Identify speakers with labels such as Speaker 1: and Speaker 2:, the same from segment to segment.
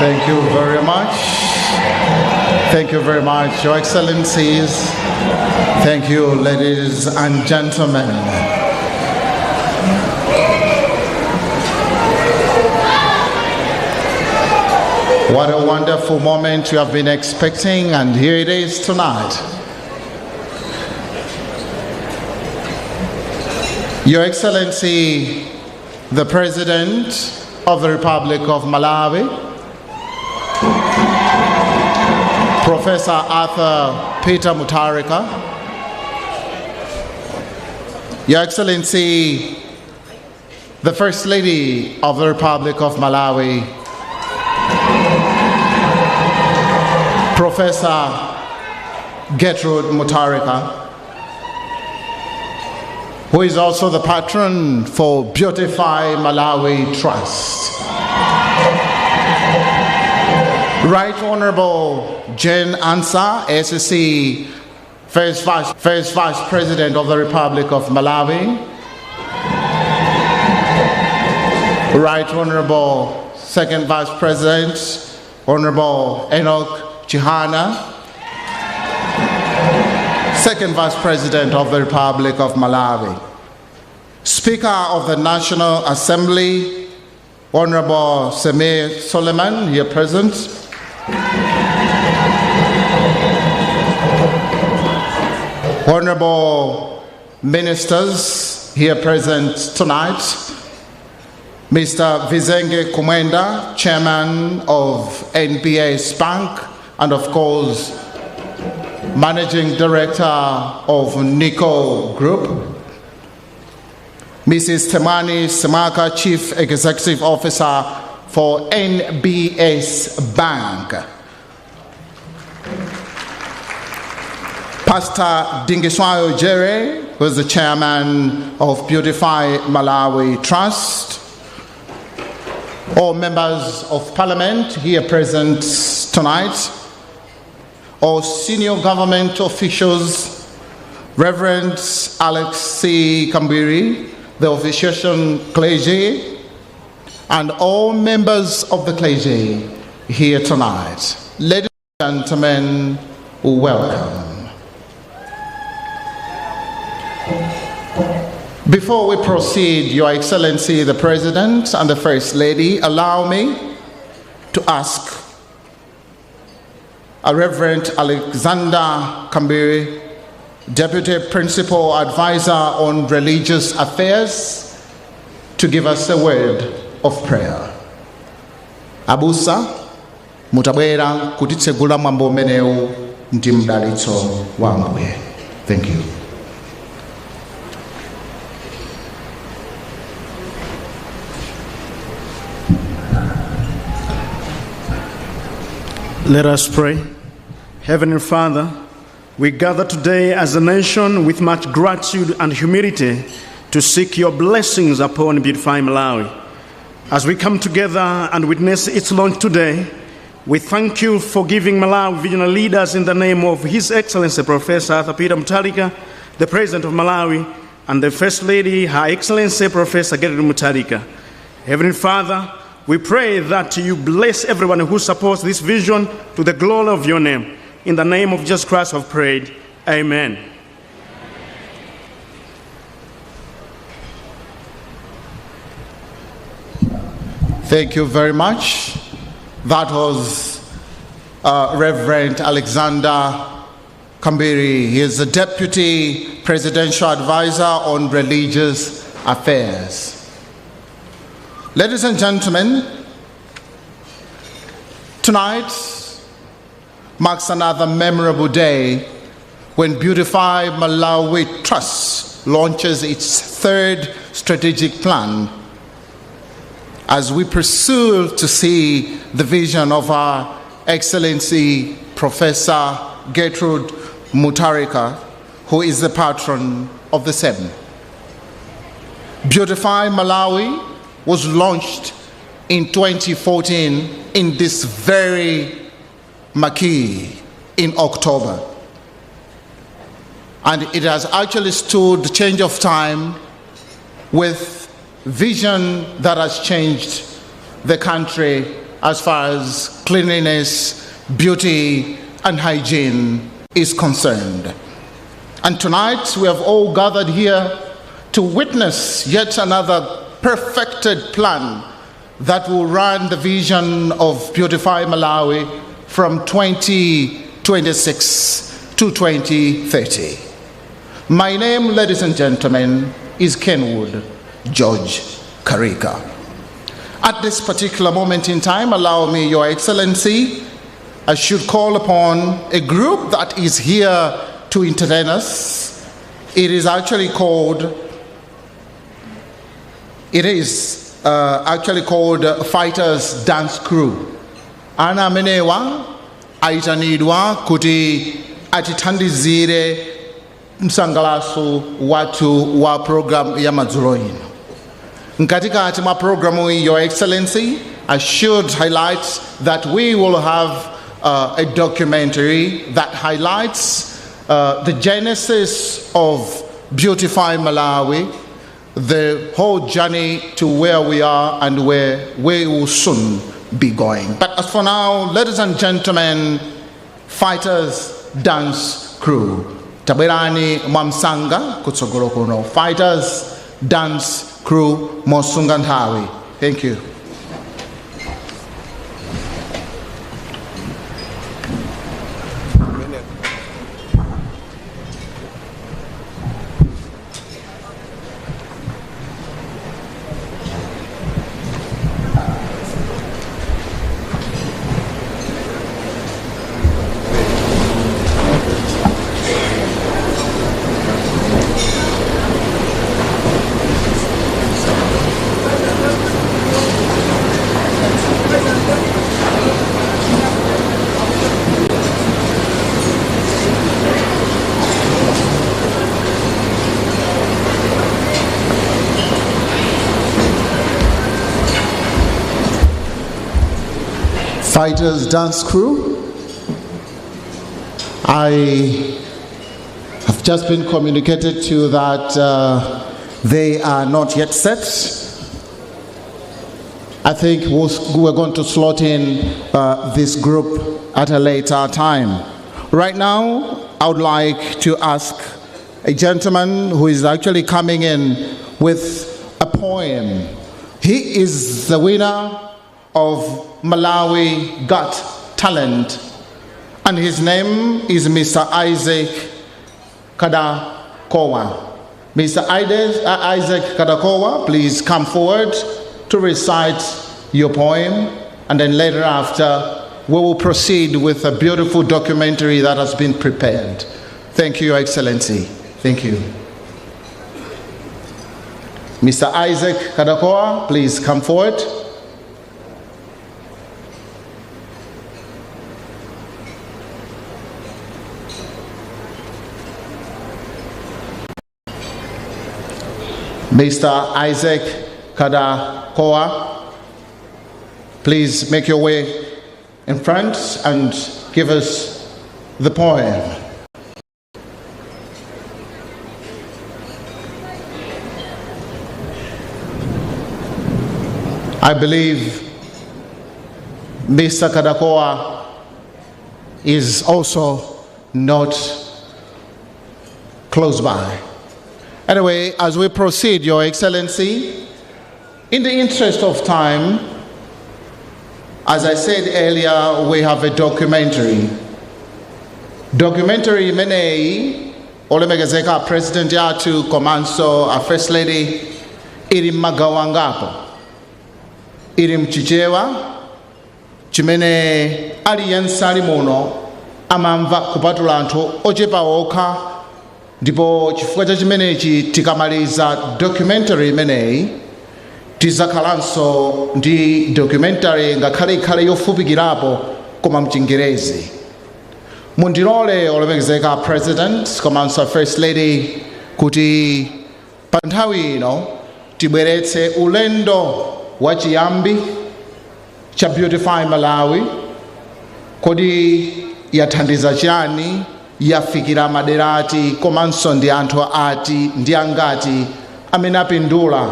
Speaker 1: Thank you very much. Thank you very much, Your Excellencies. Thank you, ladies and gentlemen. What a wonderful moment you have been expecting, and here it is tonight. Your Excellency, the President of the Republic of Malawi, Professor Arthur Peter Mutharika, Your Excellency, the First Lady of the Republic of Malawi, Professor Gertrude Mutharika, who is also the patron for Beautify Malawi Trust. Right Honorable Jane Ansah, SSC First Vice President of the Republic of Malawi. Right Honorable Second Vice President, Honorable Enoch Chihana, Second Vice President of the Republic of Malawi. Speaker of the National Assembly, Honorable Samir Suleiman, here present. Honorable Ministers, here present tonight. Mr. Vizenge Kumwenda, Chairman of NBS Bank, and of course, Managing Director of Nico Group. Mrs. Temani Semaka, Chief Executive Officer for NBS Bank. Pastor Dingiswayo Jere, who is the Chairman of Beautify Malawi Trust. All members of Parliament here present tonight. All senior government officials, Reverend Alex C. Kambiri, the officiation clergy, and all members of the clergy here tonight. Ladies and gentlemen, welcome. Before we proceed, Your Excellency, the President and the First Lady, allow me to ask Reverend Alexander Kambiri, Deputy Principal Advisor on Religious Affairs, to give us a word of prayer. Abusa, mutabwera kutitsegula mwambo umenewu ndi mdalitso wa Ambuye. Thank you.
Speaker 2: Let us pray. Heavenly Father, we gather today as a nation with much gratitude and humility to seek your blessings upon Beautify Malawi. As we come together and witness its launch today, we thank you for giving Malawi visionary leaders in the name of His Excellency Professor Arthur Peter Mutharika, the President of Malawi, and the First Lady, Her Excellency Professor Gertrude Mutharika. Heavenly Father, we pray that you bless everyone who supports this vision to the glory of your name. In the name of Jesus Christ I've prayed. Amen.
Speaker 1: Thank you very much. That was Reverend Alexander Kambiri. He is the Deputy Presidential Advisor on Religious Affairs. Ladies and gentlemen, tonight marks another memorable day when Beautify Malawi Trust launches its third strategic plan as we pursue to see the vision of our Excellency Professor Gertrude Mutharika, who is the patron of the same. Beautify Malawi was launched in 2014 in this very marquee in October. And it has actually stood the change of time with vision that has changed the country as far as cleanliness, beauty, and hygiene is concerned. And tonight we have all gathered here to witness yet another perfected plan that will run the vision of Beautify Malawi from 2026 to 2030. My name, ladies and gentlemen, is Kenwood George Karika. At this particular moment in time, allow me, Your Excellency, I should call upon a group that is here to entertain us. It is actually called Fighters Dance Crew. Ana menewa aitanidwa kuti atithandizire msangalaso watu wa program ya madzulo ino. Nkatikati mwa programu hii, Your Excellency, I should highlight that we will have a documentary that highlights the genesis of Beautify Malawi, the whole journey to where we are and where we will soon be going. But as for now, ladies and gentlemen, Fighters Dance Crew, tabwerani mwamsanga kutsogolo kuno. Fighters Dance Crew mosunga nthawi. Thank you. Fighters Dance Crew, I have just been communicated to that they are not yet set. I think we're going to slot in this group at a later time. Right now, I would like to ask a gentleman who is actually coming in with a poem. He is the winner of Malawi Got Talent, and his name is Mr. Isaac Kadakowa. Mr. Isaac Kadakowa, please come forward to recite your poem, and then later after we will proceed with a beautiful documentary that has been prepared. Thank you, Your Excellency. Thank you. Mr. Isaac Kadakowa, please come forward. Mr. Isaac Kadakowa, please make your way in front and give us the poem. I believe Mr. Kadakowa is also not close by. Anyway, as we proceed, Your Excellency, in the interest of time, as I said earlier, we have a documentary. Documentary menei olemegezeka President yatu komanso a First Lady iri magawangapo. Iri mchichewa chimene aliyense muno amamva kupatula anthu ochepa okha. Ndipo chifukwa cha chimenechi tikamaliza documentary imeneyi tizakhalanso ndi documentary ngakhale ikhale yofupikirapo koma mchingerezi. Mundilole olemekezeka President komanso First Lady kuti pa nthawi ino tibweretse ulendo wa chiyambi cha Beautify Malawi, kodi yathandiza chani, yafikira maderati komanso ndi anthu ati ndi angati amene apindula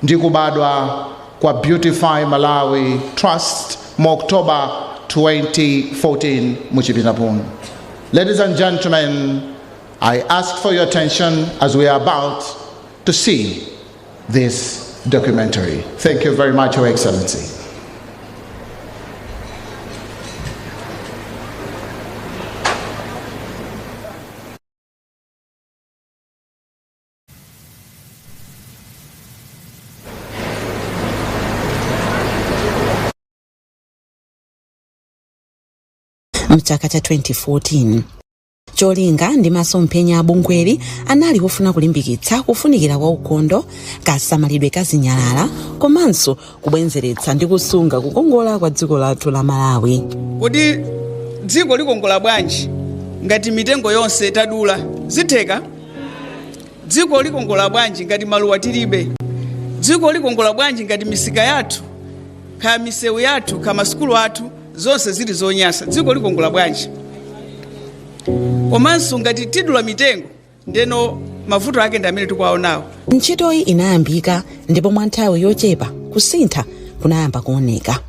Speaker 1: ndi kubadwa kwa Beautify Malawi Trust mu October 2014 muchipinapun. Ladies and gentlemen, I ask for your attention as we are about to see this documentary. Thank you very much, Your Excellency.
Speaker 3: Mchaka cha 2014 cholinga ndi masomphenya abungweli anali kufuna kulimbikitsa kufunikira kwa ukhondo, kasamalidwe ka zinyalala komanso kubwenzeretsa ndi kusunga kukongola kwa dziko lathu la Malawi.
Speaker 4: Kuti dziko likongola bwanji ngati mitengo yonse tadula zitheka? Dziko likongola bwanji ngati maluwa tilibe? Dziko likongola bwanji ngati misika yathu, kha misewu yathu, kha masukulu athu zonse zili zonyasa? Dziko likongola bwanji? Komanso ngati tidula mitengo ndeno mavuto ake ndi amene tikuwaonawo.
Speaker 3: Ntchitoyi inayambika ndipo mwa nthawi yochepa kusintha kunayamba kuoneka.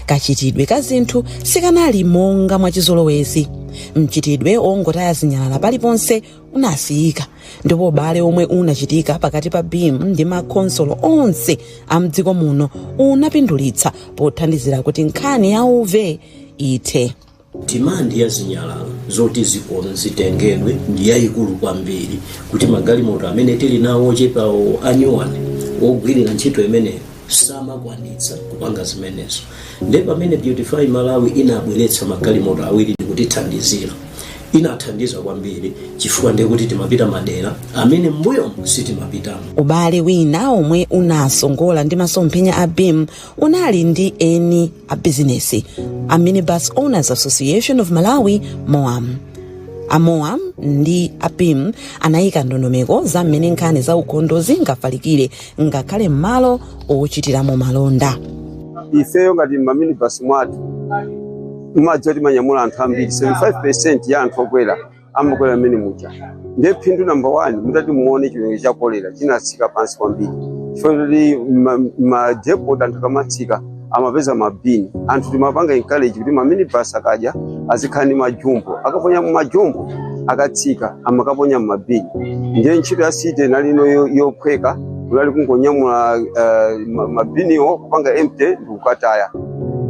Speaker 3: Kachitidwe ka zinthu sikanali monga mwachizolowezi. Mchitidwe ongotaya zinyalala paliponse unasiyika, ndipo ubale omwe unachitika pakati pa BIM ndi makonsolo onse a mdziko muno unapindulitsa pothandizira kuti nkhani ya uve ithe.
Speaker 5: Timandi ya zinyalala zoti zikono zitengedwe ndi yayikulu kwambiri kuti magalimoto amene tili nawo ochepawo anyuwani ogwirira ntchito imeneyo samakwanitsa kupanga zimenezo. Ndipo pamene Beautify Malawi inabweretsa magalimoto awiri ndi kutithandizira, inathandiza kwambiri chifukwa ndikuti timapita madera amene mbuyo sitimapitamo.
Speaker 3: Ubale wina omwe unasongola ndi masomphenya a BIM unali ndi eni a business, a Minibus Owners Association of Malawi, MOAM. A MOAM ndi a BIM anayika ndondomeko za mmene nkhani za ukhondo zingafalikire ngakhale m'malo ochitiramo malonda.
Speaker 6: Ifeyo ngati maminibus mwathu umadzoti manyamula anthu ambiri, 75% ya anthu okwera amakwera mmene muja. Ndiye phindu number 1 mutati muone chilenge cha kolera chinatsika pansi kwambiri. Chifukwa madepot anthu kamatsika amapeza mabini. Anthu timapanga encourage kuti maminibus akaja azikhani majumbo. Akaponya mu majumbo akatsika amakaponya mu mabini. Ndiye ntchito ya city nalino yophweka ulali kungonyamula mabiniwo kupanga empty ndikukataya.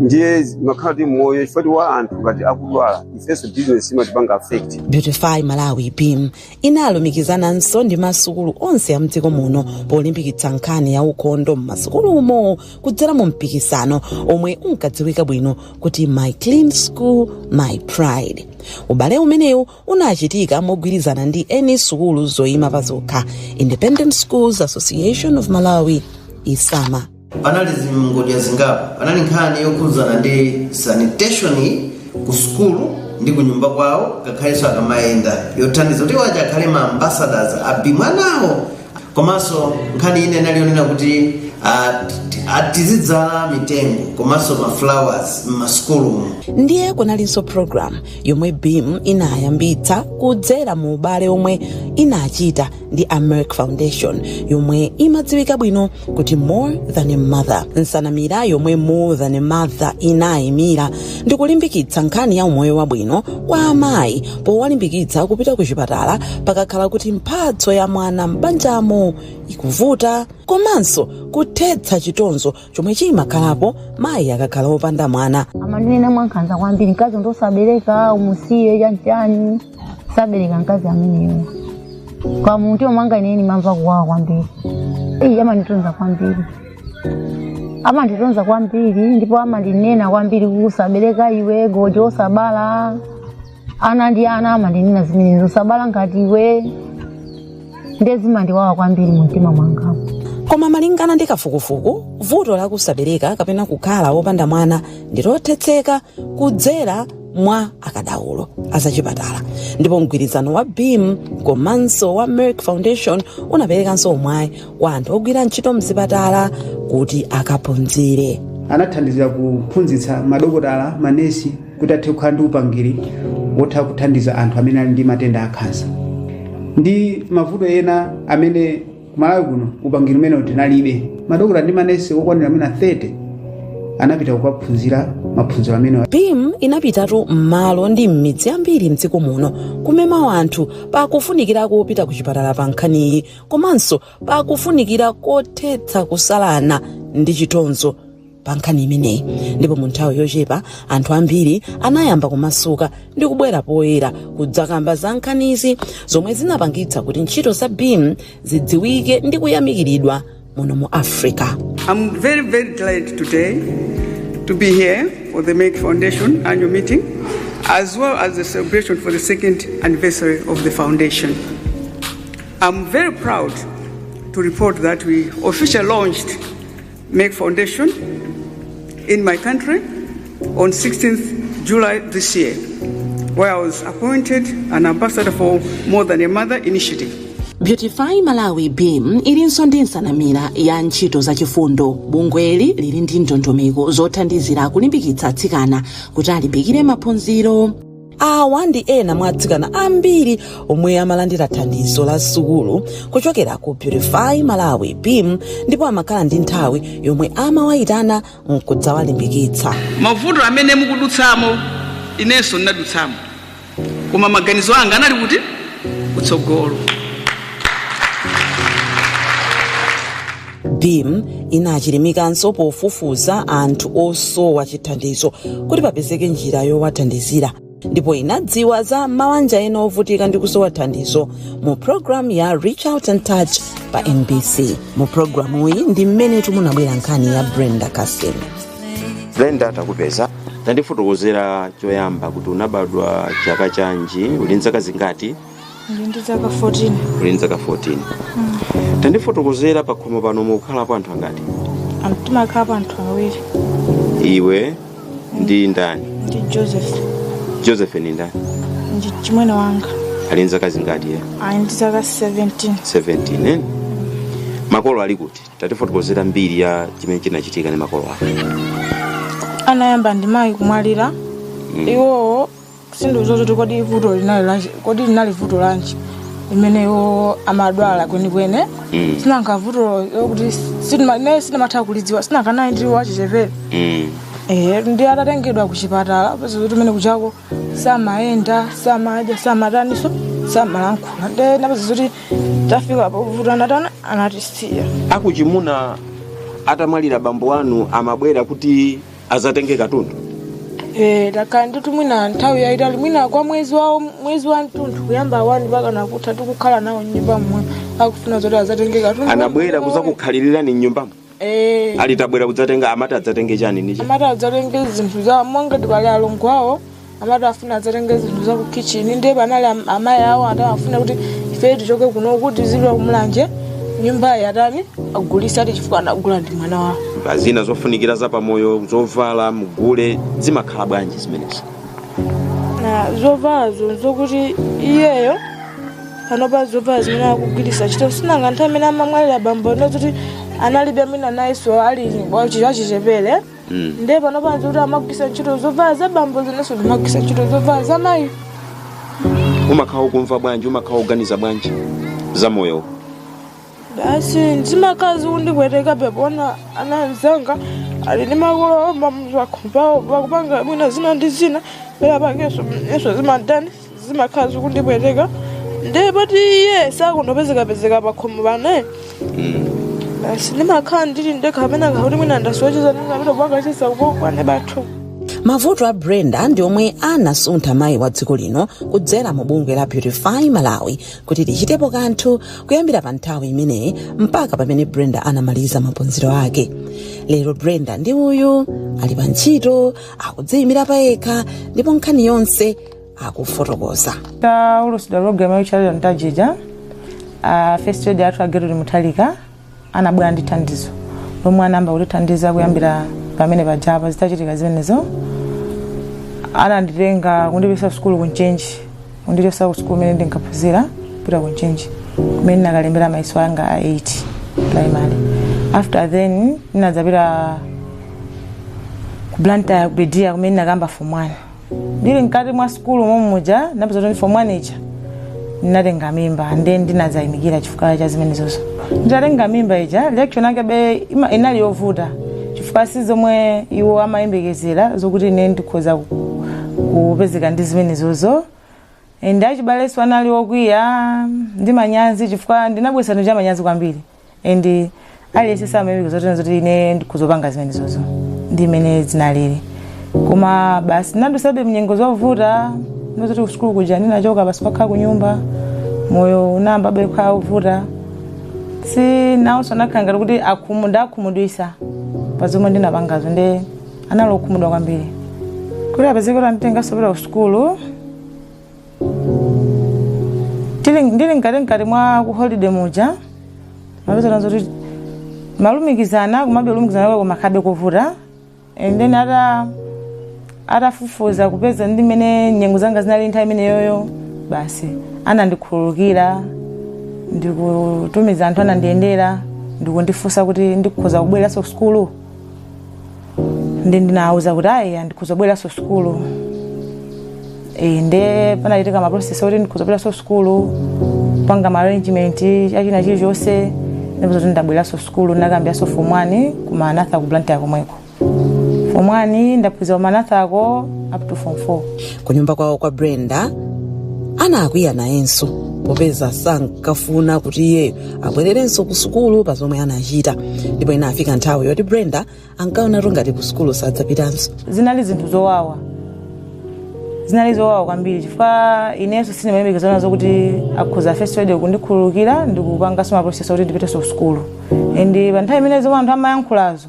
Speaker 6: Ndiye makhati moyo ifati wa anthu ngati akudwala ifeso business imatipanga affect.
Speaker 3: Beautify Malawi BIM inalumikizananso ndi masukulu onse a mdziko muno polimbikitsa nkhani ya ukhondo m'masukulu umo kudzera mu mpikisano omwe unkadziwika bwino kuti My Clean School, My Pride. Ubale umenewu unachitika mogwirizana ndi eni sukulu zoyima pazokha, Independent Schools Association of Malawi, ISAMA.
Speaker 7: Panali zingodya zingapo, panali nkhani yokhuzana ndi sanitation ku skulu ndi kunyumba kwawo, kakhalenso akamayenda yothandiza kuti waja akhale ma ambassadors a BIM anawo. Komanso nkhani ine nalionena kuti atizidzala mitengo komanso ma flowers m'maskulu.
Speaker 3: Ndiye kunalinso program yomwe BIM inayambitsa kudzera mu ubale omwe inachita ndi America Foundation yomwe imadziwika bwino kuti More Than a Mother. Nsanamira yomwe More Than a Mother inayimira ndi kulimbikitsa nkhani ya umoyo wabwino kwa amayi powalimbikitsa kupita ku chipatala pakakhala kuti mphatso ya mwana m'banjamo ikuvuta, komanso kuthetsa chitonzo chomwe chimakhalapo mayi akakhala opanda mwana.
Speaker 8: Amanena mwankhanza kwambiri mkazi ndosabereka umusiye chani sabereka mkazi ameneyo. Kwa muntu omwanga ineni mamva kuwawa kwambiri. Amanitonza kwambiri. Amanditonza kwambiri ndipo amandinena kwambiri kusabereka iwe gojo osabala. Ana ndi ana amandinena zimenezo sabala ngati iwe. Ndezimandiwawa kwambiri mumtima mwanga.
Speaker 3: Koma malingana ndi kafukufuku, vuto la kusabereka kapena kukhala wopanda mwana ndilothetseka kudzera mwa akadaulo azachipatala. Ndipo mgwirizano wa BIM komanso wa America Foundation unaperekanso mwayi kwa anthu ogwira ntchito mzipatala kuti akaphunzire.
Speaker 9: Anathandizira kuphunzitsa madokotala, manesi kuti athe kukhala ndi upangiri wotha kuthandiza anthu amene ali ndi matenda a khansa. Ndi mavuto ena amene Malawi kuno upangiri umene tinalibe. Madokotala ndi manesi okwanira amene 30 anapita kukaphunzira maphunziro amene
Speaker 3: BEAM inapitatu m'malo ndi m'midzi ambiri mdziko muno kumema anthu pakufunikira kupita ku chipatala pa nkhaniyi komanso pakufunikira kothetsa kusalana ndi chitonzo pa nkhani imeneyi. Ndipo mu nthawi yochepa anthu ambiri anayamba kumasuka ndi kubwera poyera kudzakamba za nkhanizi zomwe zinapangitsa kuti ntchito za BEAM zidziwike ndi kuyamikiridwa muno mu Africa.
Speaker 4: I'm very, very glad today to be here for the Make Foundation annual meeting, as well as the celebration for the second anniversary of the foundation. I'm very proud to report that we officially launched Make Foundation in my country on 16th July this year, where I was appointed an ambassador for More Than a Mother initiative.
Speaker 3: Beautify Malawi BEAM ilinso ndi nsanamira ya ntchito zachifundo. Bungweli lili ndi ndondomeko zothandizira kulimbikitsa atsikana kuti alimbikire maphunziro. Awa ndi ena mwa atsikana ambiri omwe amalandira thandizo la sukulu kuchokera ku Beautify Malawi BEAM, ndipo amakhala ndi nthawi yomwe amawayitana nkudzawalimbikitsa.
Speaker 4: Mavuto amene mukudutsamo inenso ndinadutsamo, koma maganizo anga anali kuti kutsogolo.
Speaker 3: BEAM inachilimikanso pofufuza anthu osowa chithandizo kuti papezeke njira yowathandizira, ndipo inadziwa za mabanja ena ovutika ndi kusowa thandizo mu program ya Reach Out and Touch pa NBC. Mu programu iyi ndi mmene timunabwera nkhani ya Brenda Kasim.
Speaker 10: Brenda takupeza tandifotokozera choyamba kuti unabadwa chaka chanji, uli nzaka zingati?
Speaker 11: Ndi zaka 14.
Speaker 10: Uli nzaka 14. Tandifotokozera pakhomo pano mukhalapo anthu angati?
Speaker 11: Timakhalapo anthu awiri.
Speaker 10: Iwe ndi ndani?
Speaker 11: Ndi Joseph.
Speaker 10: Joseph ni ndani?
Speaker 11: Ndi chimwene wanga.
Speaker 10: Ali nzaka zingati ye?
Speaker 11: Ali ndi zaka 17.
Speaker 10: 17 eh? Makolo ali kuti? Tatifotokozera mbiri ya chimene chinachitika ndi makolo ako.
Speaker 11: Anayamba ndi mayi kumwalira. Iwo sindizo kuti kodi linali vuto lanji limene iwo amadwala kwenikweni. Sinanka vuto kuti sinamatha kulidziwa, sinakanayi ndi wachichepere. Ndi atatengedwa ku chipatala pese kuti mene kuchako samayenda, samadya, samataniso, samalankhula. Ndi napese kuti tafika pavuto anatisiya.
Speaker 10: Akuchimuna atamwalira bambo wanu amabwera kuti azatenge katundu?
Speaker 11: Takandi tumwina nthawi yaitali mwina kwa mwezi wa mtundu kuyamba 1 mpaka na kutatu kukhala nawo nyumba mwe akufuna zoti azatenge katundu.
Speaker 10: Anabwera kuzakukhalirira ni nyumbamo? Alitabwera kuzatenga amata azatenge chani nichi?
Speaker 11: Amata azatenge zinthu za monga tipali alongo awo, amata afuna azatenge zinthu za ku kitchen. Ndi banali amayi awo atafuna kuti ife tichoke kuno kuti zilwa kumlanje nyumba yatani agulisa ati chifukwa anagula ndi mwana wawo.
Speaker 10: Bazina zofunikira za pamoyo zovala mugule zimakhala bwanji zimenezi?
Speaker 11: Zovala zokuti iyeyo panopa zovala zimene akugulisa chito sinanga nthawi imene amamwalira bambo noti analibe amene nayiso ali wachichepere. Ndi panopa kuti amagulisa ntchito zovala za bambo zinenso zimagulisa ntchito zovala za mayi.
Speaker 10: Umakhala ukumva bwanji, umakhala uganiza bwanji za moyo?
Speaker 11: Basi ndimakazi undibwereka pepona ananzanga ali ndi makolo mamuzakhumbawo bakupanga mwina zina ndi zina pera pakeso eso zimadani zimakazi kundibwereka ndi pati iye sakundopezeka pakhomo pano. Basi ndimakhala ndili ndekha amene kuti mwina ndasocheza ndingapita kupangachisa ukokwane bathu.
Speaker 3: Mavuto a Brenda ndi omwe anasuntha mayi wa dziko lino kudzera mu bungwe la Beautify Malawi kuti lichitepo kanthu kuyambira pa nthawi imeneyi mpaka pamene Brenda anamaliza maphunziro ake. Lero Brenda ndi uyu ali pa ntchito akudziyimira pa yekha ndipo nkhani yonse akufotokoza.
Speaker 12: Ulusidwa program yochitira ntajija first aid athu agero limutalika anabwera ndi thandizo lomwe anamba kulithandiza kuyambira pamene pajapa zitachitika zimenezo. Ananditenga kundipisa sukulu kunchenji, kundichosa ku sukulu mene ndinkaphunzira kupita kunchenji kumene nakalembera maiso anga 8 primary. After then ninadzapita ku Blantyre kubedia kumene nakamba form 1. Ndili mkati mwa sukulu momuja napeza kuti form 1 icha ndinatenga mimba ndi ndinadzayimikira chifukwa cha zimenezozo. Ndatenga mimba ija lecture nake be inali yovuta chifukwa si zomwe iwo amayembekezera zokuti ine ndikhoza kupezeka ndi zimenezozo. And achibaleso anali okwiya ndi manyazi chifukwa ndinabwesa ndi manyazi kwambiri. And aliyense samayembekezera zoti ine ndikhozopanga zimenezozo ndi imene zinalili. Koma basi nandusabe mnyengo zovuta ndozoti kusukulu kuja ndinachoka basi pakhala ku nyumba moyo unamba bekha uvuta. Si nawo sonakanga kuti ndakhumudwisa pazomwe ndinapangazo ndi analokhumudwa kwambiri. Kuti apezeke kuti nditenga sopera ku sukulu ndili nkati mwa ku holiday muja mapeza zoti malumikizana kumabe lumikizana kwa makhabe kuvuta. And then atafufuza kupeza ndi mene nyengo zanga zinali nthawi imene yoyo basi anandikhululukira ndikutumiza anthu anandiyendera ndikundifunsa kuti ndikhoza kubweranso ku sukulu. Ndi ndinawuza kuti ayi ndikhoza kubweranso sukulu. Nde panachitika maprocess kuti ndikhoza kubweranso sukulu panga ma arrangement achina chilichonse ndipo kuti ndabweranso sukulu ndakambiranso form 1 ku Manatha ku Blantyre komweko. Form 1 ndaphunzira Manatha ako up to form 4.
Speaker 3: Kunyumba kwawo kwa Brenda anakwiya nayenso popeza sankafuna kuti iye abwererenso ku sukulu pazomwe anachita. Ndipo inafika nthawi yoti Brenda ankaona ngati ku sukulu sadzapitanso.
Speaker 12: Zinali zinthu zowawa kwambiri chifukwa inenso sinimayembekezera zokuti akhoza first aid kundikhululukira ndikupanganso maprocess kuti ndipitenso ku sukulu. And pa nthawi imene zomwe anthu amayankhulazo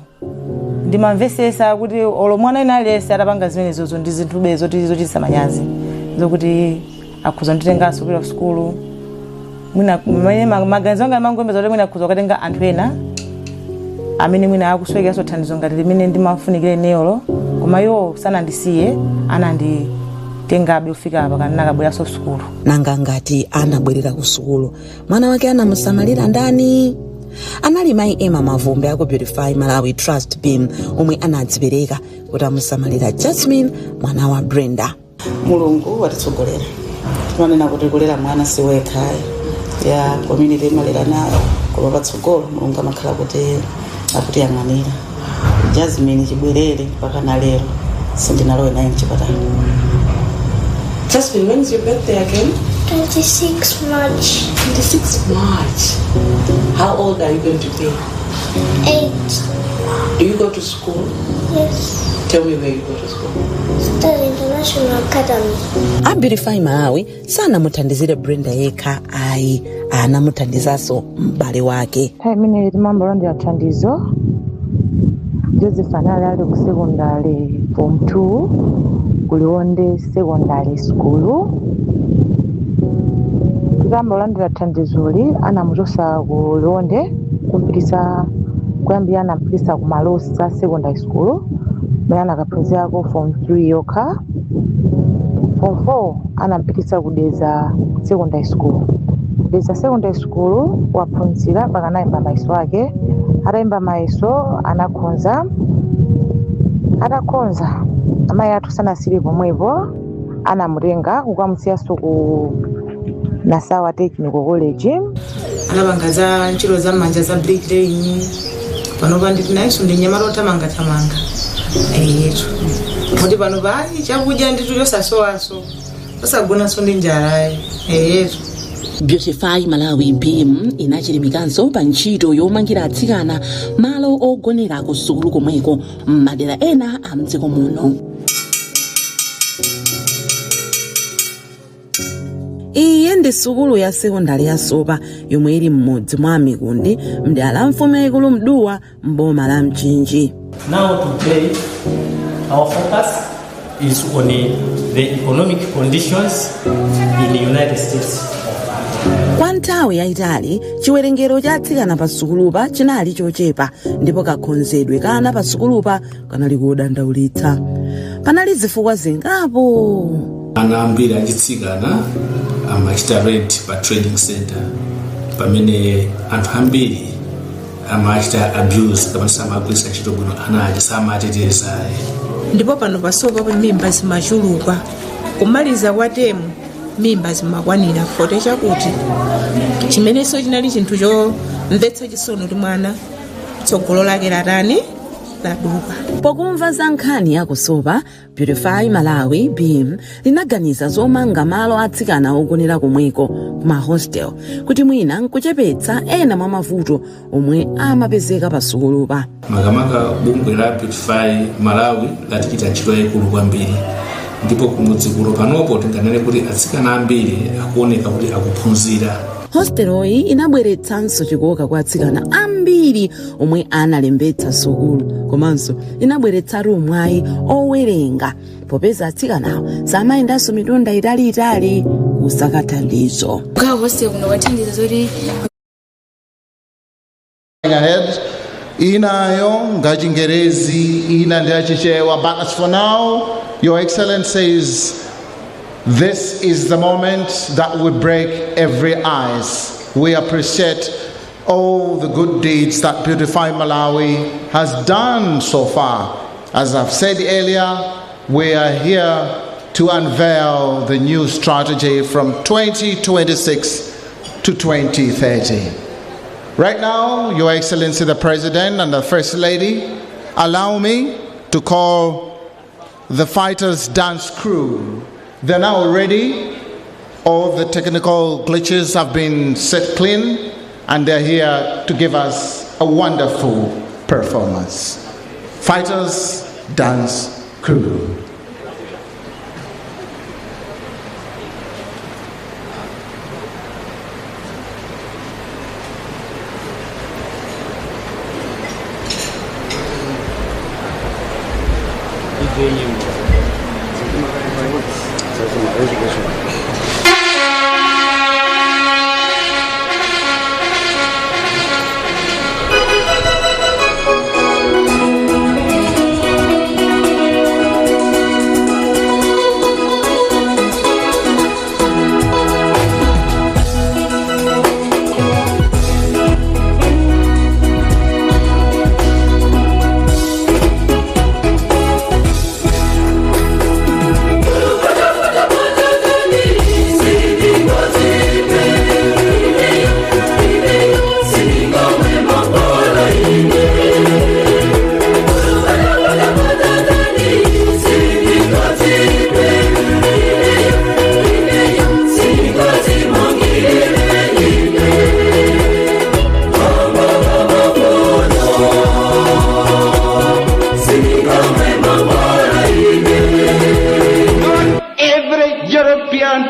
Speaker 12: ndimamvesesa kuti olomwana ina aliyense atapanga zimenezozo ndi zinthu bezo zochititsa manyazi zokuti akhoza nditenganso kupita ku sukulu. Mwina maganizo anga amangomeza kuti mwina akhoza kukatenga anthu ena amene mwina akuswekaso thandizo ngati limene ndimafunikire neyolo, koma iwo sanandisiye ananditengabe kufika apa kana nakabweranso sukulu.
Speaker 3: Nanga ngati anabwerera ku sukulu mwana wake anamusamalira ndani? Anali mayi Emma Mavumbe aku Beautify Malawi Trust Beam omwe anadzipereka kuti amusamalira Jasmine mwana wa Brenda.
Speaker 13: Mulungu watitsogolera. Timanena kuti kulera mwana siwekha ya community imalera nayo koma patsogolo Mulungu amakhala kuti akutiyang'anira. Jasmine chibwerere mpaka na lero sindinalowe naye mchipatala.
Speaker 3: Jasmine, when is your birthday again?
Speaker 14: 26 March.
Speaker 3: 26 March. How old are you going to be?
Speaker 14: 8.
Speaker 3: Do you go to school?
Speaker 14: Yes.
Speaker 3: Tell me where you go to school.
Speaker 14: Study International Academy.
Speaker 3: A Beautify Malawi sanamuthandizire Brenda yekha ayi anamuthandizaso m'bale wake.
Speaker 12: Nthawi imene timambalondera thandizo Joseph ali ku secondary form 2 kuliwonde secondary school. Tikambalandira thandizoli anamuchosa ku Liwonde kumpitisa kuyambira anampitisa ku Malosa secondary school mene anakaphunzirako form 3 yokha. Form 4 anampitisa ku Deza secondary school. Deza secondary school waphunzira mpaka anayimba mayeso ake. Atayimba mayeso anakonza amayi athu sanasili pomwepo anamutenga kukamusiyaso ku Nasawa Technical College.
Speaker 11: Anabangaza ntchito za manja za bricklaying. Pano nditi nayiso ndi nyamata otamanga. Yetu. Kuti pano pai chakudya nditu yosasowaso. Osagonanso ndi njala. Yetu.
Speaker 3: Beautify Malawi Beam inachirimikanso pa ntchito yomangira atsikana malo ogonera ku sukulu komweko m'madera ena a mdziko muno. Iyi ndi sukulu ya sekondari ya Sopa yomwe ili mmodzi mwa mikundi mdera la Mfumu Yayikulu Mduwa mboma la Mchinji.
Speaker 15: Now today our focus is on the economic conditions in the United States.
Speaker 3: Kwa nthawi yayitali chiwerengero cha atsikana pa sukulupa chinali chochepa ndipo kakhonzedwe kana pa sukulupa kanali kodandaulitsa. Panali zifukwa zingapo.
Speaker 16: Ana ambiri achitsikana amachita rent pa trading center pamene anthu ambiri amachita abuse kapena samagwiritsa ntchito bwino ana aja samateteza.
Speaker 11: Ndipo pano pasopa pa mimba zimachuluka kumaliza kwa temu mimba zimakwanira fote chakuti chimeneso chinali chinthu chomvetsa chisono kuti mwana tsogolo lake latani zaduka.
Speaker 3: Pokumva za nkhani yakusopa, Beautify Malawi BIM linaganiza zomanga malo atsikana ogonera kumweko kuma hostel kuti mwina nkuchepetsa ena mwa mavuto omwe amapezeka pasukulupa.
Speaker 16: Makamaka bungwe la Beautify Malawi latichita ntchito yaikulu kwambiri, ndipo kumudzi kuno panopo tinganene kuti atsikana ambiri akuoneka kuti akuphunzira.
Speaker 3: Hosteloyi inabweretsanso chikoka kwa atsikana ambiri omwe analembetsa sukulu, komanso inabweretsatu mwayi owerenga popeza atsikanawo samayendanso mitunda italiitali kusaka thandizo.
Speaker 1: Ahead inayo ngachingerezi ina ndi achichewa, but as for now, Your Excellencies, this is the moment that we break every ice. We appreciate all the good deeds that Beautify Malawi has done so far. As I've said earlier, we are here to unveil the new strategy from 2026 to 2030. Right now, Your Excellency the President and the First Lady, allow me to call the fighters dance crew. They're now ready. All the technical glitches have been set clean, and they're here to give us a wonderful performance. Fighters dance crew.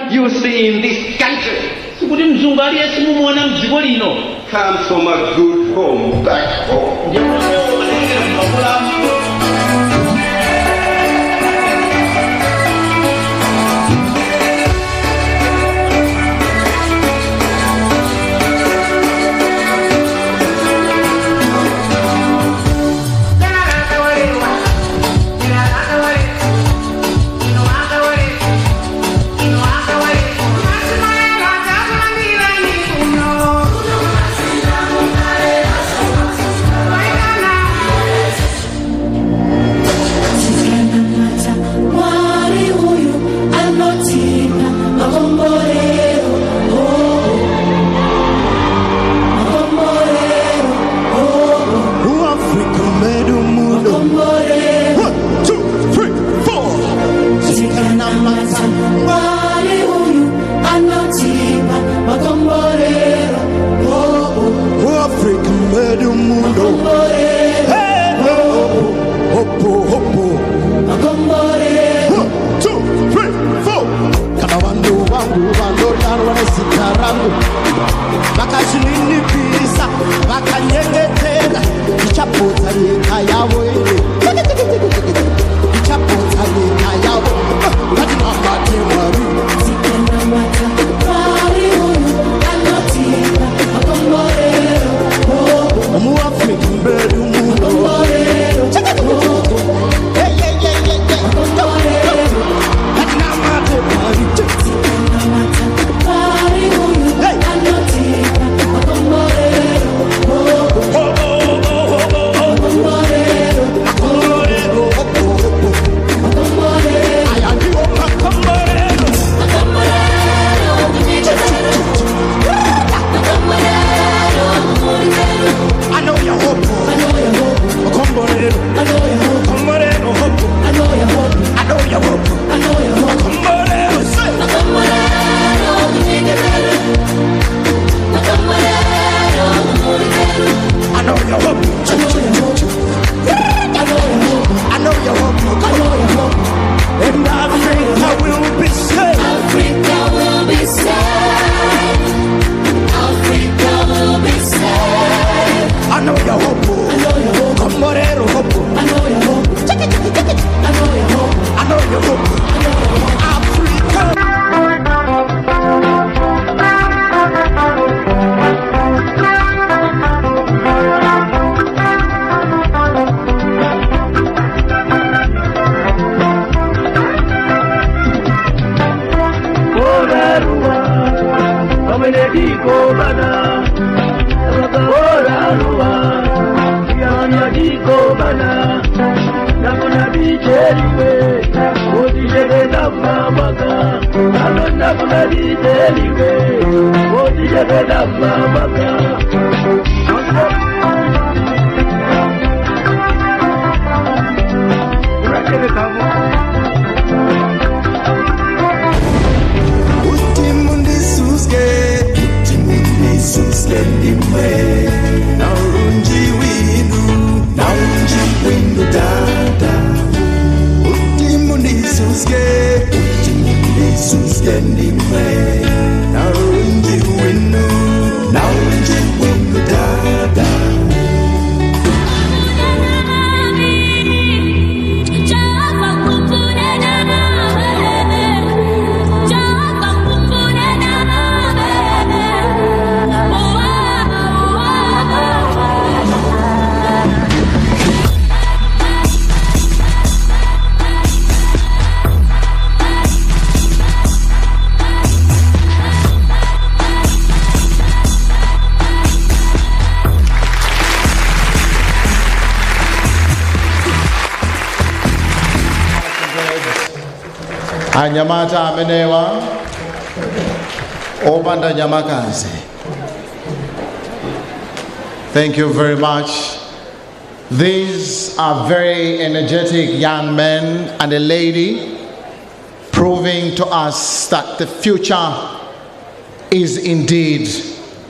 Speaker 17: You see in this country comes from a good home back home.
Speaker 18: Gobana, Nafuna Bijeliwe, Odijegeda Mamaka, Nafuna Bijeliwe, Odijegeda Mamaka.
Speaker 19: Utimundi suske ndimwe, naunji windu dada. Utimundi suske ndimwe, naunji windu dada.
Speaker 1: Anyamata amenewa opanda nyamakazi. Thank you very much. These are very energetic young men and a lady, proving to us that the future is indeed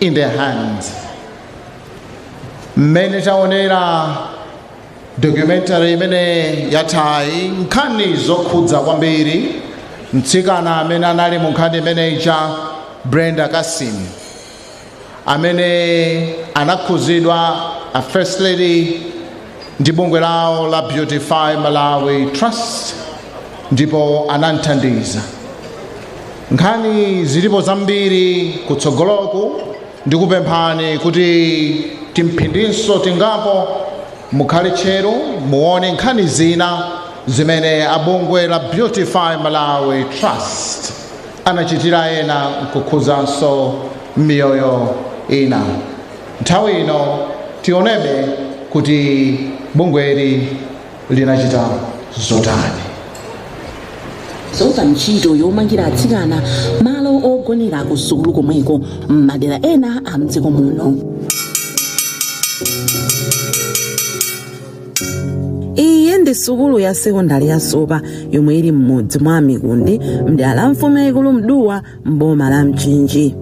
Speaker 1: in their hands. Menitaonera documentary imene yatai nkhani zokhudza kwambiri mtsikana amene anali mu nkhani imeneyi Brenda Kasim amene anakhuzidwa a first lady ndi bungwe lawo la Beautify Malawi Trust ndipo anamthandiza. Nkhani zilipo zambiri kutsogoloku ndikupemphani kuti timphindinso tingapo mukhale tcheru muone nkhani zina zimene abungwe la Beautify Malawi Trust anachitira ena kukhuzanso miyoyo ina. Nthawi ino tionebe kuti bungweli linachita zotani.
Speaker 3: Zota ntchito yomangira atsikana malo ogonera ku sukulu komweko m'madera ena a mdziko muno. Iyi ndi sukulu ya sekondari ya Soba yomwe ili mmodzi mwa Mikundi mdera la Mfumu Yayikulu Mduwa mboma la Mchinji.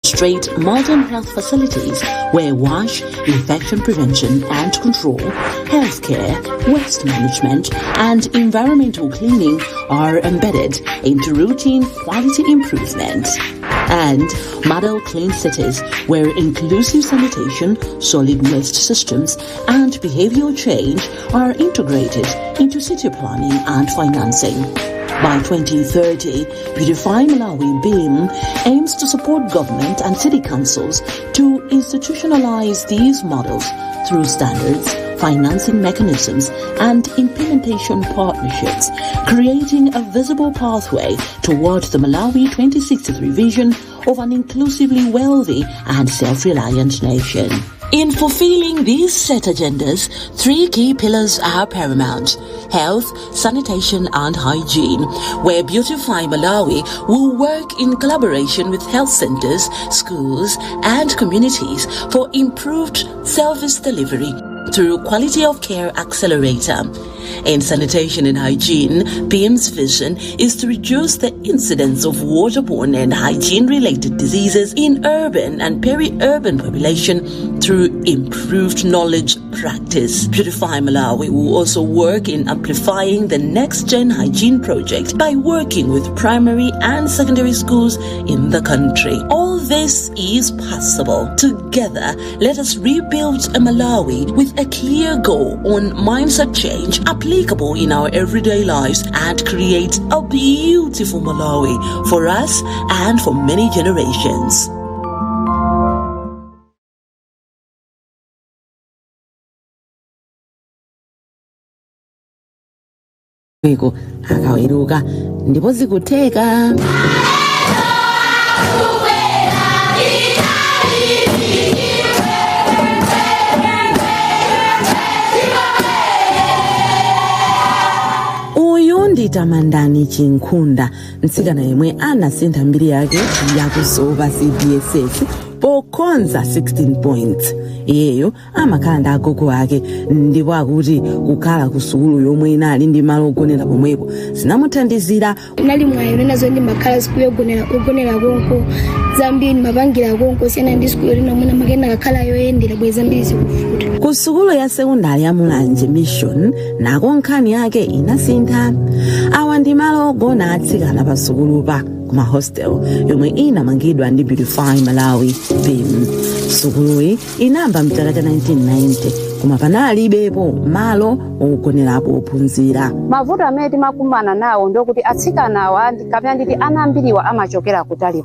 Speaker 3: Straight modern health facilities where wash, infection prevention and control, healthcare, waste management and environmental cleaning are embedded into routine quality improvement. And model clean cities where inclusive sanitation, solid waste systems and behavioral change are integrated into city planning and financing. By 2030, Beautify Malawi BIM aims to support government and city councils to institutionalize these models through standards, financing mechanisms, and implementation partnerships, creating a visible pathway towards the Malawi 2063 vision of an inclusively wealthy and self-reliant nation. In fulfilling these set agendas, 3 key pillars are paramount: health, sanitation and hygiene, where Beautify Malawi will work in collaboration with health centers, schools and communities for improved service delivery through Quality of Care Accelerator. In sanitation and hygiene, BIM's vision is to reduce the incidence of waterborne and hygiene-related diseases in urban and peri-urban population through improved knowledge practice. Beautify Malawi will also work in amplifying the next-gen hygiene project by working with primary and secondary schools in the country. All this is possible. Together, let us rebuild a Malawi with a clear goal on mindset change applicable in our everyday lives and create a beautiful Malawi for us and for many generations. Akaweruka ndipo zikuteka. Chitamandani Chinkhunda, mtsikana yemwe anasintha mbiri yake yakusowa CBSS pokonza 16 points. Iyeyo amakhala ndi agogo ake, ndipo akuti kukhala ku sukulu yomwe inali ndi malo ogonera pomwepo zinamuthandizira.
Speaker 20: Nali mwayo nazo ndi makhala sukulu yogonera konko zambiri mapangira konko siyana ndi sukulu lina mwina makena kakhala yoyendera bwe zambiri zikufuta.
Speaker 3: Ku sukulu ya sekondari ya Mulanje Mission nako nkhani yake inasintha. Awa ndi malo ogona atsikana pa sukulupa kuma hostel yomwe inamangidwa ndi Beautify Malawi BIM. Sukuluyi inamba mchaka cha 1990 koma panalibepo malo ogonerapo ophunzira.
Speaker 21: Mavuto amene timakumana nawo ndokuti atsikanawa kapena nditi anambiriwa amachokera kutali.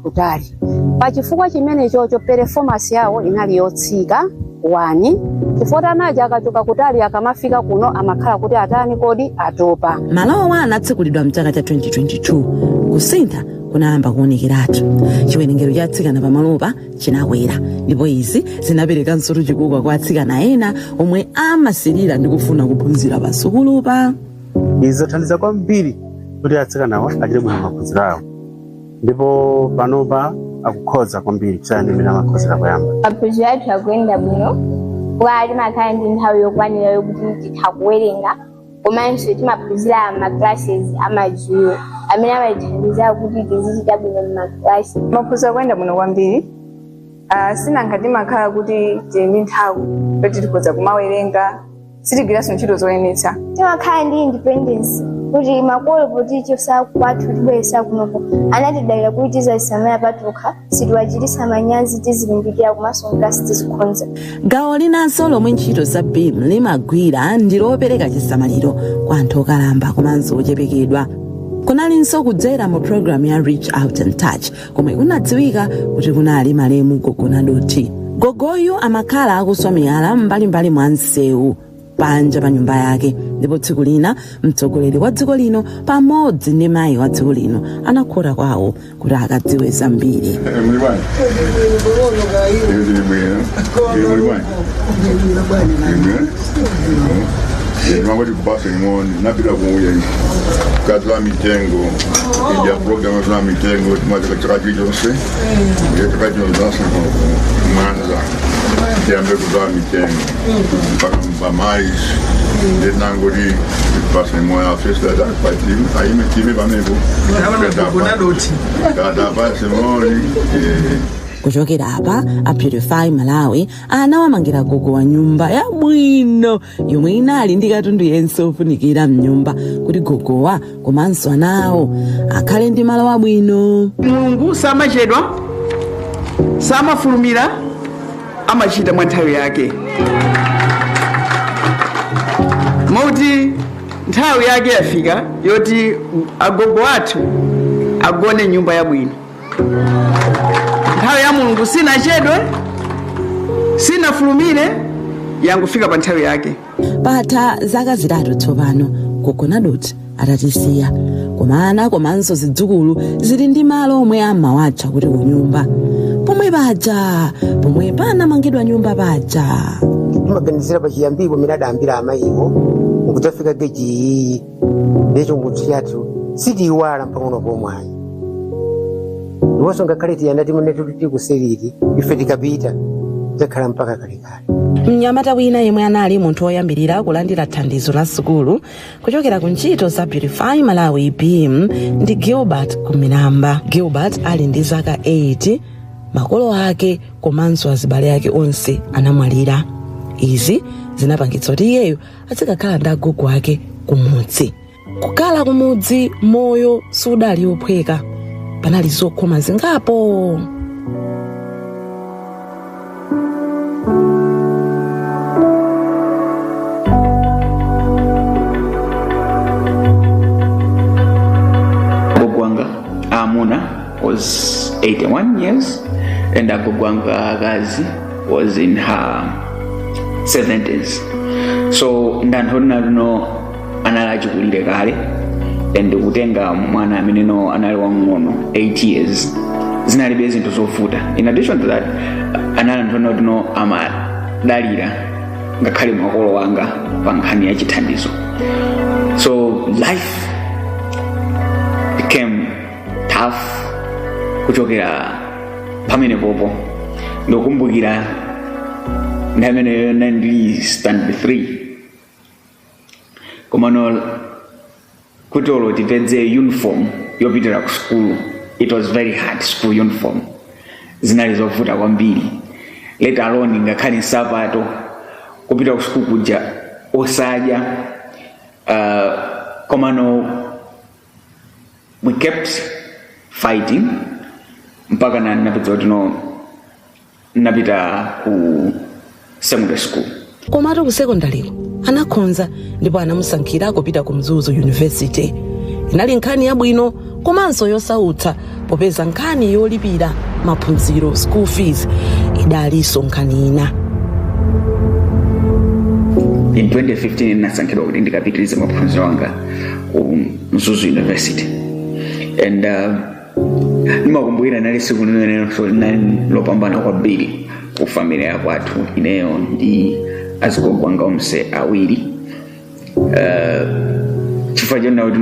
Speaker 21: Pachifukwa chimene chocho performance yawo inali yotsika. Wani chifukwa anaja akachoka kutali akamafika kuno amakhala kuti atani kodi atopa.
Speaker 3: Malawa anatsekulidwa mchaka cha 2022 kusintha kunayamba kuonekeratu. Chiwerengero cha atsikana pamalopa chinakwera, ndipo izi zinapereka nsoro chikukwa kwa atsikana ena omwe amasirira ndi kufuna kuphunzira pa sukulupa.
Speaker 2: Izothandiza kwambiri kuti atsikanawa achite bwino maphunziro awo, ndipo panopa akukhoza kwambiri kusiyana ndi maphunziro akuyamba.
Speaker 20: Maphunziro athu akuyenda bwino wali makhala ndi nthawi yokwanira yokuti titha kuwerenga, komanso timaphunzira ma-classes amajuyo amene amatithandiza kuti tizichita bwino m'maklasi.
Speaker 12: Maphunziro akuyenda bwino kwambiri. Sinankha timakhala kuti tili ndi nthawi yoti tikhoza kumawerenga, sitigwiranso ntchito zoyemetsa.
Speaker 20: Timakhala ndi independence kuti makolo poti chosa kwathu tibweresa kunopo anatidalira kuti tizasamaya patokha, sitiwachitisa manyazi, tizilimbikira komanso mklasi tizikhonza.
Speaker 3: Gawo linanso lomwe ntchito za BIM limagwira ndi lopereka chisamaliro kwa anthu okalamba komanso ochepekedwa. Kunalinso kudzera mu program ya Reach Out and Touch komwe kunadziwika kuti kunali malemu Gogona Doti. Gogoyu amakhala akuswa miyala mbalimbali mwa msewu panja pa nyumba yake, ndipo tsiku lina mtsogoleri wa dziko lino pamodzi ndi mayi wa dziko lino anakhota kwawo kuti akadziwe zambiri.
Speaker 22: Mambo ya kupasa imoni napita kuuya kazi la mitengo ya program za mitengo tumaze katika jonse ya katika jonse mwanza ya mbegu za mitengo mpaka mais nangori kupasa imoni ya festa da patrim aime time bamebu kada basi imoni
Speaker 3: Kuchokera apa a Beautify Malawi anawamangira gogo wa nyumba ya bwino yomwe inali ndi katundu yense ofunikira mnyumba kuti gogowa komanso anawo akhale ndi malo abwino.
Speaker 4: Mulungu samachedwa, samafulumira, amachita mwa nthawi yake. Moti nthawi yake yafika yoti agogo athu agone nyumba ya bwino. Nthawi ya Mulungu sinachedwe, sinafulumire, yangufika pa nthawi yake.
Speaker 3: Patha zaka zitatu tsopano Gogona Doti atatisiya, koma ana komanso zidzukulu zili ndi malo omwe amawatcha kuti kunyumba pomwe paja pomwe panamangidwa nyumba paja.
Speaker 23: Timaganizira pachiyambipo mene adayambira amayiwo nkutafika geji ndicho nguti yathu sitiyiwala mpang'ono pomwayi. Ndiwonso ngakhale tiyenda timene tuli kuseriri ife tikapita tikhala mpaka kalekale.
Speaker 3: Mnyamata wina yemwe anali munthu oyambirira kulandira thandizo la sukulu kuchokera ku ntchito za Beautify Malawi BIM ndi Gilbert Kuminamba. Gilbert ali ndi zaka 8, makolo ake komanso azibale ake onse anamwalira. Izi zinapangitsa kuti iyeyo azikakhala ndi agogo ake kumudzi. Kukhala kumudzi moyo sudali ophweka, panali zokhoma zingapo.
Speaker 24: Amuna was 81 years and Agogwanga Gazi was in her 70s. So ndanhona no analajukulire kale and kutenga mwana amene no anali wang'ono 8 years zinalibe izinto zovuta. In addition to that analanthona no amadalira ngakhale makolo wanga pa nkhani ya chithandizo. So life half kuchokera pamene popo ndokumbukira ndamene nandili stand 3 komano kuti olo tipedze uniform yopitira ku school. It was very hard, school uniform zinali zovuta kwambiri, let alone ngakhale nsapato kupita ku school kuja osadya. Komano we kept fighting mpaka napita kuti napita ku secondary school.
Speaker 3: komatu ku secondary anakhonza ndipo anamusankhira kupita ku Mzuzu University. Inali nkhani yabwino komanso yosautsa popeza nkhani yolipira maphunziro, school fees, idalinso nkhani ina.
Speaker 24: In 2015 nasankhidwa kuti ndikapitirize maphunziro anga ku Mzuzu University, and nimakumbukira nali siku lopambana kwambiri ku familia ya kwathu, ineyo ndi agogo anga onse awiri. Chifukwa chona kuti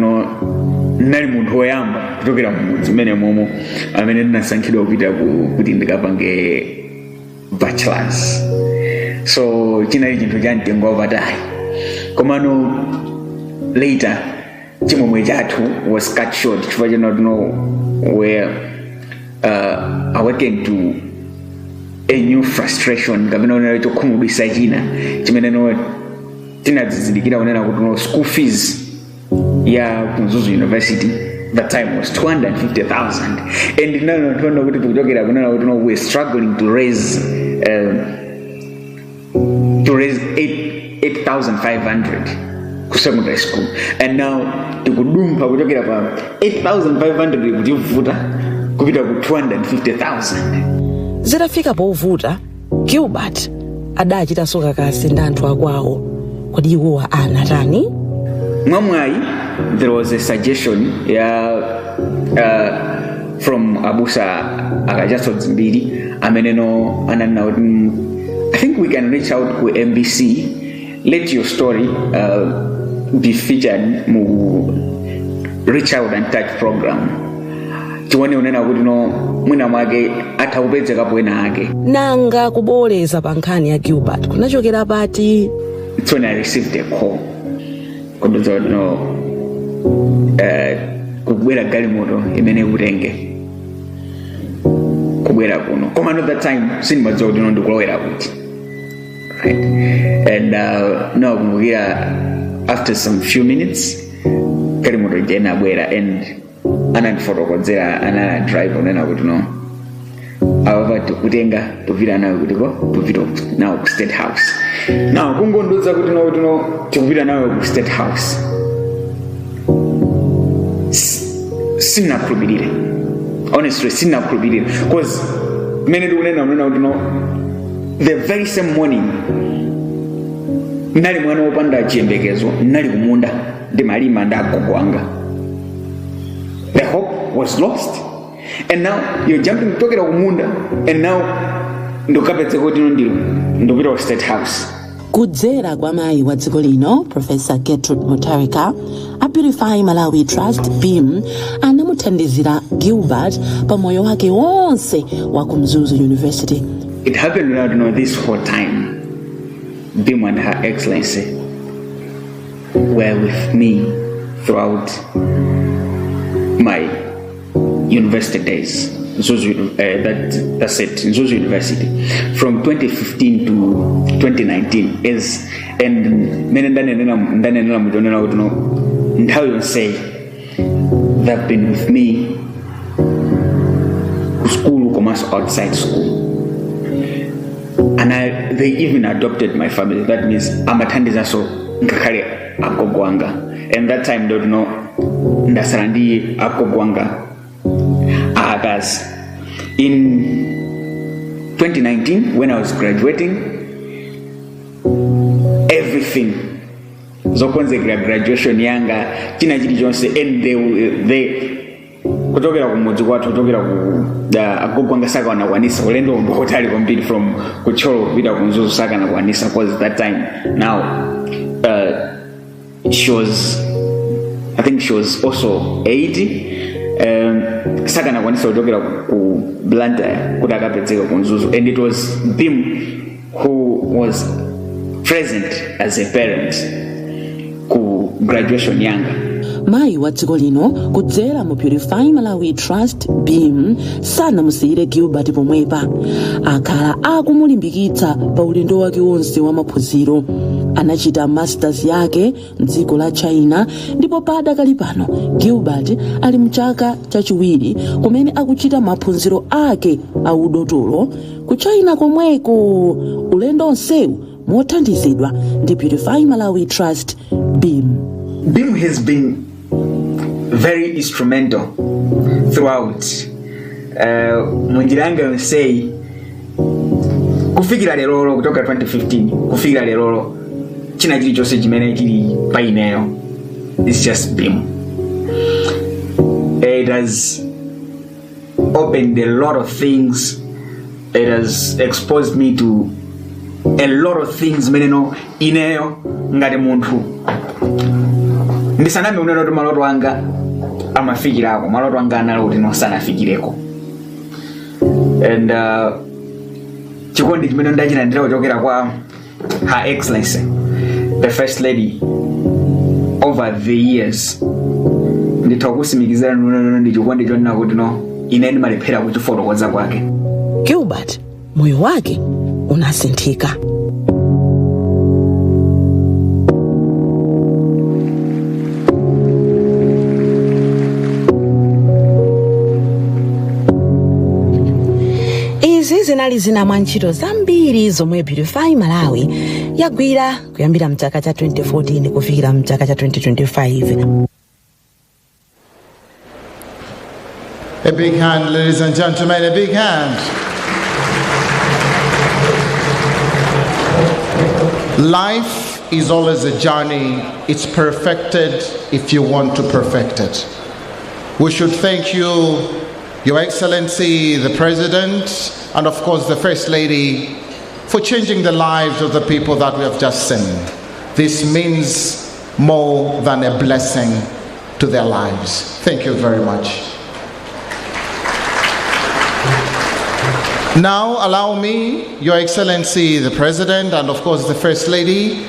Speaker 24: nali munthu woyamba kuchokera mumudzi mmene momo amene ndinasankhidwa kupita kuti ndikapange bachelors. So chinali chinthu cha mtengo wapatali. Komano later chimomwe chathu was cut short chifukwa chona kuti where awaken to a new frustration kapena chokhumudwitsa china chimene tinadzizidikira kunena kuti school fees ya ku Mzuzu University that time was 250,000, and now kuti kuchokera kunena kuti we're struggling to raise 8,500 ku secondary school, and now tikudumpha kuchokera pa 8,500 kutivuta kupita ku 250,000.
Speaker 3: Zitafika povuta, Gilbert adachita soka kasi ndi anthu akwawo. Kodi iwowa anatani?
Speaker 24: Mwamwayi, there was a suggestion from Abusa Akajaso Zimbiri ameneno anana I think we can reach out to MBC, let your story be featured mu reach out and touch program. Chiwone unena kuti mwina mwake ataupezeka pwena ake.
Speaker 3: Nanga kuboleza pa nkhani ya Gilbert kunachokera pati?
Speaker 24: It's when I received a call. Kuduzo kubwera galimoto imene utenge kubwera kuno. Komano that time sinimadziwa kuti ndikulowera kuti. Right. And now kumbukira after some few minutes galimoto jena bwera and anandifotokozera ana drive unena kuti awava tikutenga tupita nawe kutiko tupita nawe ku State House. Now kungondoza kuti tikupita nawe ku State House. Sinakhulupirira, honestly sinakhulupirira, because mene ndikunena kuti the very same morning nali mwana wopanda chiyembekezo, nali kumunda ndi malima ndi agogo anga. The hope was lost, and now you're jumping kuchokera kumunda, and now ndikapedza kuti ndopita ku State House.
Speaker 3: Kudzera kwa mayi wa dziko lino Professor Gertrude Mutarika, a Beautify Malawi Trust BIM anamuthandizira Gilbert pa moyo wake wonse wa ku Mzuzu University.
Speaker 24: It happened this whole time BIM and Her Excellency were with me throughout my university days. That's it, Mzuzu University, from 2015 to 2019 is, and many how you say they've been with me to school, commerce outside school, and they even adopted my family. That means amatandiza so ngakale akogwanga, and that time don't know ndasarandi akogwanga. In 2019, when I was graduating, everything zokonze graduation yanga china chili chonse, and they kutokera kumudzi kwathu kutokera ku agogwanga saka wanakwanisa ulendo ndokotali kwambiri from kucholo kupita ku Mzuzu saka nakwanisa, because that time now I think she was also 80. sakanakwanisa kuchokera ku Blantyre kuti akapezeka ku Mzuzu, and it was Bim who was present as a parent ku graduation yanga.
Speaker 3: mayi wa dziko lino kudzera mu Beautify Malawi Trust BIM sanamusiyire Gilbert pomwepa, akhala akumulimbikitsa pa ulendo wake wonse wa maphunziro. Anachita masters yake mdziko la China, ndipo padakali pano Gilbert ali mchaka chachiwiri kumene akuchita maphunziro ake a udotolo ku China komweko. Ulendo onsewu mothandizidwa ndi Beautify Malawi Trust BIM.
Speaker 24: BIM has been very instrumental throughout. Munjiranga yonsei kufikira lero kutoka 2015 kufikira lero china chili chose chimene chili paineyo, it's just BIM. It has opened a lot of things. It has exposed me to a lot of things meneno ineyo ngati munthu ndisaname uneno kuti maloto anga amafikirako, maloto anga anali kuti nosanafikireko. And chikondi chimene ndachilandira kuchokera kwa Her Excellency the First Lady over the years, nditha kusimikizira nuno ndi chikondi chonena kuti no ine ndimalephera kuchifotokoza kwake.
Speaker 3: Gilbert moyo wake unasinthika. Izi zinali zina mwa ntchito zambiri zomwe Beautify Malawi yagwira kuyambira mchaka cha 2014 kufikira mchaka cha 2025.
Speaker 1: A big hand, ladies and gentlemen, a big hand. Life is always a journey. It's perfected if you want to perfect it. We should thank you, Your Excellency, the President, and of course the First Lady, for changing the lives of the people that we have just seen. This means more than a blessing to their lives. Thank you very much. Now allow me, Your Excellency, the President, and of course the First Lady,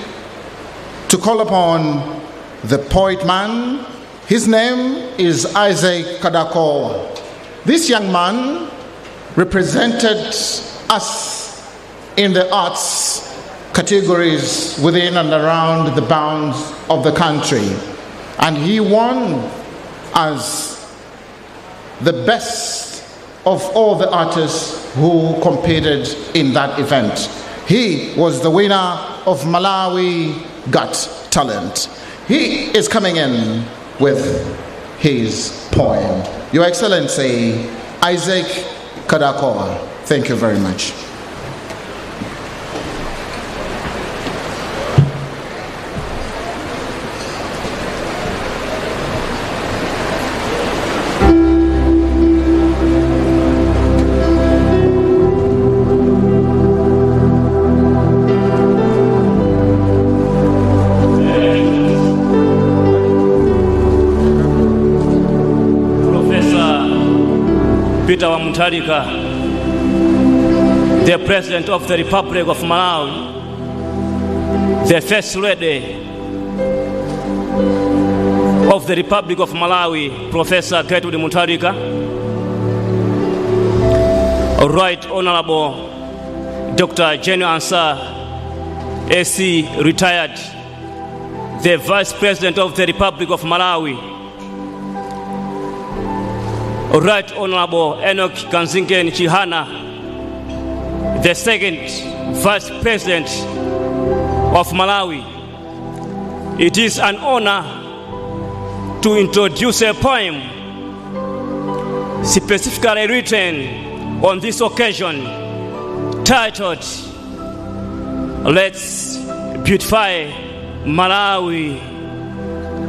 Speaker 1: to call upon the poet man. His name is Isaac Kadako. This young man represented us in the arts categories within and around the bounds of the country. And he won as the best of all the artists who competed in that event. He was the winner of Malawi Got Talent. He is coming in with his poem. Your Excellency, Isaac Kadakoa. Thank you very much.
Speaker 5: The President of the Republic of Malawi, the First Lady of the Republic of Malawi, Professor Gertrude Mutharika, Right Honorable Dr. Jenny Ansah, AC retired, the Vice President of the Republic of Malawi, Right Honorable Enoch Kanzingen Chihana, the second Vice President of Malawi. It is an honor to introduce a poem specifically written on this occasion titled Let's Beautify Malawi,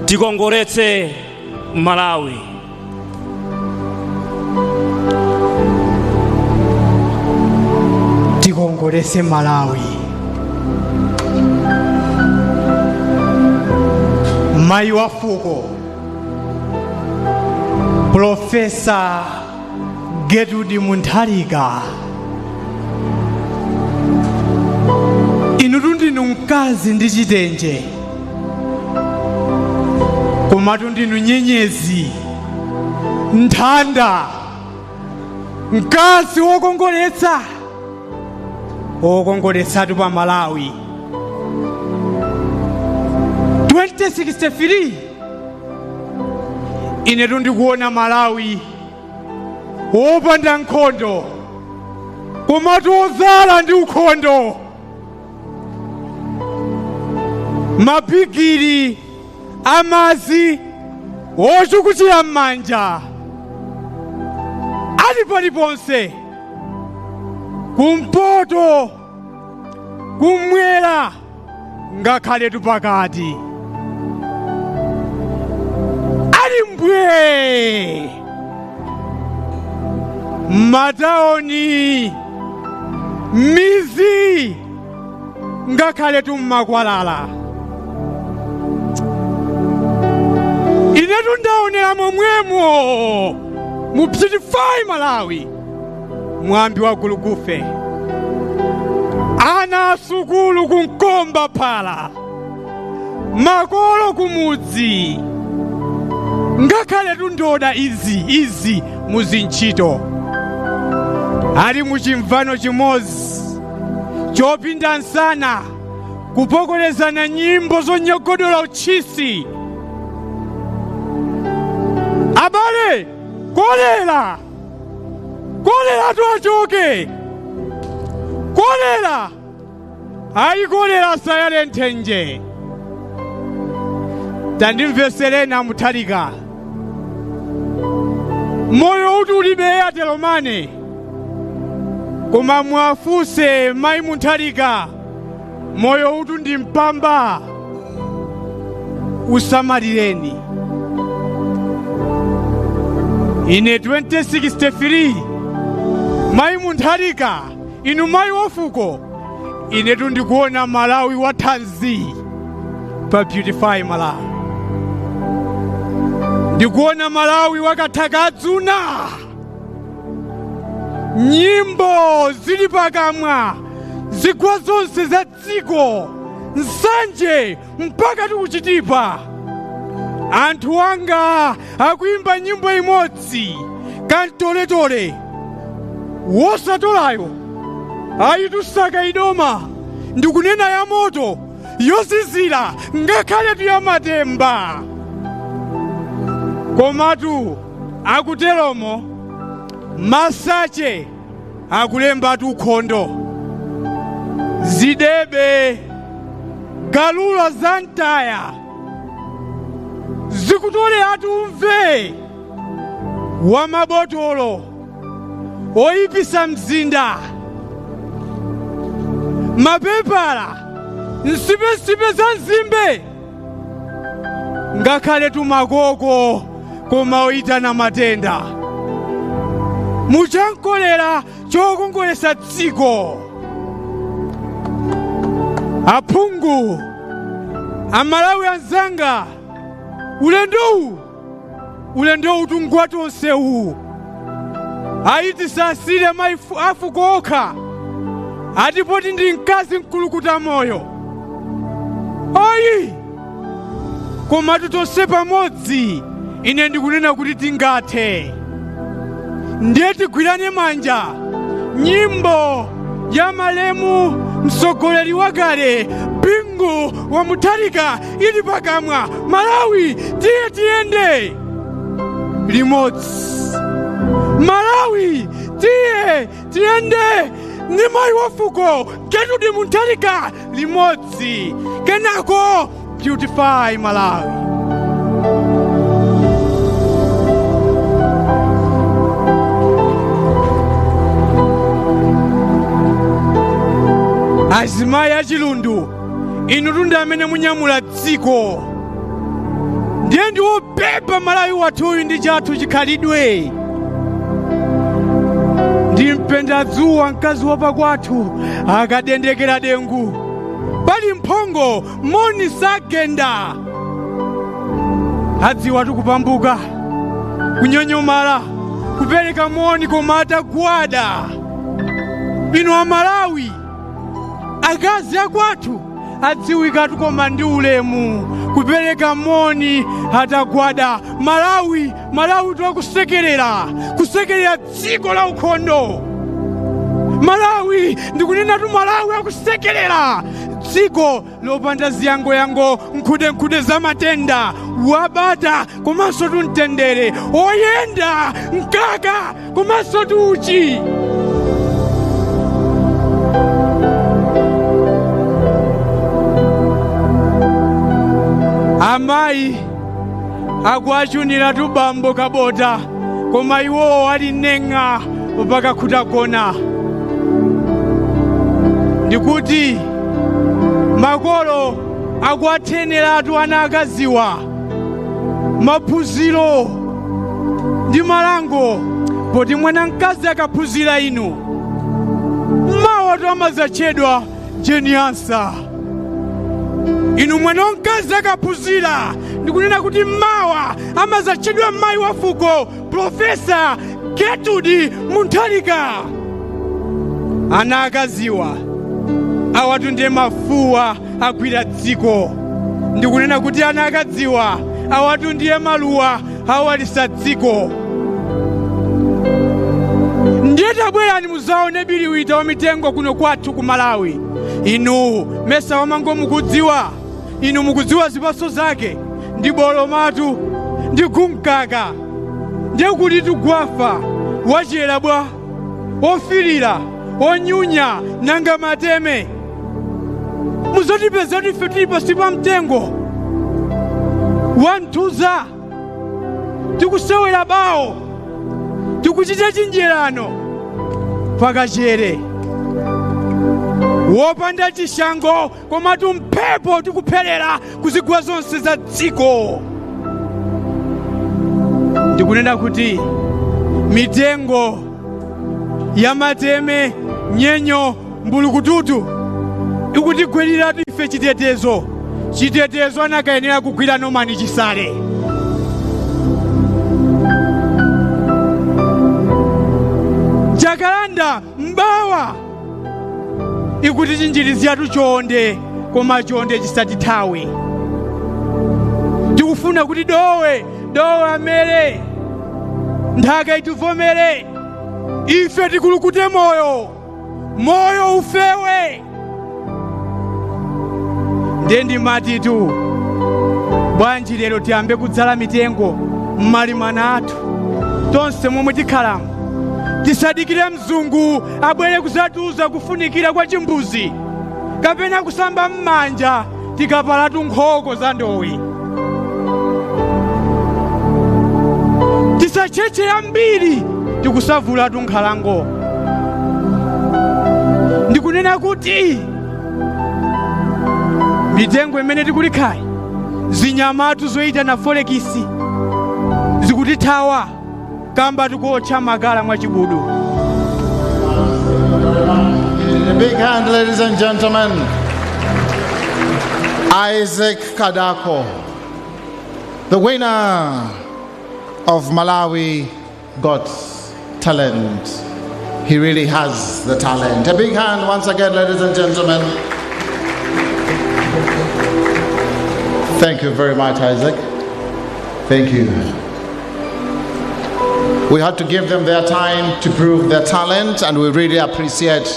Speaker 5: Tikongoretse Malawi.
Speaker 6: Tikongoretse Malawi. Mai wa fuko Profesa Gertrude Muntaliga. Inu ndinu mkazi ndi chitenje, komatu ndinu nyenyezi, nthanda, mkazi wokongoletsa, wokongoletsatu pa Malawi. 2063 inetu ndikuona Malawi wopanda nkhondo, komatu odzala ndi ukhondo. Mapigiri amazi wochukutira m'manja ali paliponse, kumpoto, kumwera, ngakhale tupakati. Ali mbwe mataoni, mizi, ngakhale tummakwalala. Inetu ndaonera momwemo mu Beautify Malawi, mwambi wa gulugufe, ana asukulu kunkomba phala, makolo kumudzi, ngakhale tundoda izi muzinchito. Ali muchimvano chimozi chopinda nsana, kupokolezana nyimbo zonyogodola uchisi. Abale, kolera tuachoke, kolera, ayi kolera sayale nthenje. Tandimveserena Muntaliga, moyo uti ulibe atelomane, koma mwafuse mayi Muntaliga, moyo uti ndi mpamba, usamalireni. Ine 2063 mayi Muntaliga, inu mayi wofuko, inetu ndikuona Malawi wathanzi pa Beautify Malawi. Ndikuona Malawi wakathakadzuna, nyimbo zili pakamwa, zigwa zonse za dziko, nsanje mpaka tikuchitipa. Anthu anga akuimba nyimbo imodzi, kantoletole, wosatolayo ayitusaka idoma, ndikunena ya moto yozizira ngakhale tuyamatemba. Komatu akuteromo masache akulembatu ukhondo, zidebe, galula za ntaya, zikutole atumve wa mabotolo oipisa mzinda, mapepala, nsipe za nzimbe, ngakhale tumakoko koma oitana matenda. Muchankolera chokongolesa dziko. Aphungu, Amalawi anzanga, ulendo utungwa tonse uwu, ayiti sasile maifu afuko okha, atipoti ndi mkazi mkulukuta moyo. Ayi, komatu tonse pamodzi, ine ndikunena kuti tingathe. Ndiye tigwirane manja, nyimbo ya malemu mtsogoleri wakale Bingu wa Muntaliga ili pakamwa. Malawi tiye tiyende limodzi, Malawi tiye tiyende ni mayi wafuko Gertrude Muntaliga limodzi, kenako Beautify Malawi. Azimayi achilundu, inu tundu amene munyamula dziko, ndiye ndiwopepa Malawi wathuyu ndi chathu chikhalidwe. Ndi mpenda dzuwa mkazi wapakwathu akadendekera dengu, pali mphongo moni sagenda, adziwa tikupambuka kunyonyomala kupereka moni koma atagwada. Inu Amalawi, akazi akwathu adziwikatu koma ndi ulemu kupereka moni atagwada. Malawi twakusekerera, kusekerera dziko la ukhondo. Malawi ndikunena tu Malawi akusekerera dziko lopanda ziyangoyango, nkhude za matenda, wabata komanso tu mtendere, oyenda mkaka komanso tu uchi. Amayi akuachunira tu bambo kabota, koma iwo ali nenga mpaka kutagona. Ndikuti makolo akuatheneratu ana akaziwa maphunziro ndi malango, poti mwana mkazi akaphunzira inu mawa tu amazatchedwa jeniyansa. Inu mwana mkazi akaphunzira ndikunena kuti mawa amazatchedwa mayi wa fuko Profesa Gertrude Muntharika. Ana akaziwa awatu ndiye mafuwa agwira dziko. Ndikunena kuti ana akaziwa awatu ndiye maluwa awalisa dziko. Ndiye tabwerani muzaone biliwita wa mitengo kuno kwathu ku Malawi. Inu mesa wamango mukudziwa, inu mukudziwa zipaso zake ndi bolomatu ndi kumkaka. Ndiye kuti tugwafa wachera bwa ofirira onyunya nanga mateme. Muzotipeza ife tili pasi pa mtengo wanthuza, tikusewera bawo, tikuchita chinjerano pakachere wopanda chishango, komatu mphepo tikupherera kuzigwa zonse za dziko. Ndikunena kuti mitengo ya mateme, nyenyo, mbulukututu ikutigwiriratu ife chitetezo anakayenera kugwira Nomani Chisale. Jacaranda mbawa ikutichinjirizatu chonde, koma chonde chisatithawe. Tikufuna kuti dowe amere, nthaka ituvomere, ife tikulukute moyo ufewe. Ndendi matitu bwanji lero tiyambe kudzala mitengo m'malimana athu tonse momwe tikhalamu. Tisadikire mzungu abwere kuzatiuza kufunikira kwa chimbuzi kapena kusamba m'manja tikapalatu nkhoko za ndowe. Tisacheche ambiri tikusavulatu nkhalango. Ndikunena kuti mitengo imene tikulikhayi, zinyamatu zoyita na folekisi zikutithawa kamba tikuotcha makala mwachibudu.
Speaker 1: A big hand, ladies and gentlemen. Isaac Kadako, the winner of Malawi Got Talent. He really has the talent. A big hand once again, ladies and gentlemen. Thank you very much, Isaac. Thank you. We had to give them their time to prove their talent, and we really appreciate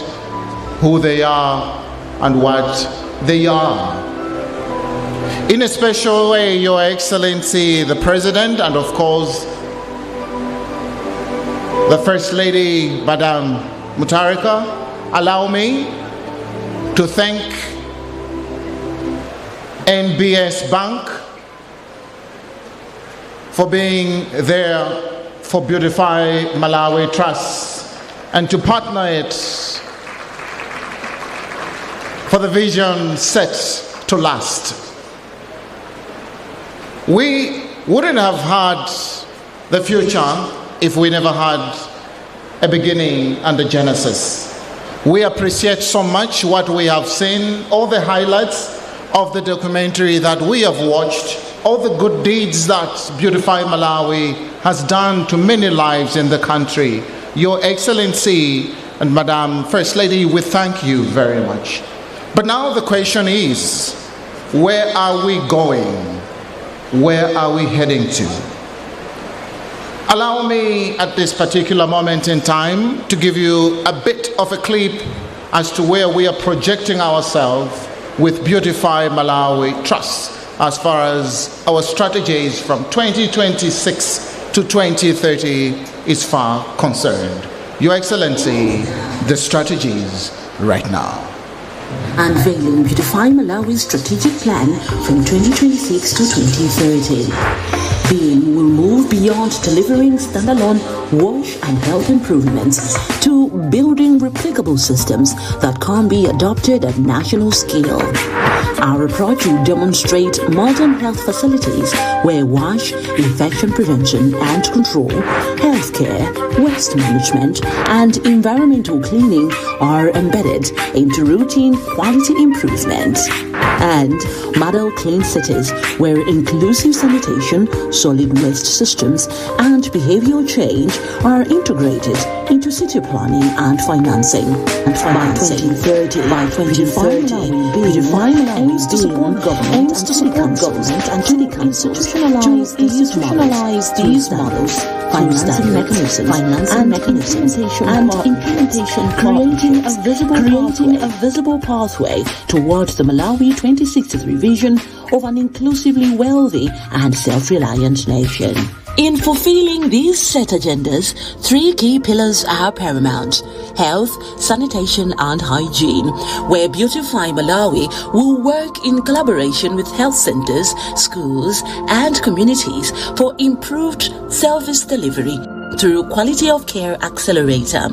Speaker 1: who they are and what they are. In a special way, Your Excellency, the President, and of course, the First Lady, Madam Mutarika, allow me to thank NBS Bank for being there for Beautify Malawi Trust and to partner it for the vision set to last. We wouldn't have had the future if we never had a beginning and a genesis. We appreciate so much what we have seen, all the highlights of the documentary that we have watched, all the good deeds that Beautify Malawi has done to many lives in the country. Your Excellency and Madam First Lady, we thank you very much. But now the question is, where are we going? Where are we heading to? Allow me at this particular moment in time to give you a bit of a clip as to where we are projecting ourselves with Beautify Malawi Trust as far as our strategies from 2026 to 2030 is far concerned. Your Excellency, the strategies right now.
Speaker 7: Unveiling Beautify Malawi's strategic plan from 2026 to 2030. BEAM will move beyond delivering standalone wash and health improvements to building replicable systems that can be adopted at national scale. Our approach will demonstrate modern health facilities where wash, infection prevention and control, healthcare, waste management, and environmental cleaning are embedded into routine quality improvement. And model clean cities where inclusive sanitation, solid waste systems, and behavioral change are integrated into city planning and financing. And by 2030, Beautify Malawi aims to support government and city councils to institutionalize these models, financing mechanisms, and implementation, creating a visible pathway towards the Malawi 2063 vision of an inclusively wealthy and self-reliant nation. In fulfilling these set agendas, 3 key pillars are paramount: health, sanitation, and hygiene, where Beautify Malawi will work in collaboration with health centers, schools, and communities for improved service delivery through Quality of Care Accelerator.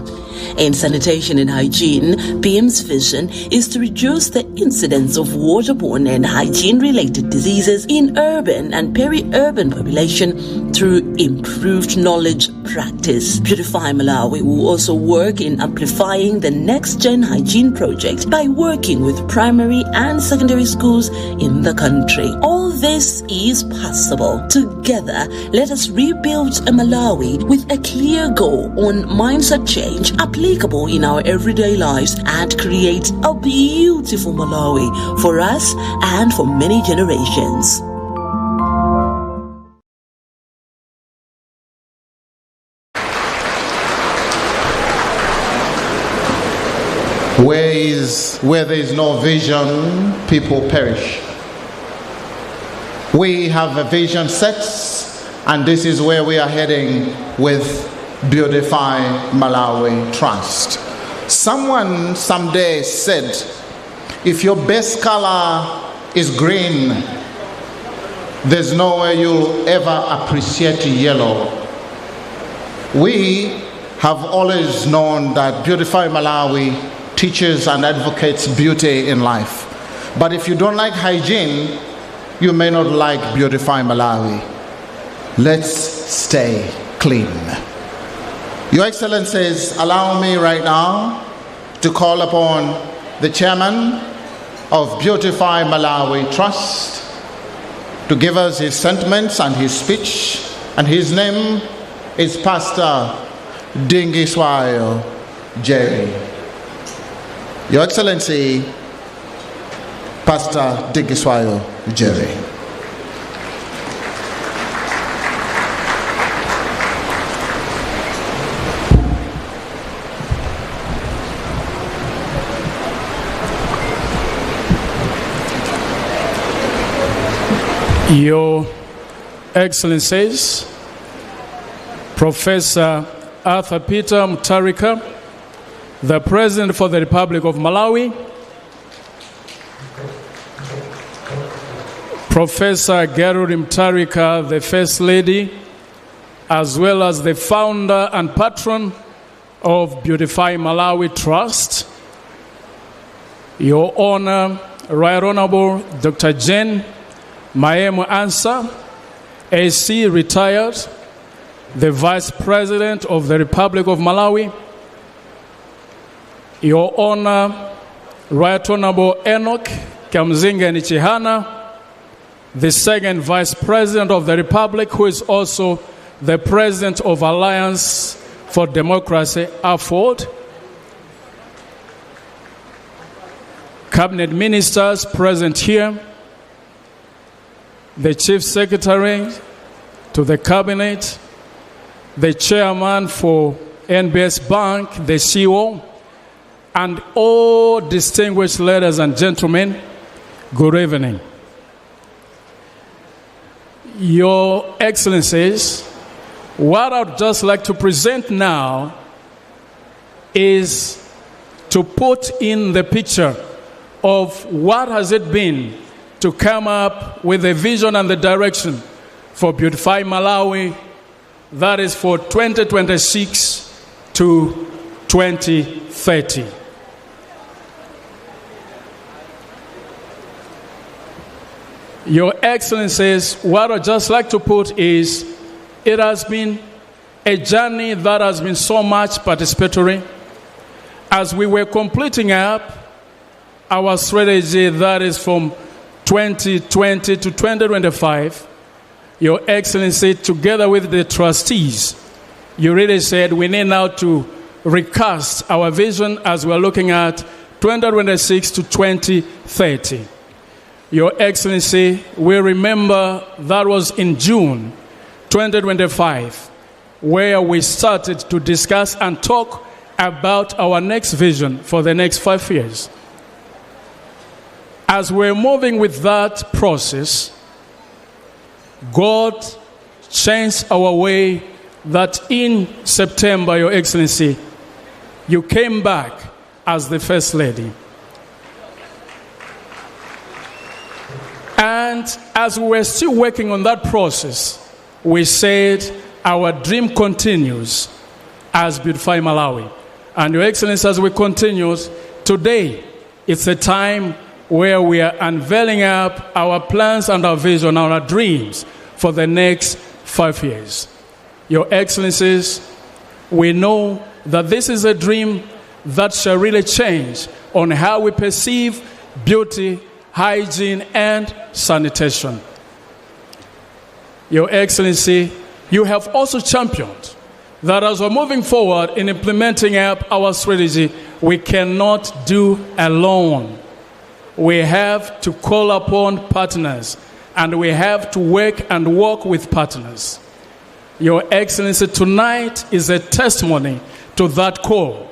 Speaker 7: In sanitation and hygiene, BEAM's vision is to reduce the incidence of waterborne and hygiene-related diseases in urban and peri-urban population through improved knowledge practice. Beautify Malawi will also work in amplifying the next-gen hygiene project by working with primary and secondary schools in the country. All this is possible. Together, let us rebuild a Malawi with a clear goal on mindset change applicable in our everyday lives and create a beautiful Malawi for us and for many generations.
Speaker 1: Where there is no vision, people perish. We have a vision set, and this is where we are heading with Beautify Malawi Trust. Someone someday said, if your best color is green, there's no way you'll ever appreciate yellow. We have always known that Beautify Malawi teaches and advocates beauty in life. But if you don't like hygiene, you may not like Beautify Malawi. Let's stay clean. Your Excellencies, allow me right now to call upon the chairman of Beautify Malawi Trust to give us his sentiments and his speech, and his name is Pastor Dingiswayo Jerry. Your Excellency, Pastor Dingiswayo Jerry.
Speaker 8: Your Excellencies, Professor Arthur Peter Mutharika, the President for the Republic of Malawi, Professor Gerald Mutharika, the First Lady, as well as the founder and patron of Beautify Malawi Trust, Your Honor, Right Honorable Dr. Jen Maemo Ansa, AC retired, the Vice President of the Republic of Malawi, Your Honor, Right Honorable Enoch Kamzinga Nichihana, the second Vice President of the Republic, who is also the President of Alliance for Democracy, AFOD, Cabinet Ministers present here, the Chief Secretary to the Cabinet, the Chairman for NBS Bank, the CEO, and all distinguished ladies and gentlemen, good evening. Your Excellencies, what I'd just like to present now is to put in the picture of what has it been to come up with a vision and the direction for Beautify Malawi, that is for 2026 to 2030. Your Excellencies, what I'd just like to put is, it has been a journey that has been so much participatory. As we were completing up our strategy that is from 2020 to 2025, Your Excellency, together with the trustees, you really said we need now to recast our vision as we're looking at 2026 to 2030. Your Excellency, we remember that was in June 2025, where we started to discuss and talk about our next vision for the next 5 years. As we're moving with that process, God changed our way that in September, Your Excellency, you came back as the First Lady. And as we were still working on that process, we said our dream continues as Beautify Malawi. And Your Excellency, as we continue, today it's a time where we are unveiling up our plans and our vision, our dreams for the next 5 years. Your Excellencies, we know that this is a dream that shall really change on how we perceive beauty, hygiene, and sanitation. Your Excellency, you have also championed that as we're moving forward in implementing up our strategy, we cannot do alone. We have to call upon partners, and we have to work and work with partners. Your Excellency, tonight is a testimony to that call,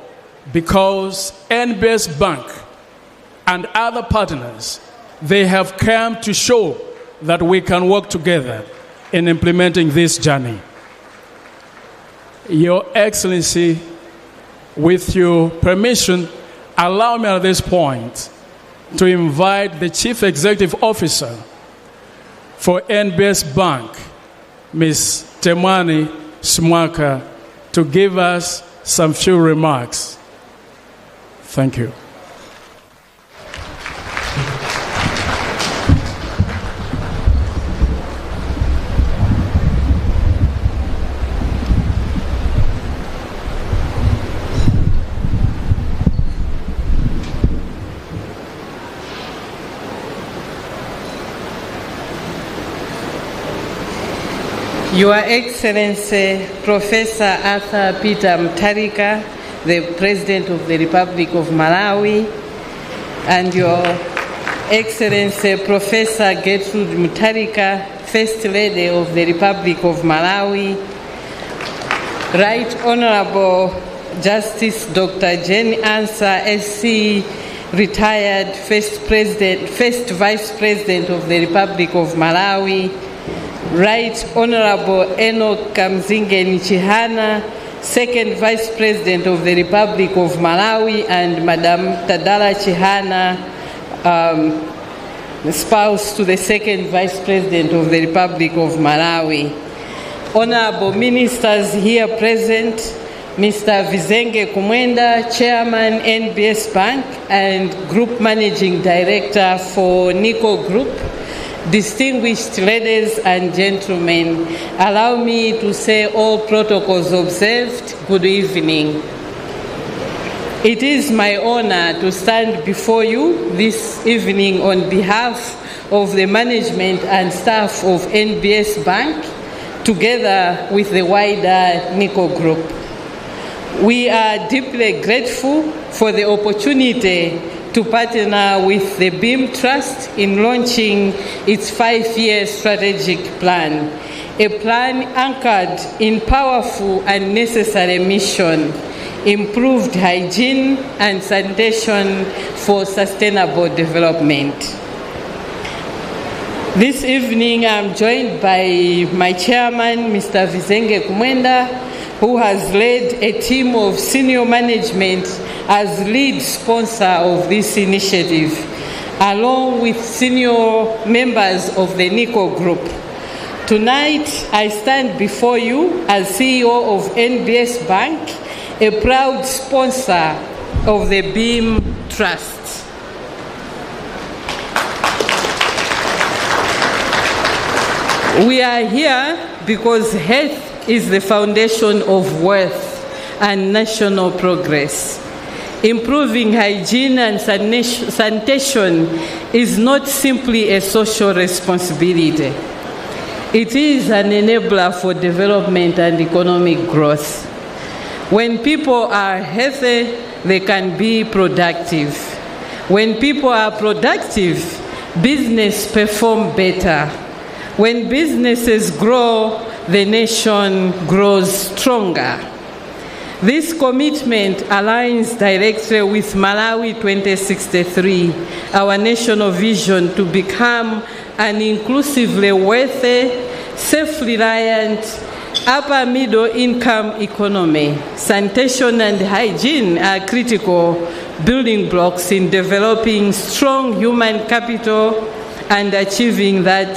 Speaker 8: because NBS Bank and other partners, they have come to show that we can work together in implementing this journey. Your Excellency, with your permission, allow me at this point to invite the Chief Executive Officer for NBS Bank, Ms. Temani Smwaka, to give us some few remarks. Thank you.
Speaker 9: Your Excellency, Professor Arthur Peter Mutharika, the President of the Republic of Malawi, and Your Excellency, Professor Gertrude Mutharika, First Lady of the Republic of Malawi, Right Honorable Justice Dr. Jane Ansah, SC, retired First Vice President of the Republic of Malawi, Right Honorable Enoch Kamzingen Chihana, Second Vice President of the Republic of Malawi, and Madam Tadala Chihana, spouse to the Second Vice President of the Republic of Malawi. Honorable Ministers here present, Mr. Vizenge Kumwenda, Chairman NBS Bank and Group Managing Director for Nico Group, distinguished ladies and gentlemen, allow me to say all protocols observed, good evening. It is my honor to stand before you this evening on behalf of the management and staff of NBS Bank, together with the wider NICO Group. We are deeply grateful for the opportunity to partner with the BEAM Trust in launching its 5-year strategic plan, a plan anchored in powerful and necessary mission: improved hygiene and sanitation for sustainable development. This evening, I'm joined by my chairman, Mr. Vizenge Kumwenda, who has led a team of senior management as lead sponsor of this initiative, along with senior members of the NICO Group. Tonight, I stand before you as CEO of NBS Bank, a proud sponsor of the BEAM Trust. We are here because health is the foundation of wealth and national progress. Improving hygiene and sanitation is not simply a social responsibility. It is an enabler for development and economic growth. When people are healthy, they can be productive. When people are productive, business perform better. When businesses grow, the nation grows stronger. This commitment aligns directly with Malawi 2063, our national vision to become an inclusively wealthy, self-reliant, upper middle income economy. Sanitation and hygiene are critical building blocks in developing strong human capital and achieving that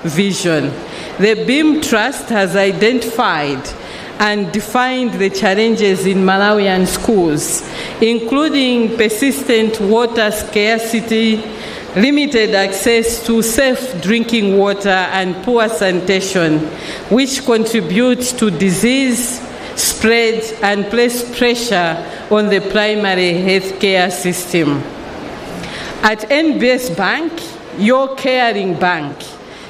Speaker 9: vision. The BEAM Trust has identified and defined the challenges in Malawian schools, including persistent water scarcity, limited access to safe drinking water, and poor sanitation, which contributes to disease spread and place pressure on the primary healthcare system. At NBS Bank, your caring bank,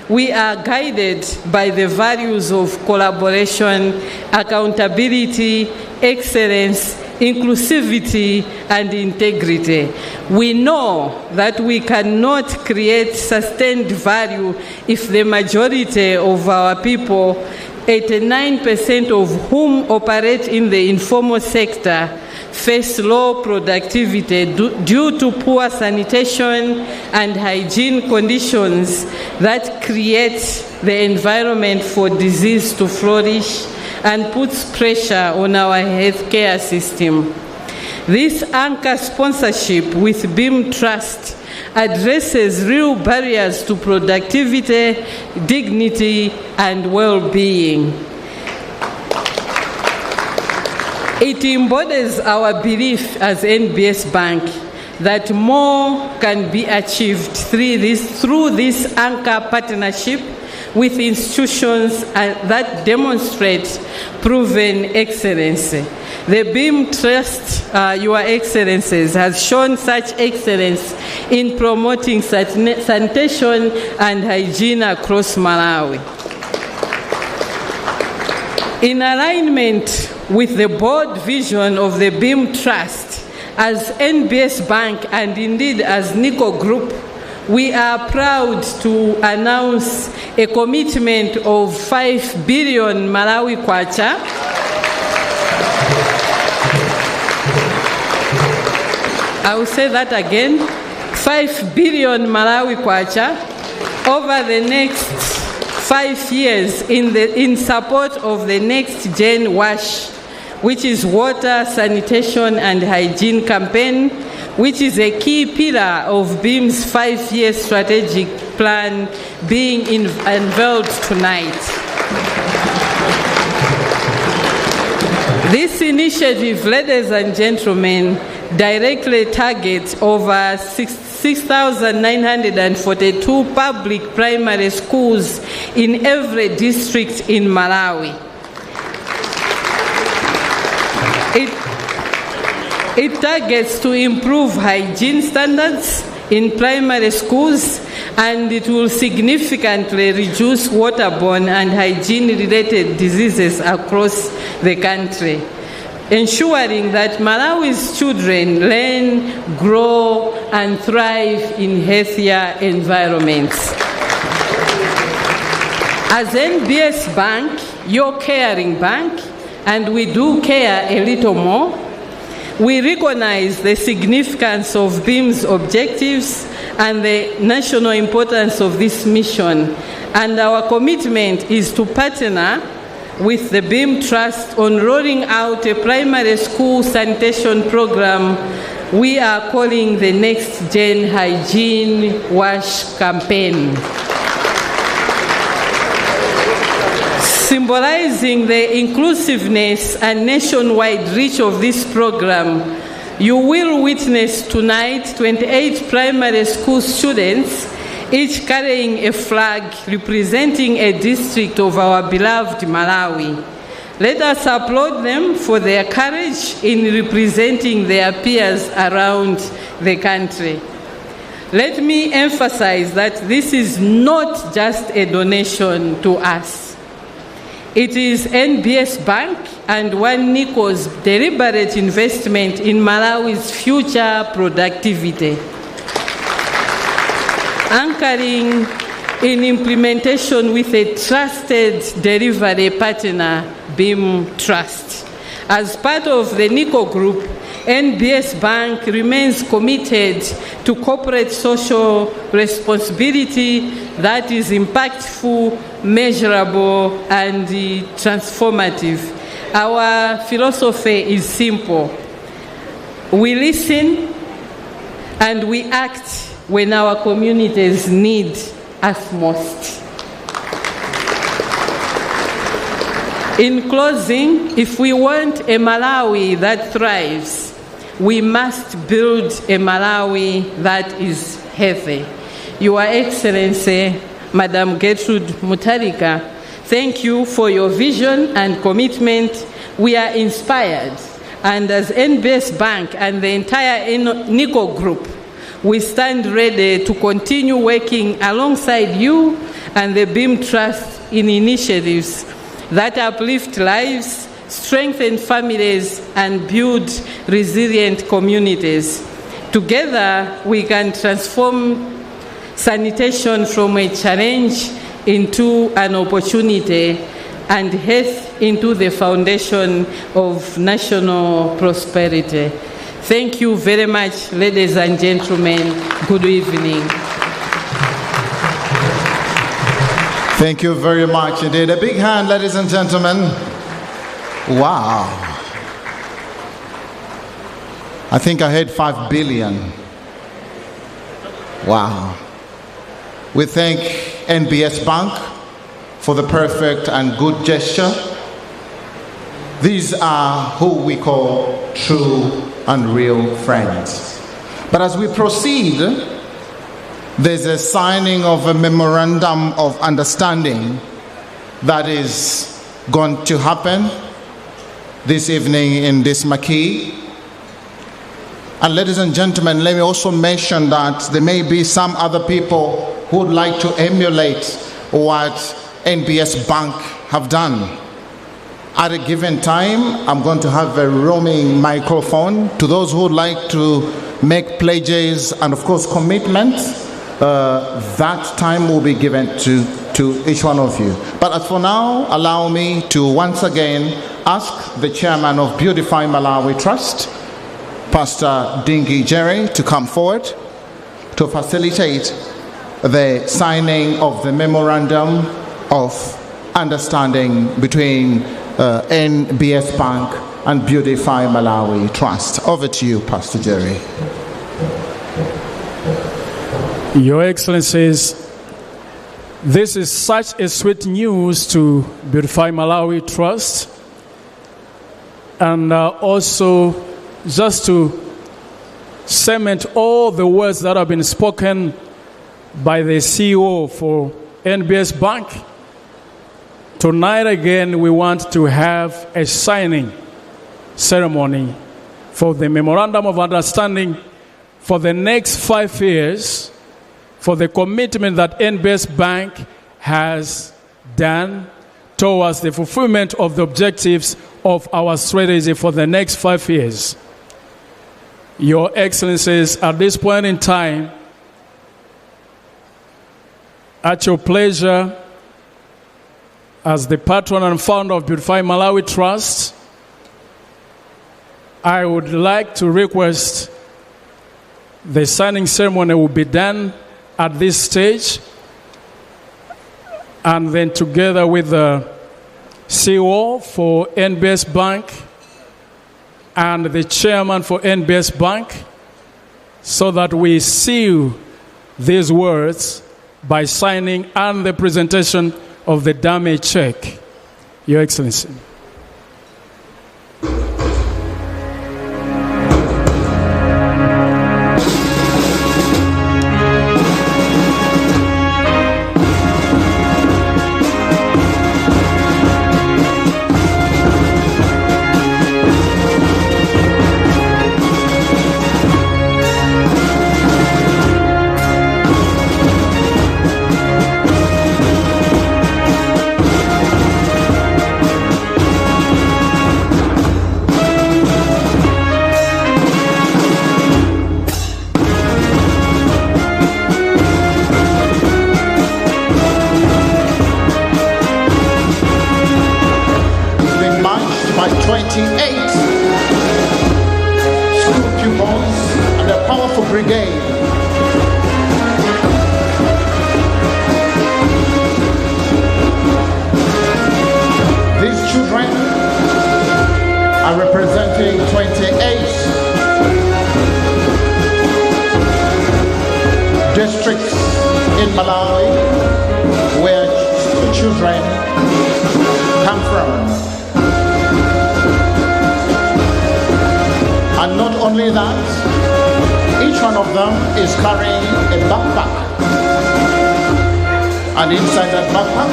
Speaker 9: we are guided by the values of collaboration, accountability, excellence, inclusivity, and integrity. We know that we cannot create sustained value if the majority of our people, 89% of whom operate in the informal sector, face low productivity due to poor sanitation and hygiene conditions that create the environment for disease to flourish and puts pressure on our healthcare system. This anchor sponsorship with BEAM Trust addresses real barriers to productivity, dignity, and well-being. It embodies our belief as NBS Bank that more can be achieved through this anchor partnership with institutions that demonstrate proven excellence. The BEAM Trust, Your Excellencies, has shown such excellence in promoting sanitation and hygiene across Malawi. In alignment with the bold vision of the BEAM Trust, as NBS Bank and indeed as NICO Group, we are proud to announce a commitment of 5 billion Malawi kwacha I will say that again, 5 billion Malawi kwacha over the next 5 years in support of the Next Gen WASH, which is Water, Sanitation and Hygiene Campaign, which is a key pillar of BEAM's 5-year strategic plan being unveiled tonight. This initiative, ladies and gentlemen, directly targets over 6,942 public primary schools in every district in Malawi. It targets to improve hygiene standards, in primary schools, and it will significantly reduce waterborne and hygiene-related diseases across the country, ensuring that Malawi's children learn, grow, and thrive in healthier environments. As NBS Bank, your caring bank, and we do care a little more, we recognize the significance of BIM's objectives and the national importance of this mission, and our commitment is to partner with the BIM Trust on rolling out a primary school sanitation program we are calling the Next Gen Hygiene Wash campaign. Symbolizing the inclusiveness and nationwide reach of this program, you will witness tonight 28 primary school students, each carrying a flag representing a district of our beloved Malawi. Let us applaud them for their courage in representing their peers around the country. Let me emphasize that this is not just a donation to us. It is NBS Bank and One Nico's deliberate investment in Malawi's future productivity, anchoring in implementation with a trusted delivery partner, BIM Trust. As part of the Nico Group, NBS Bank remains committed to corporate social responsibility that is impactful, measurable, and transformative. Our philosophy is simple. We listen and we act when our communities need us most. In closing, if we want a Malawi that thrives, we must build a Malawi that is healthy. Your Excellency, Madam Gertrude Mutarika, thank you for your vision and commitment. We are inspired, and as NBS Bank and the entire NICO Group, we stand ready to continue working alongside you and the BIM Trust in initiatives that uplift lives, strengthen families, and build resilient communities. Together, we can transform sanitation from a challenge into an opportunity, and health into the foundation of national prosperity. Thank you very much, ladies and gentlemen. Good evening.
Speaker 1: Thank you very much indeed. A big hand, ladies and gentlemen. Wow. I think I heard 5 billion. Wow. We thank NBS Bank for the perfect and good gesture. These are who we call true and real friends. But as we proceed, there's a signing of a memorandum of understanding that is going to happen this evening in this marquee. And ladies and gentlemen, let me also mention that there may be some other people who would like to emulate what NBS Bank have done. At a given time, I'm going to have a roaming microphone to those who would like to make pledges and of course commitments. That time will be given to each one of you. But as for now, allow me to once again ask the chairman of Beautify Malawi Trust, Pastor Dingy Jerry, to come forward to facilitate the signing of the memorandum of understanding between NBS Bank and Beautify Malawi Trust. Over to you, Pastor Jerry.
Speaker 8: Your Excellencies, this is such a sweet news to Beautify Malawi Trust, and also just to cement all the words that have been spoken by the CEO for NBS Bank. Tonight again, we want to have a signing ceremony for the Memorandum of Understanding for the next 5 years for the commitment that NBS Bank has done towards the fulfillment of the objectives of our strategy for the next 5 years. Your Excellencies, at this point in time, at your pleasure, as the patron and founder of Beautify Malawi Trust, I would like to request the signing ceremony will be done at this stage, and then together with the CEO for NBS Bank and the chairman for NBS Bank, so that we seal these words by signing and the presentation of the damage check. Your Excellency.
Speaker 1: By 28 school pupils and a powerful brigade. These children are representing 28 districts in Malawi where children come from. And not only that, each one of them is carrying a backpack. And inside that backpack,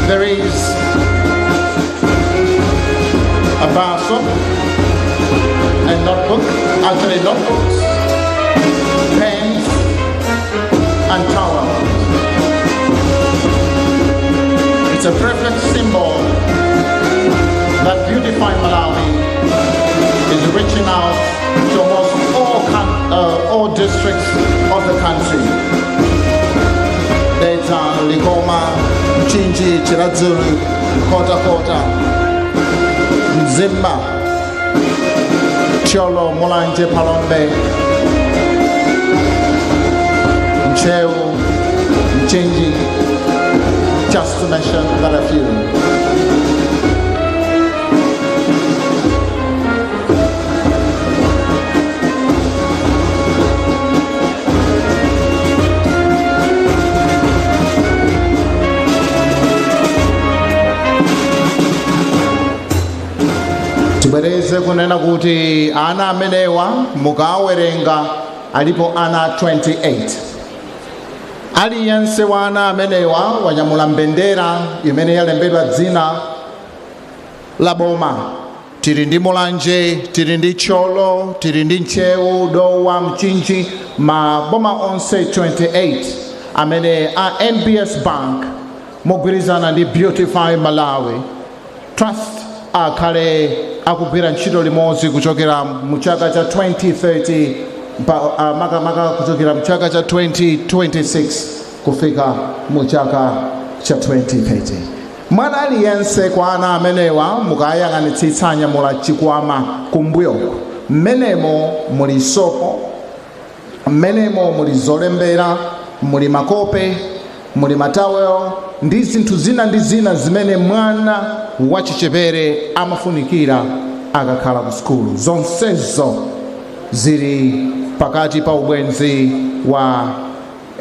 Speaker 1: there is a bar of soap, a notebook, actually notebooks, pens, and towels. It's a perfect symbol that Beautify Malawi is reaching out to almost all districts of the country. Data, Likoma, Chinji, Chiradzulu, Kota, Mzimba, Cholo, Mulanje, Palombe, Mcheu, Mchinji, just to mention that a few. Tibwereze kunena kuti ana amenewa mukawerenga alipo ana 28. Aliyense wa ana amenewa wanyamula mbendera imene yalembedwa dzina la boma. Tiri ndi Mulanje, tiri ndi Cholo, tiri ndi Ncheu, Dowa, Mchinji, maboma onse 28 amene a NBS Bank mogwirizana ndi Beautify Malawi Trust akhale akugwira ntchito limodzi kuchokera mu chaka cha 2030 maka kuchokera mu chaka cha 2026 kufika mu chaka cha 2030. Mwana aliyense kwa ana amenewa mukayang'anitsitsa nyamula chikwama kumbuyo, mmenemo muli sopo, mmenemo muli zolembera, muli makope, muli matawelo ndi zinthu zina ndi zina zimene mwana wachichepere amafunikira akakhala ku skulu. Zonsezo zili pakati pa ubwenzi wa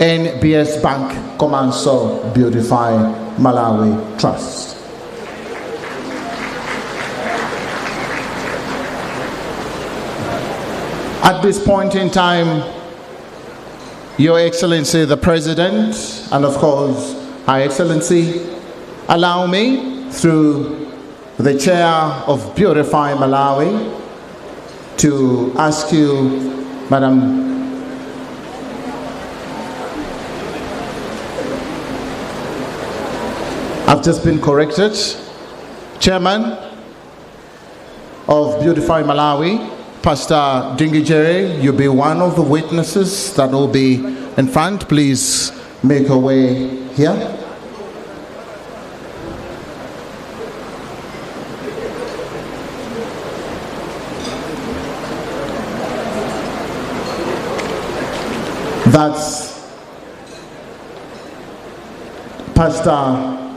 Speaker 1: NBS Bank komanso Beautify Malawi Trust. At this point in time, Your Excellency the President, and of course Her Excellency, allow me through the Chair of Beautify Malawi to ask you, Madam, I've just been corrected. Chairman of Beautify Malawi, Pastor Dingijere, you'll be one of the witnesses that will be in front. Please make your way here. That's Pastor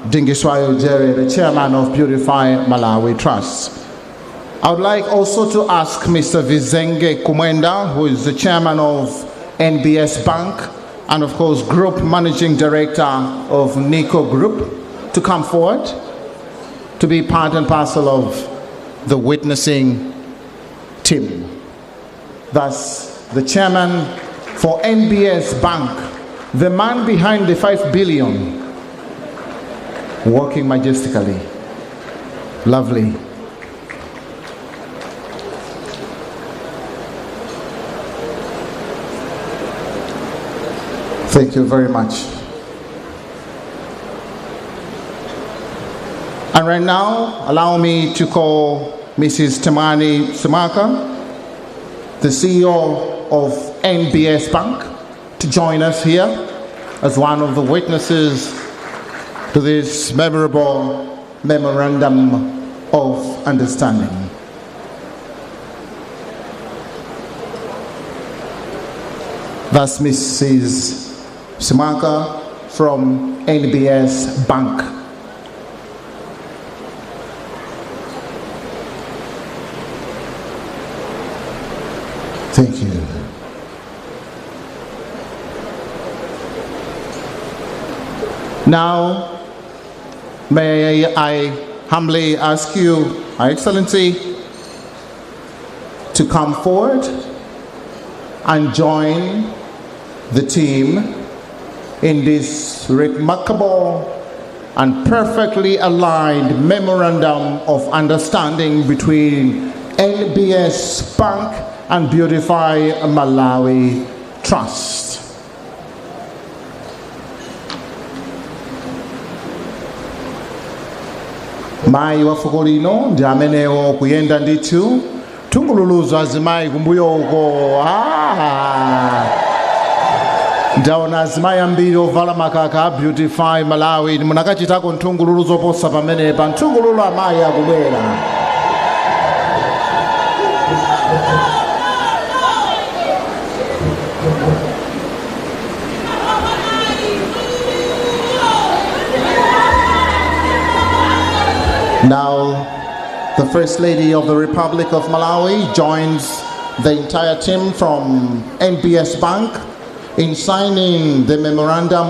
Speaker 1: Dingiswayo Jerry, the chairman of Beautify Malawi Trust. I would like also to ask Mr. Vizenge Kumwenda, who is the chairman of NBS Bank and of course group managing director of NICO Group, to come forward to be part and parcel of the witnessing team. Thus, the chairman for NBS Bank, the man behind the 5 billion, walking majestically. Lovely. Thank you very much. And right now, allow me to call Mrs. Tamani Simaka, the CEO of NBS Bank, to join us here as one of the witnesses to this memorable memorandum of understanding. That's Mrs. Simaka from NBS Bank. Thank you. Now, may I humbly ask you, Her Excellency, to come forward and join the team in this remarkable and perfectly aligned memorandum of understanding between NBS Bank and Beautify Malawi Trust. Mai wa fuko lino ndi amenewo kuyenda ndithu tungululuzo azimayi kumbuyo uko. Ndaona azimayi ambiri ovala makaka Beautify Malawi munakachitako ntungululuzo posa pamene pa ntungululo amayi akubwera. Now, the First Lady of the Republic of Malawi joins the entire team from NBS Bank in signing the Memorandum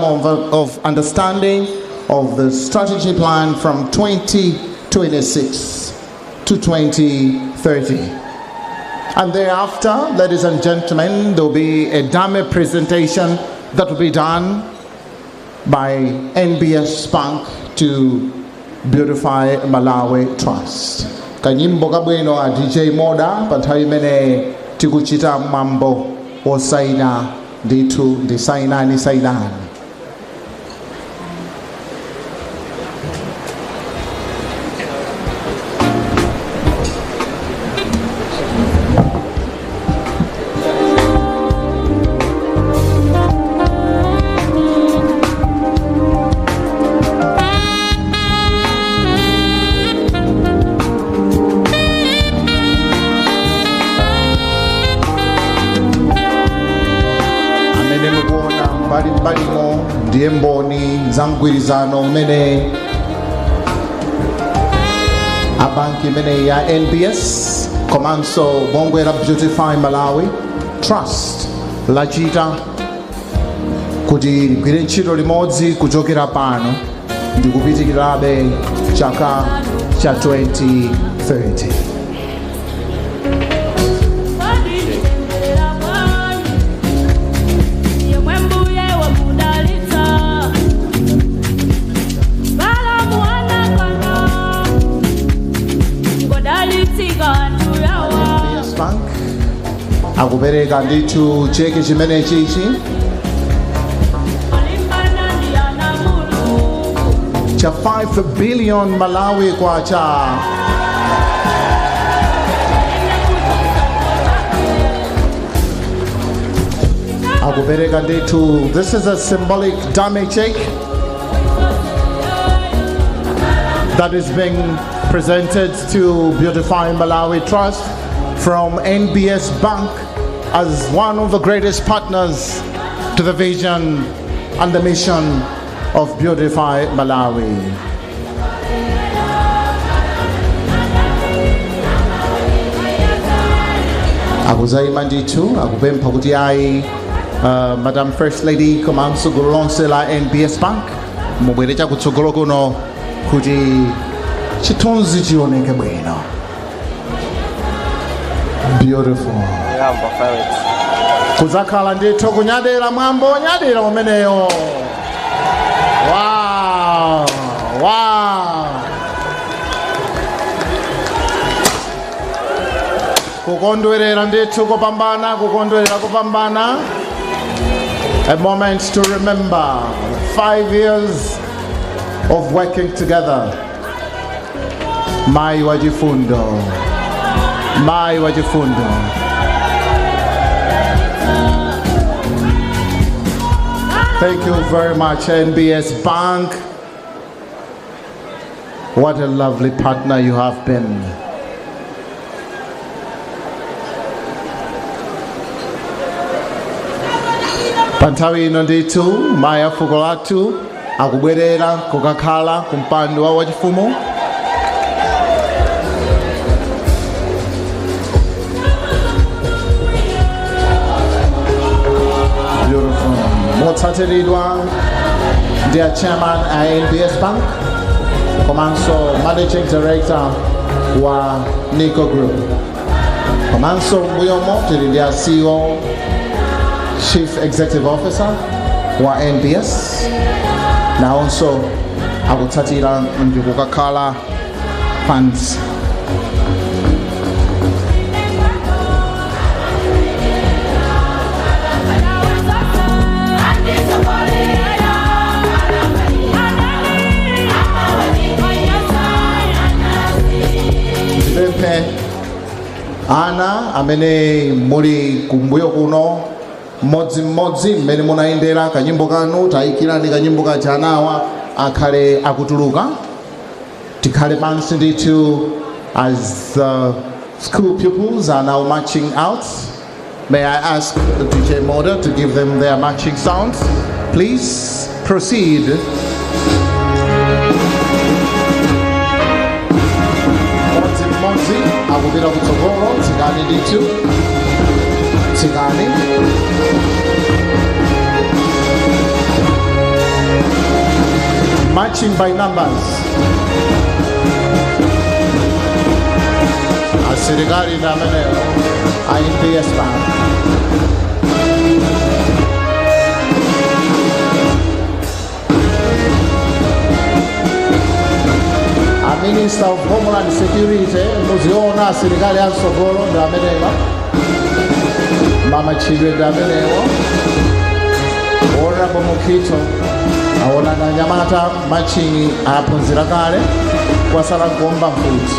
Speaker 1: of Understanding of the Strategy Plan from 2026 to 2030. And thereafter, ladies and gentlemen, there will be a demo presentation that will be done by NBS Bank to Beautify Malawi Trust. Kanyimbo kabwino a DJ Moda panthawi imene tikuchita mambo osaina ndithu ndi sainani sainani. Ndiye mboni za mgwirizano umene abanki imene ya NBS komanso bungwe la Beautify Malawi Trust lachita kuti ligwire ntchito limodzi kuchokera pano ndi kupitikirabe chaka cha 2030. NBS Bank akupereka ndithu cheke chimene chichi cha 5 billion Malawi kwacha. Akupereka ndithu. This is a symbolic dummy check that is being presented to Beautify Malawi Trust from NBS Bank as one of the greatest partners to the vision and the mission of Beautify Malawi. Akuzaima ndithu akupempha kuti ayi Madam First Lady komanso gulu lonse la NBS Bank mubwere chakutsogolo kuno kuti chithunzi chioneke bwino. Beautiful. Kuzakhala ndithu kunyadira mwambo nyadira umeneyo. Wow. Wow. Kukondwerera ndithu kupambana, kukondwerera kupambana. A moment to remember 5 years of working together. Mai wajifundo. Mai wajifundo. Thank you very much, NBS Bank. What a lovely partner you have been. Panthawi ino ndithu maya fuko lathu akubwerera kukakhala kumpando wa wachifumu. Beautiful. Motsatiridwa ndiye chairman a NBS Bank komanso managing director wa Nico Group. Komanso mbuyomo tili ndiye CEO Chief Executive Officer wa NBS. Nawonso akutsatira ndikukakhala funds. Ndipemphe ana amene muli kumbuyo kuno mmodzi mmene munayendera kanyimbo kanu tayikirani kanyimbo kachanawa akhale akutuluka tikhale pansi ndithu as the school pupils are now marching out. May I ask the DJ Moda to give them their marching sounds? Please proceed. Modzi akupita kutsogolo tsikani ndithu tsikani. Marching by numbers. Asilikali ndi amenewo a NBS Bank. A Minister of Homeland Security muziona asilikali amsogolo ndi amenewa. Mama Chidwe ndi amenewo. Honorable Mukito aona na Nyamata marching aphunzira kale kwasala kuomba mfuti.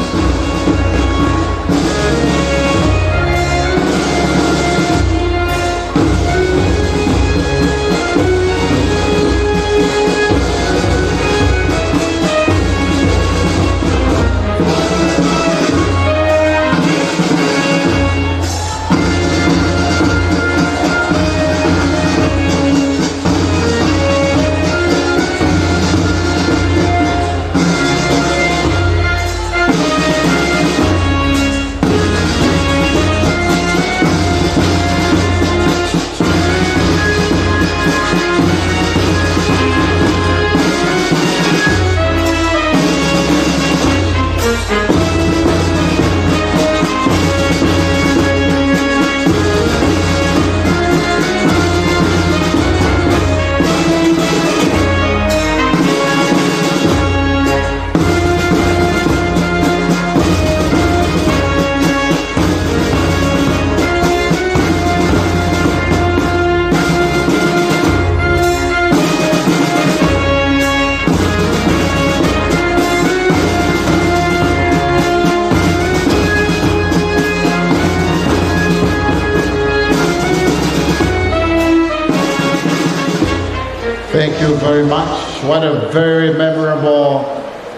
Speaker 1: Thank you very much. What a very memorable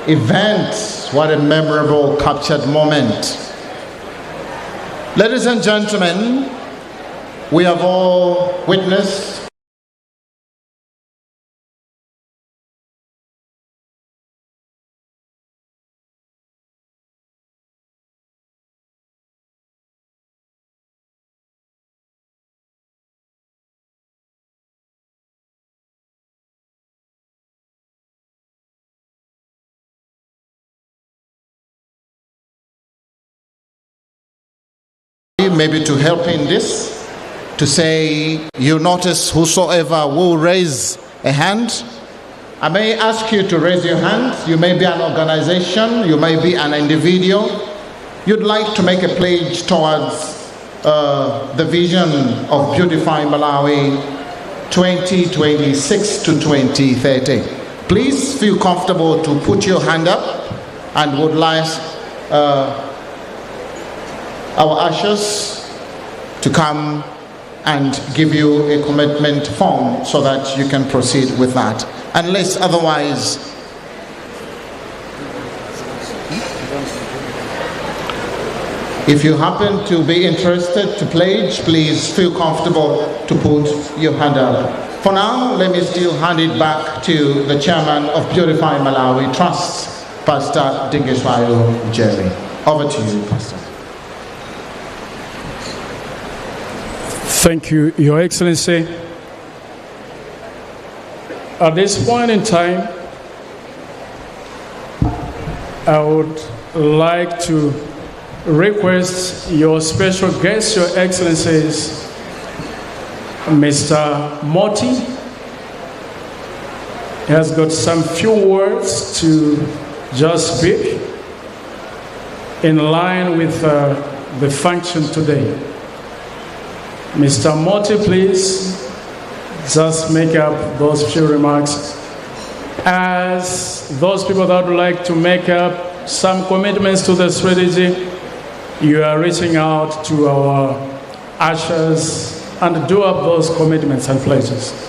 Speaker 1: event. What a memorable captured moment. Ladies and gentlemen, we have all witnessed maybe to help in this, to say, you notice whosoever will raise a hand. I may ask you to raise your hand. You may be an organization, you may be an individual. You'd like to make a pledge towards the vision of Beautify Malawi 2026 to 2030. Please feel comfortable to put your hand up, and would like our ushers to come and give you a commitment form so that you can proceed with that. Unless otherwise, if you happen to be interested to pledge, please feel comfortable to put your hand up. For now, let me still hand it back to the chairman of Beautify Malawi Trust, Pastor Dingeswayo Jerry. Over to you, Pastor.
Speaker 8: Thank you, Your Excellency. At this point in time, I would like to request your special guest, Your Excellencies, Mr. Moti. He has got some few words to just speak in line with the function today. Mr. Moti, please just make up those few remarks. As those people that would like to make up some commitments to the strategy, you are reaching out to our ushers and do up those commitments and pledges.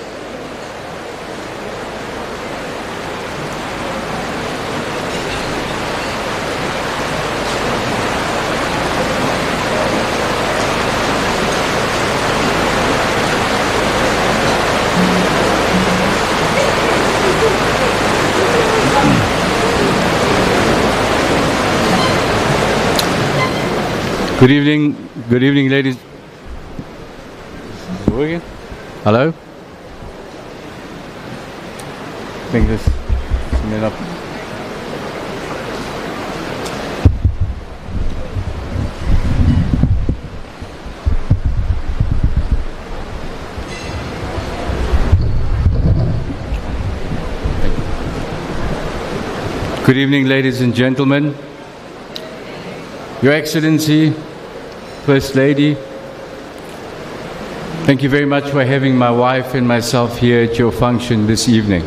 Speaker 10: Good evening, ladies. Hello? I think this is up. Good evening, ladies and gentlemen. Your Excellency, First Lady, thank you very much for having my wife and myself here at your function this evening.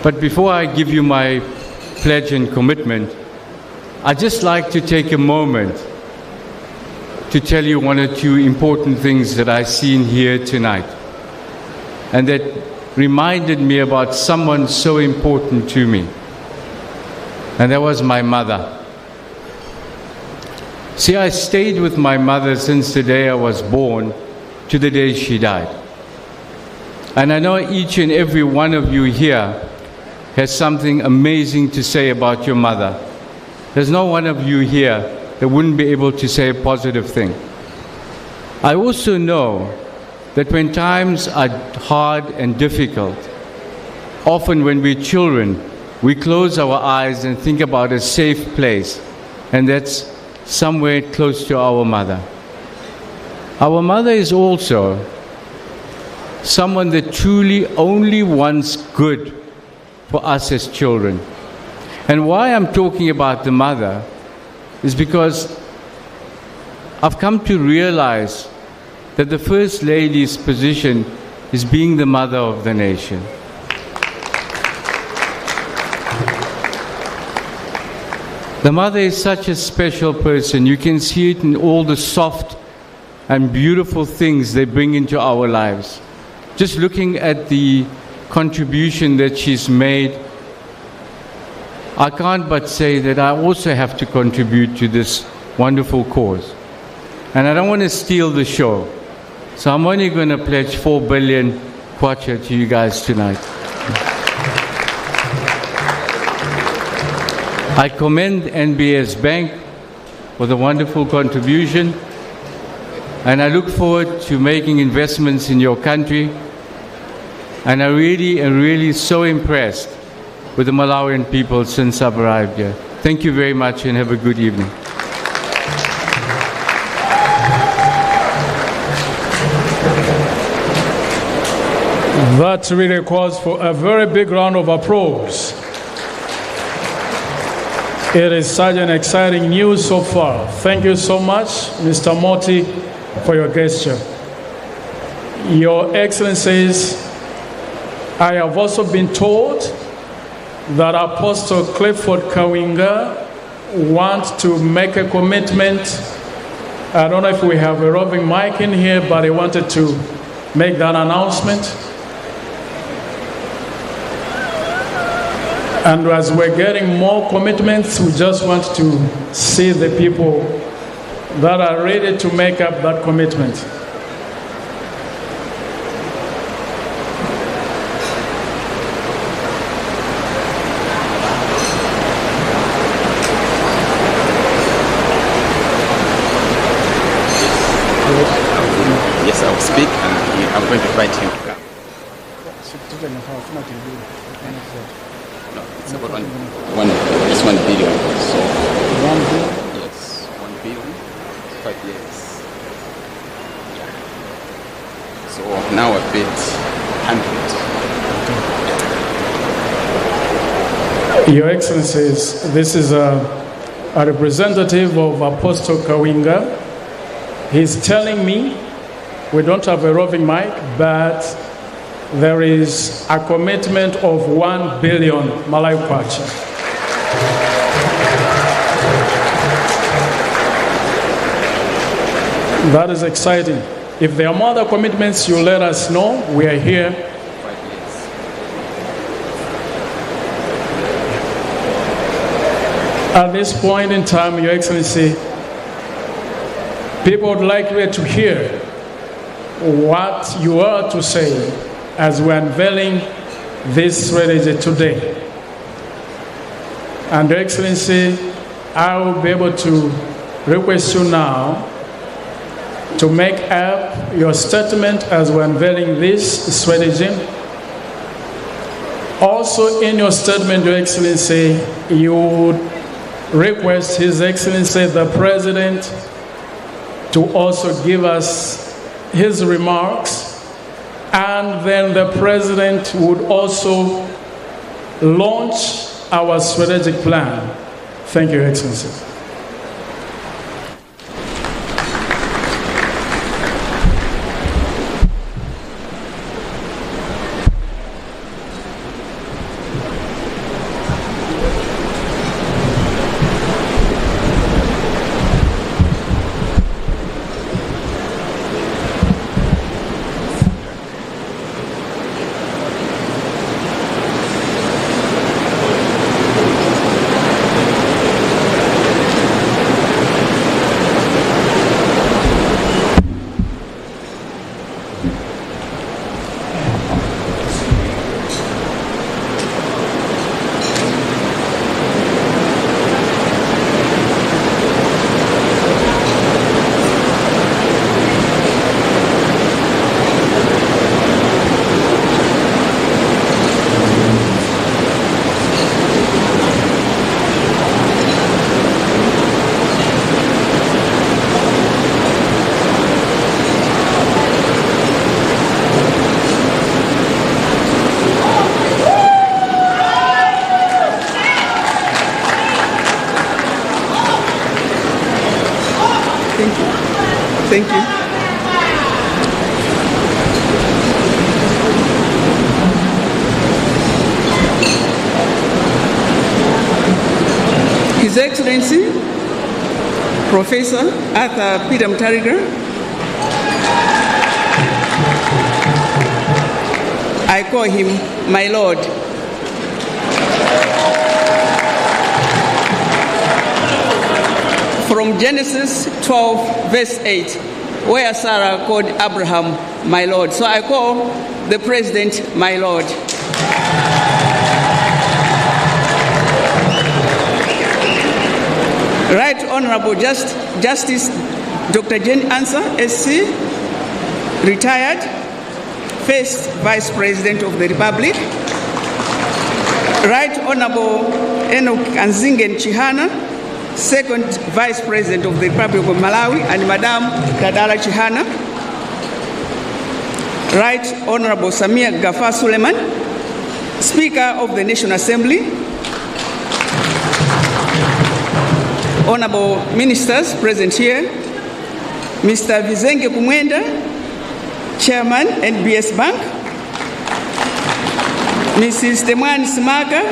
Speaker 10: But before I give you my pledge and commitment, I'd just like to take a moment to tell you one or two important things that I've seen here tonight, and that reminded me about someone so important to me, and that was my mother. See, I stayed with my mother since the day I was born to the day she died. And I know each and every one of you here has something amazing to say about your mother. There's no one of you here that wouldn't be able to say a positive thing. I also know that when times are hard and difficult, often when we're children, we close our eyes and think about a safe place, and that's somewhere close to our mother. Our mother is also someone that truly only wants good for us as children. And why I'm talking about the mother is because I've come to realize that the First Lady's position is being the mother of the nation. The mother is such a special person. You can see it in all the soft and beautiful things they bring into our lives. Just looking at the contribution that she's made, I can't but say that I also have to contribute to this wonderful cause. And I don't want to steal the show, so I'm only going to pledge 4 billion kwacha to you guys tonight. I commend NBS Bank for the wonderful contribution, and I look forward to making investments in your country. And I really am really so impressed with the Malawian people since I've arrived here. Thank you very much and have a good evening.
Speaker 8: That really calls for a very big round of applause. It is such an exciting news so far. Thank you so much, Mr. Moti, for your gesture. Your Excellencies, I have also been told that Apostle Clifford Kawinga wants to make a commitment. I don't know if we have a roving mic in here, but he wanted to make that announcement. And as we're getting more commitments, we just want to see the people that are ready to make up that commitment.
Speaker 11: Yes, I will speak and I'm going to invite him to come. No, it's about 1 billion. So, 1 billion? Yes, 1 billion, 5 years. Yeah. So now I paid 100.
Speaker 8: Your Excellencies, this is a representative of Apostle Kawinga. He's telling me we don't have a roving mic, but there is a commitment of 1 billion Malawi kwacha. That is exciting. If there are more other commitments, you let us know. We are here. At this point in time, Your Excellency, people would like to hear what you are to say as we're unveiling this strategy today. And Your Excellency, I will be able to request you now to make up your statement as we're unveiling this strategy. Also in your statement, Your Excellency, you would request His Excellency the President to also give us his remarks, and then the President would also launch our strategic plan. Thank you, Your Excellency.
Speaker 4: Thank you. His Excellency, Professor Arthur Peter Mutharika, I call him my Lord. From Genesis 12, verse 8, where Sarah called Abraham my Lord. So I call the President my Lord. Right Honorable Justice Dr. Jane Ansah, SC, retired, first Vice President of the Republic. Right Honorable Enoch Anzingen Chihana, second Vice President of the Republic of Malawi, and Madam Dadala Chihana. Right Honorable Samia Gafar Suleiman, Speaker of the National Assembly. Honorable Ministers present here, Mr. Vizenge Kumwenda, Chairman, NBS Bank, Mrs. Temwani Simaga,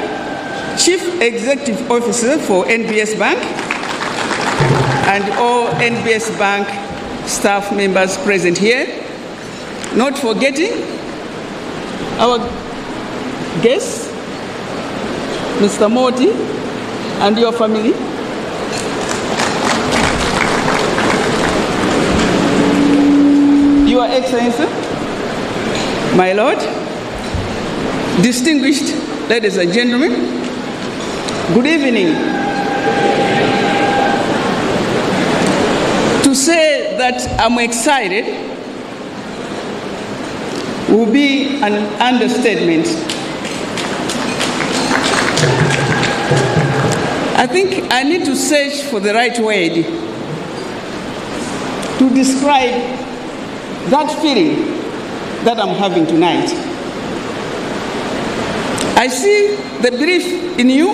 Speaker 4: Chief Executive Officer for NBS Bank, and all NBS Bank staff members present here. Not forgetting our guests, Mr. Moti and your family. Your Excellency, my Lord, distinguished ladies and gentlemen, good evening. To say that I'm excited will be an understatement. I think I need to search for the right word to describe that feeling that I'm having tonight. I see the belief in you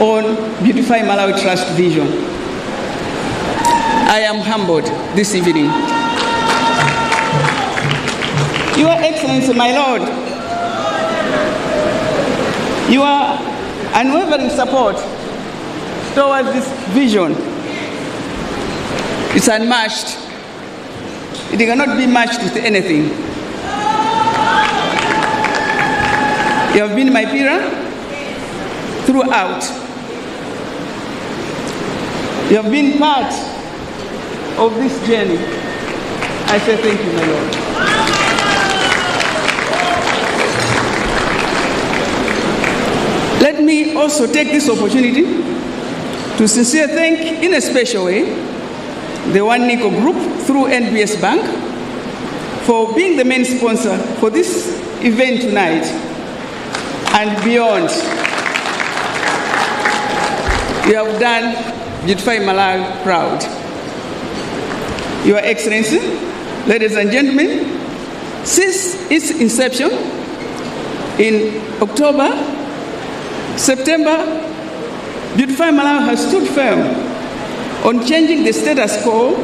Speaker 4: on Beautify Malawi Trust vision. I am humbled this evening. Your Excellency, my Lord, your unwavering support towards this vision is unmatched. It cannot be matched with anything. You have been my pillar throughout. You have been part of this journey. I say thank you, my Lord. Let me also take this opportunity to sincerely thank, in a special way, the One Nico Group through NBS Bank for being the main sponsor for this event tonight and beyond. You have done Beautify Malawi proud. Your Excellency, ladies and gentlemen, since its inception in October, September, Beautify Malawi has stood firm on changing the status quo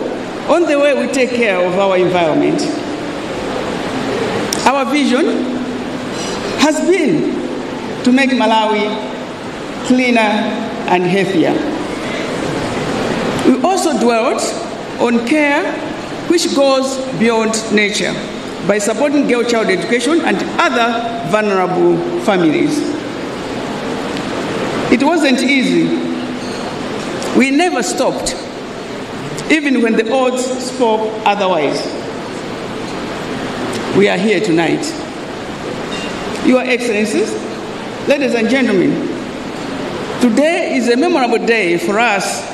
Speaker 4: on the way we take care of our environment. Our vision has been to make Malawi cleaner and healthier. We also dwelt on care which goes beyond nature by supporting girl child education and other vulnerable families. It wasn't easy. We never stopped, even when the odds spoke otherwise. We are here tonight. Your Excellencies, ladies and gentlemen, today is a memorable day for us,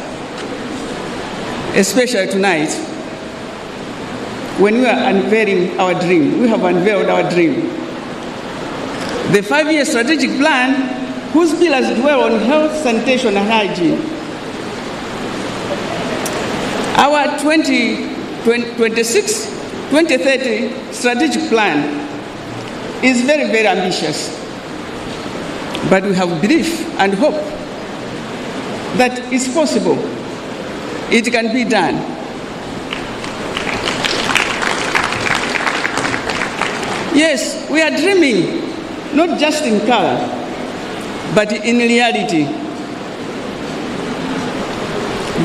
Speaker 4: especially tonight, when we are unveiling our dream. We have unveiled our dream. The 5-year strategic plan, whose pillars dwell on health, sanitation, and hygiene. Our 2026-2030 strategic plan is very, very ambitious. But we have belief and hope that it's possible. It can be done. Yes, we are dreaming, not just in color, but in reality,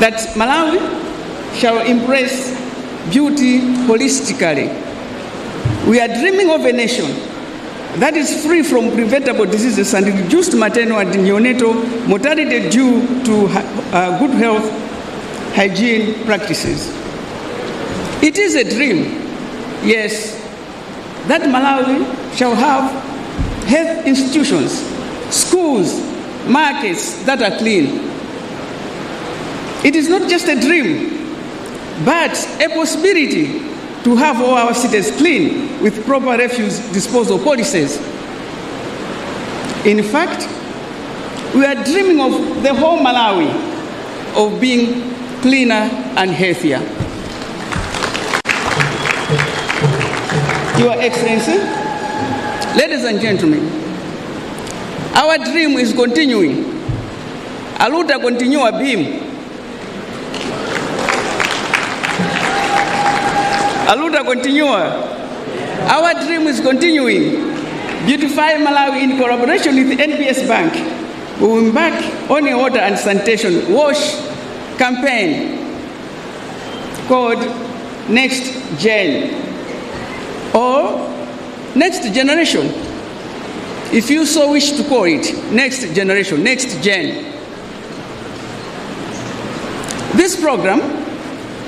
Speaker 4: that Malawi shall embrace beauty holistically, We are dreaming of a nation that is free from preventable diseases and reduced maternal and neonatal mortality due to good health hygiene practices. It is a dream, yes, that Malawi shall have health institutions, schools, markets that are clean. It is not just a dream, but a possibility to have all our cities clean with proper refuse disposal policies. In fact, we are dreaming of the whole Malawi of being cleaner and healthier. Your Excellency, ladies and gentlemen, our dream is continuing. Aluta continua BIM. Aluta continua. Our dream is continuing. Beautify Malawi in collaboration with NBS Bank. We will embark on a water and sanitation wash campaign called Next Gen or Next Generation, if you so wish to call it, Next Generation, Next Gen. This program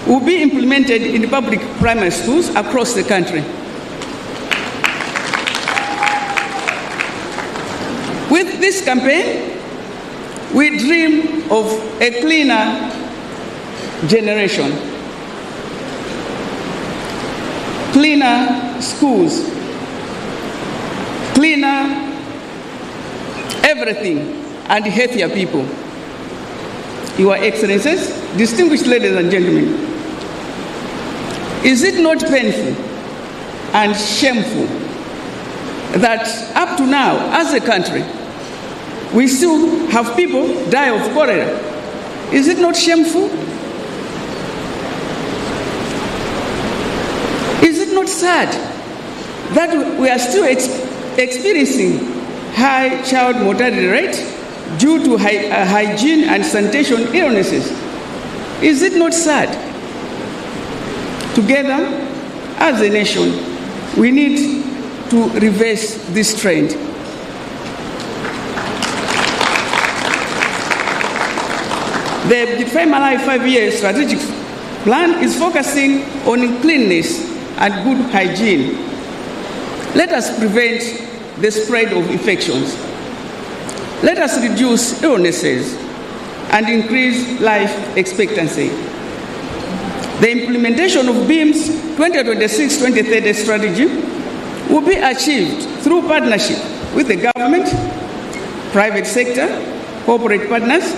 Speaker 4: will be implemented in public primary schools across the country. With this campaign, we dream of a cleaner generation, cleaner schools, cleaner everything, and healthier people. Your Excellencies, distinguished ladies and gentlemen, is it not painful and shameful that up to now, as a country, we still have people die of cholera? Is it not shameful? Is it not sad that we are still experiencing high child mortality rate due to hygiene and sanitation illnesses? Is it not sad? Together, as a nation, we need to reverse this trend. The Beautify Malawi 5-year strategic plan is focusing on cleanliness and good hygiene. Let us prevent the spread of infections. Let us reduce illnesses and increase life expectancy. The implementation of BIM's 2026-2030 strategy will be achieved through partnership with the government, private sector, corporate partners,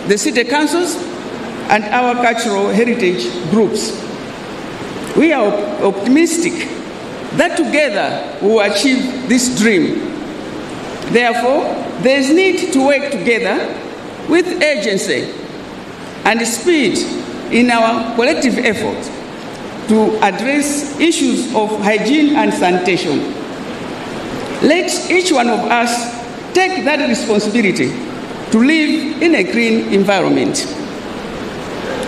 Speaker 4: the city councils, and our cultural heritage groups. We are optimistic that together we will achieve this dream. Therefore, there is need to work together with urgency and speed in our collective effort to address issues of hygiene and sanitation. Let each one of us take that responsibility to live in a clean environment.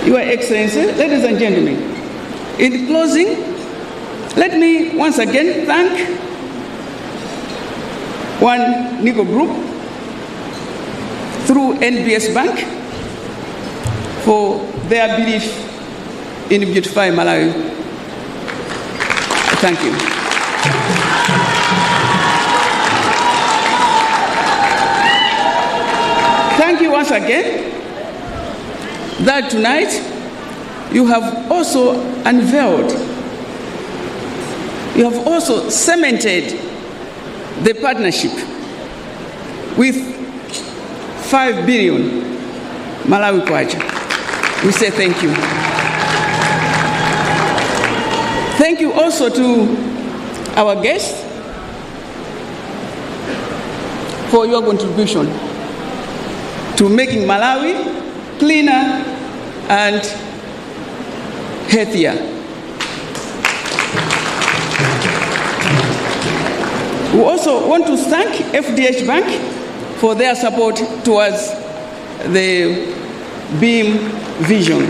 Speaker 4: Your Excellency, ladies and gentlemen, in closing, let me once again thank One Nico Group through NBS Bank for their belief in Beautify Malawi. Thank you. Thank you once again that tonight you have also unveiled, you have also cemented the partnership with 5 billion Malawi Kwacha. We say thank you. Thank you also to our guests for your contribution to making Malawi cleaner and healthier. We also want to thank FDH Bank for their support towards the BIM vision.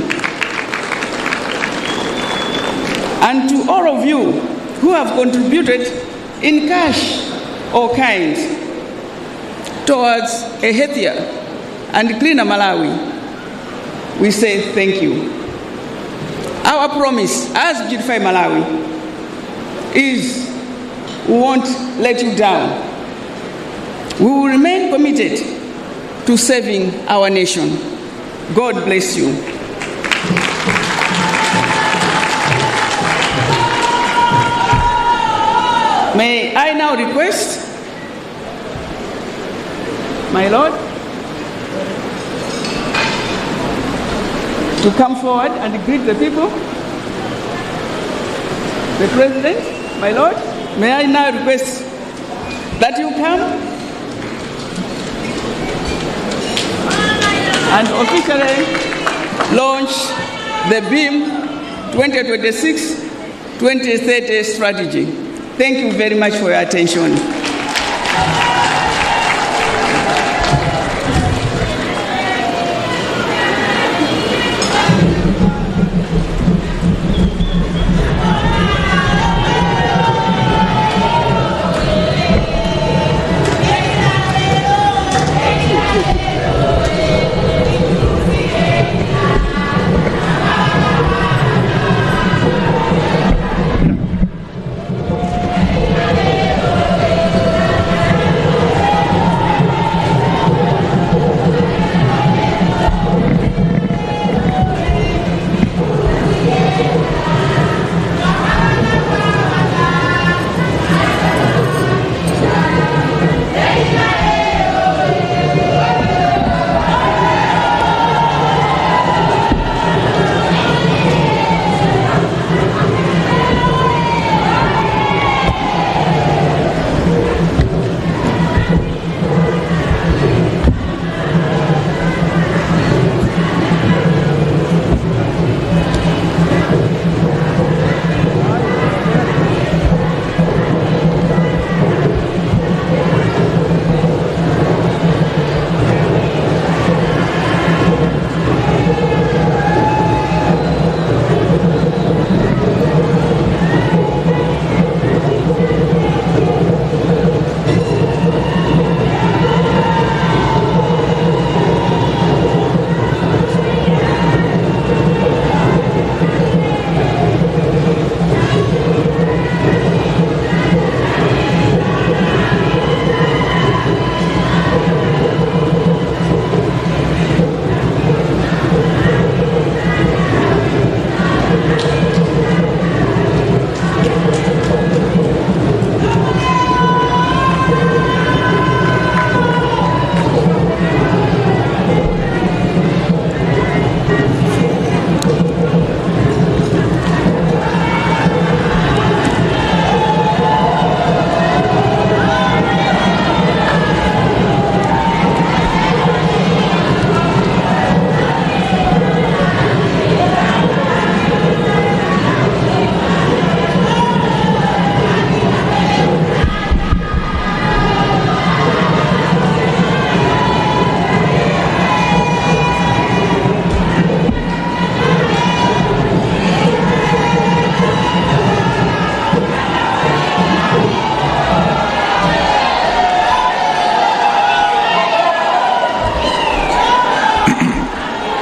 Speaker 4: And to all of you who have contributed in cash or kind towards a healthier and cleaner Malawi. We say thank you. Our promise as Beautify Malawi is we won't let you down. We will remain committed to serving our nation. God bless you. May I now request my Lord to come forward and greet the people. The President, my Lord, may I now request that you come and officially launch the BEAM 2026-2030 strategy. Thank you very much for your attention.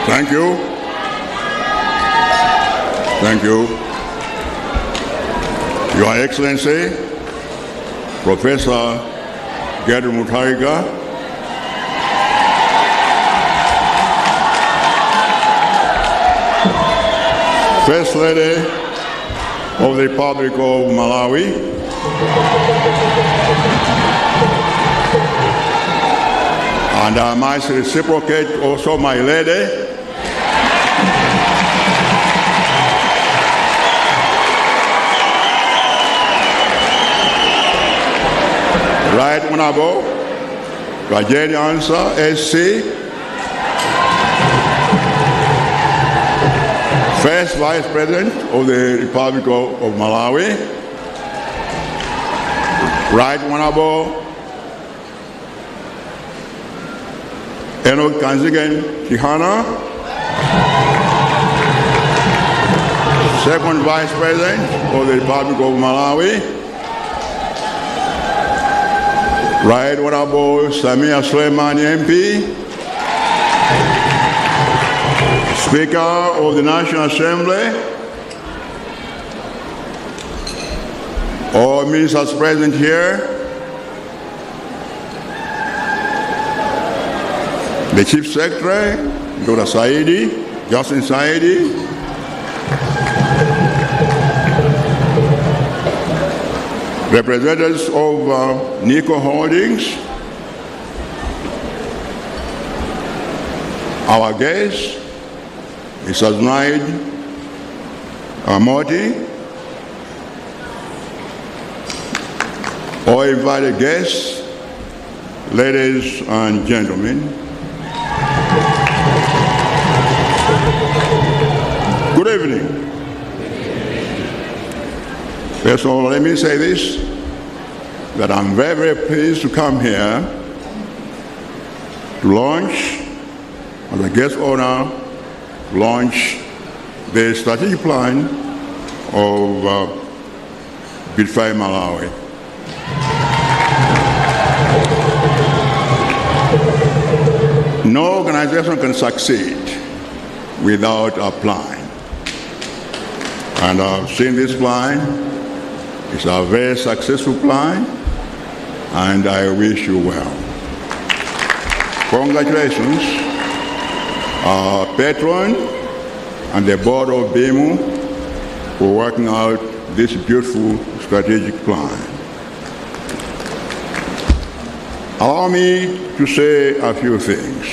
Speaker 22: Thank you. Thank you. Your Excellency, Professor Gadu Mutharika, First Lady of the Republic of Malawi, and I must reciprocate also my lady, Right Honorable Rajeni Ansa, SC, First Vice President of the Republic of Malawi, Right Honorable Enoch Kanzigen Kihana, Second Vice President of the Republic of Malawi, Right Honorable Samia Suleimani MP, Speaker of the National Assembly, all ministers present here, the Chief Secretary, Dr. Saidi, Justin Saidi, representatives of Nico Holdings, our guests, Mr. Znaid Amoti, all invited guests, ladies and gentlemen. Good evening. First of all, let me say this, that I'm very, very pleased to come here to launch, as a guest owner, launch the strategic plan of Beautify Malawi. No organization can succeed without a plan. And I've seen this plan. It's a very successful plan, and I wish you well. Congratulations, our patron and the board of BIMU for working out this beautiful strategic plan. Allow me to say a few things.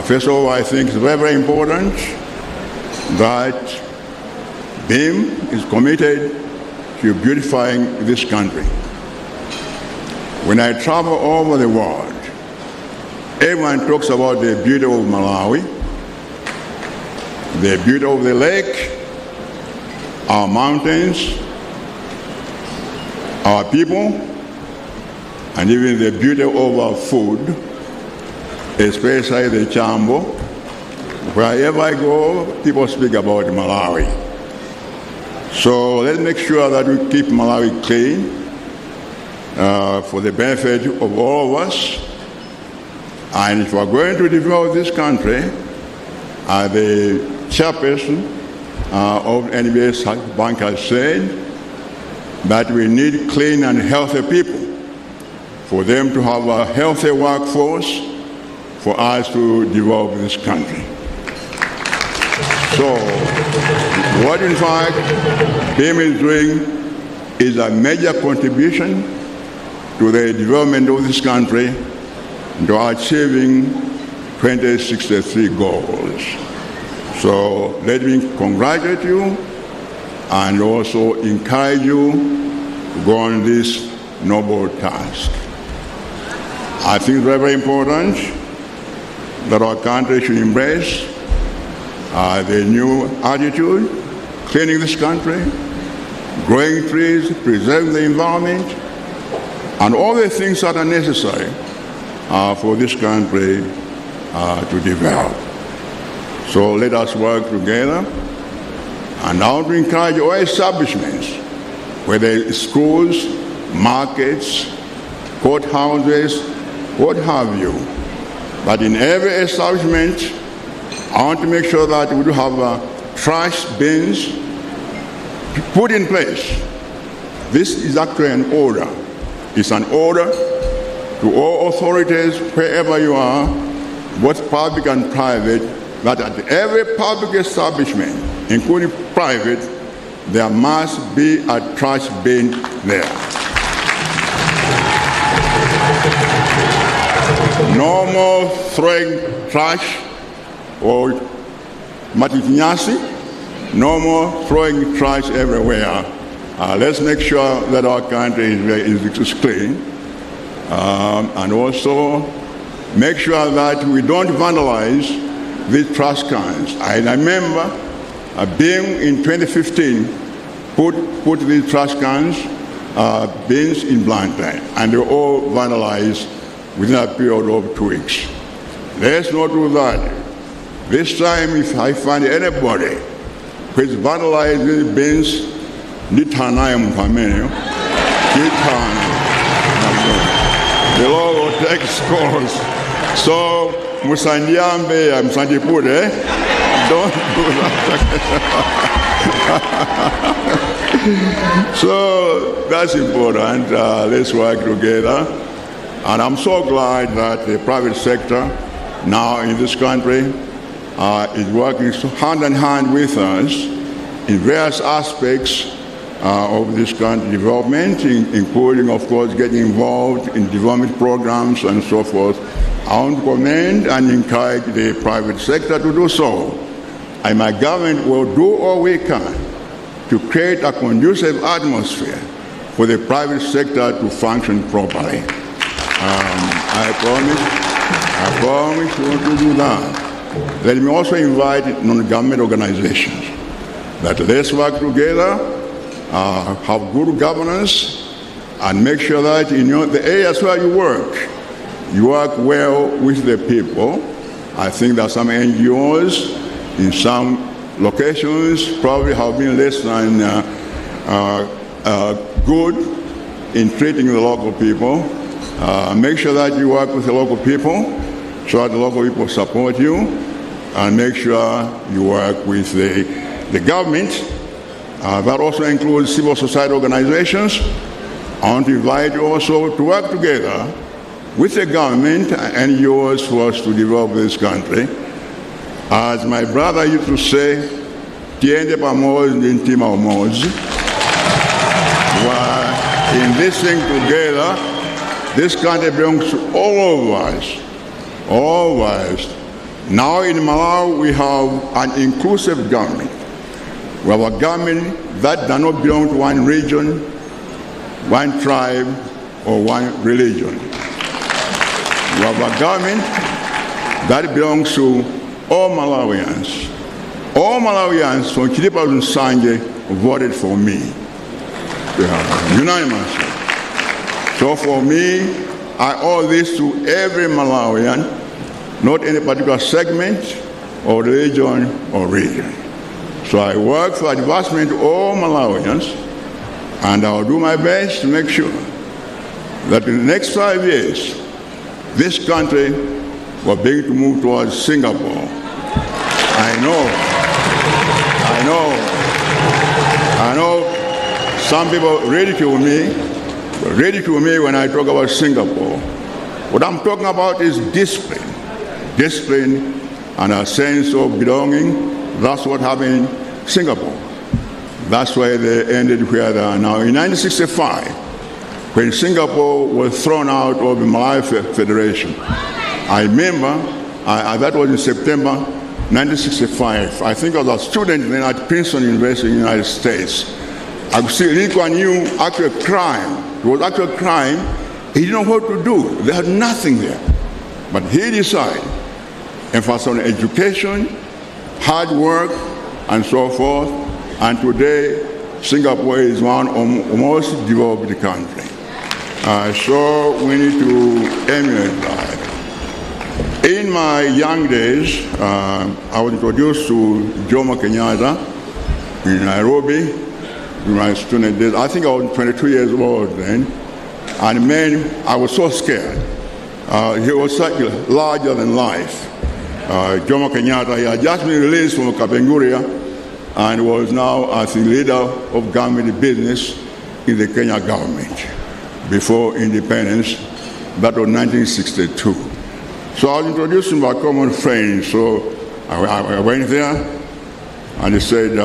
Speaker 22: First of all, I think it's very, very important that BIM is committed to beautifying this country. When I travel over the world, everyone talks about the beauty of Malawi, the beauty of the lake, our mountains, our people, and even the beauty of our food, especially the chambo. Wherever I go, people speak about Malawi. So let's make sure that we keep Malawi clean for the benefit of all of us. And if we're going to develop this country, the chairperson of NBS Bank has said that we need clean and healthy people for them to have a healthy workforce for us to develop this country. So, what in fact BIM is doing is a major contribution to the development of this country, to achieving 2063 goals. So let me congratulate you and also encourage you to go on this noble task. I think it's very, very important that our country should embrace the new attitude, cleaning this country, growing trees, preserving the environment, and all the things that are necessary for this country to develop. So let us work together. And I want to encourage all establishments, whether it's schools, markets, courthouses, what have you, but in every establishment, I want to make sure that we do have trash bins put in place. This is actually an order. It's an order to all authorities, wherever you are, both public and private, that at every public establishment, including private, there must be a trash bin there. No more throwing trash or matinyasi, no more throwing trash everywhere. Let's make sure that our country is clean, and also make sure that we don't vandalize these trash cans. I remember BIM in 2015 put these trash cans, bins in Blantyre, and they were all vandalized within a period of 2 weeks. Let's not do that. This time, if I find anybody which vandalizes bins, Nitana Mukamenio, the law will take scores. So, Musandiambe and Sandipure, don't do that. So, that's important. Let's work together. And I'm so glad that the private sector now in this country is working hand in hand with us in various aspects of this country development, including, of course, getting involved in development programs and so forth. I want to commend and encourage the private sector to do so. And my government will do all we can to create a conducive atmosphere for the private sector to function properly. I promise we want to do that. Let me also invite non-government organizations that let's work together, have good governance, and make sure that in the areas where you work well with the people. I think that some NGOs in some locations probably have been less than good in treating the local people. Make sure that you work with the local people so that the local people support you, and make sure you work with the government. That also includes civil society organizations. I want to invite you also to work together with the government and yours for us to develop this country. As my brother used to say, tiende pamoja intima umoja. In this thing together, this country belongs to all of us. All of us. Now in Malawi, we have an inclusive government. We have a government that does not belong to one region, one tribe, or one religion. We have a government that belongs to all Malawians. All Malawians from Chilipa to Sanje voted for me. Unanimously. So for me, I owe this to every Malawian, not any particular segment or religion or region. So I work for advancement of all Malawians, and I'll do my best to make sure that in the next 5 years, this country will begin to move towards Singapore. I know some people ridicule me when I talk about Singapore. What I'm talking about is discipline and a sense of belonging. That's what happened in Singapore. That's why they ended where they are now. In 1965, when Singapore was thrown out of the Malawi Federation, I remember, that was in September 1965. I think I was a student then at Princeton University in the United States. I could see Lee Kuan Yew actually crime. It was actually a crime. He didn't know what to do. They had nothing there. But he decided, emphasis on education, hard work, and so forth. And today, Singapore is one of the most developed countries. So we need to emulate that. In my young days, I was introduced to Jomo Kenyatta in Nairobi during my student days. I think I was 22 years old then. And man, I was so scared. He was such larger than life. Jomo Kenyatta, he had just been released from Kapenguria and was now as the leader of government business in the Kenya government before independence. That was 1962. So I was introduced to my common friend. So I went there and he said,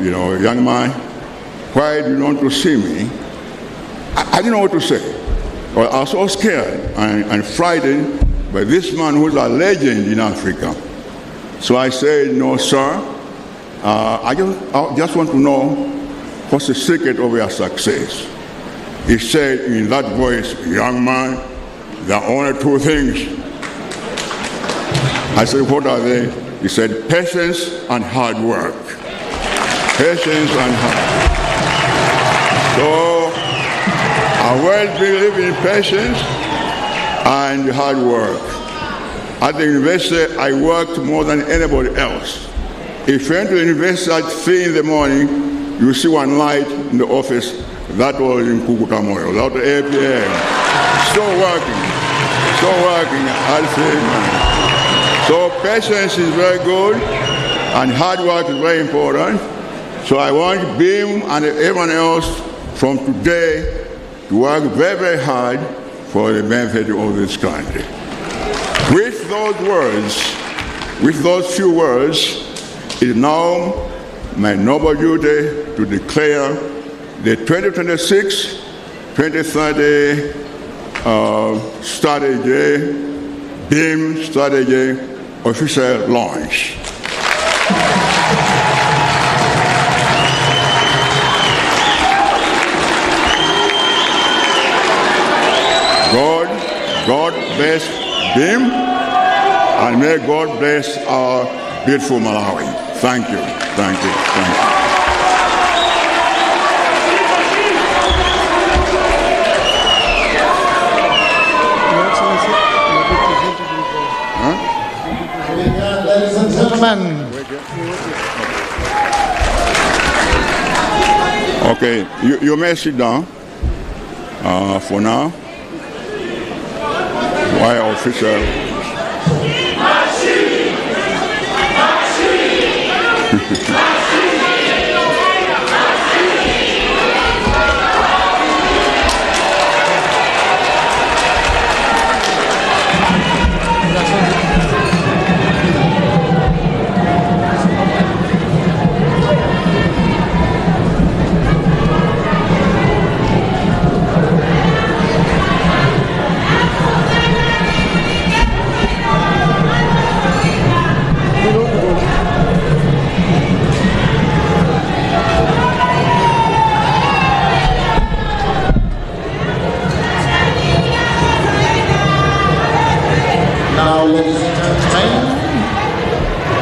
Speaker 22: young man, why do you want to see me? I didn't know what to say. I was so scared and frightened by this man who's a legend in Africa. So I said, no, sir, I just want to know what's the secret of your success. He said in that voice, young man, there are only two things. I said, what are they? He said, patience and hard work. Patience and hard work. So I well believe in patience and hard work. At the university, I worked more than anybody else. If you went to the university at 3 in the morning, you see one light in the office. That was in Kukukamoyo, that was 8 p.m. Still working, I'll say, man. So patience is very good, and hard work is very important. So I want BIM and everyone else from today to work very, very hard for the benefit of this country. With those few words, it is now my noble duty to declare the 2026-2030 strategy, BIM strategy, official launch. God bless BIM, and may God bless our beautiful Malawi. Thank you.
Speaker 1: Ladies and gentlemen.
Speaker 22: Okay, you may sit down for now. Why official?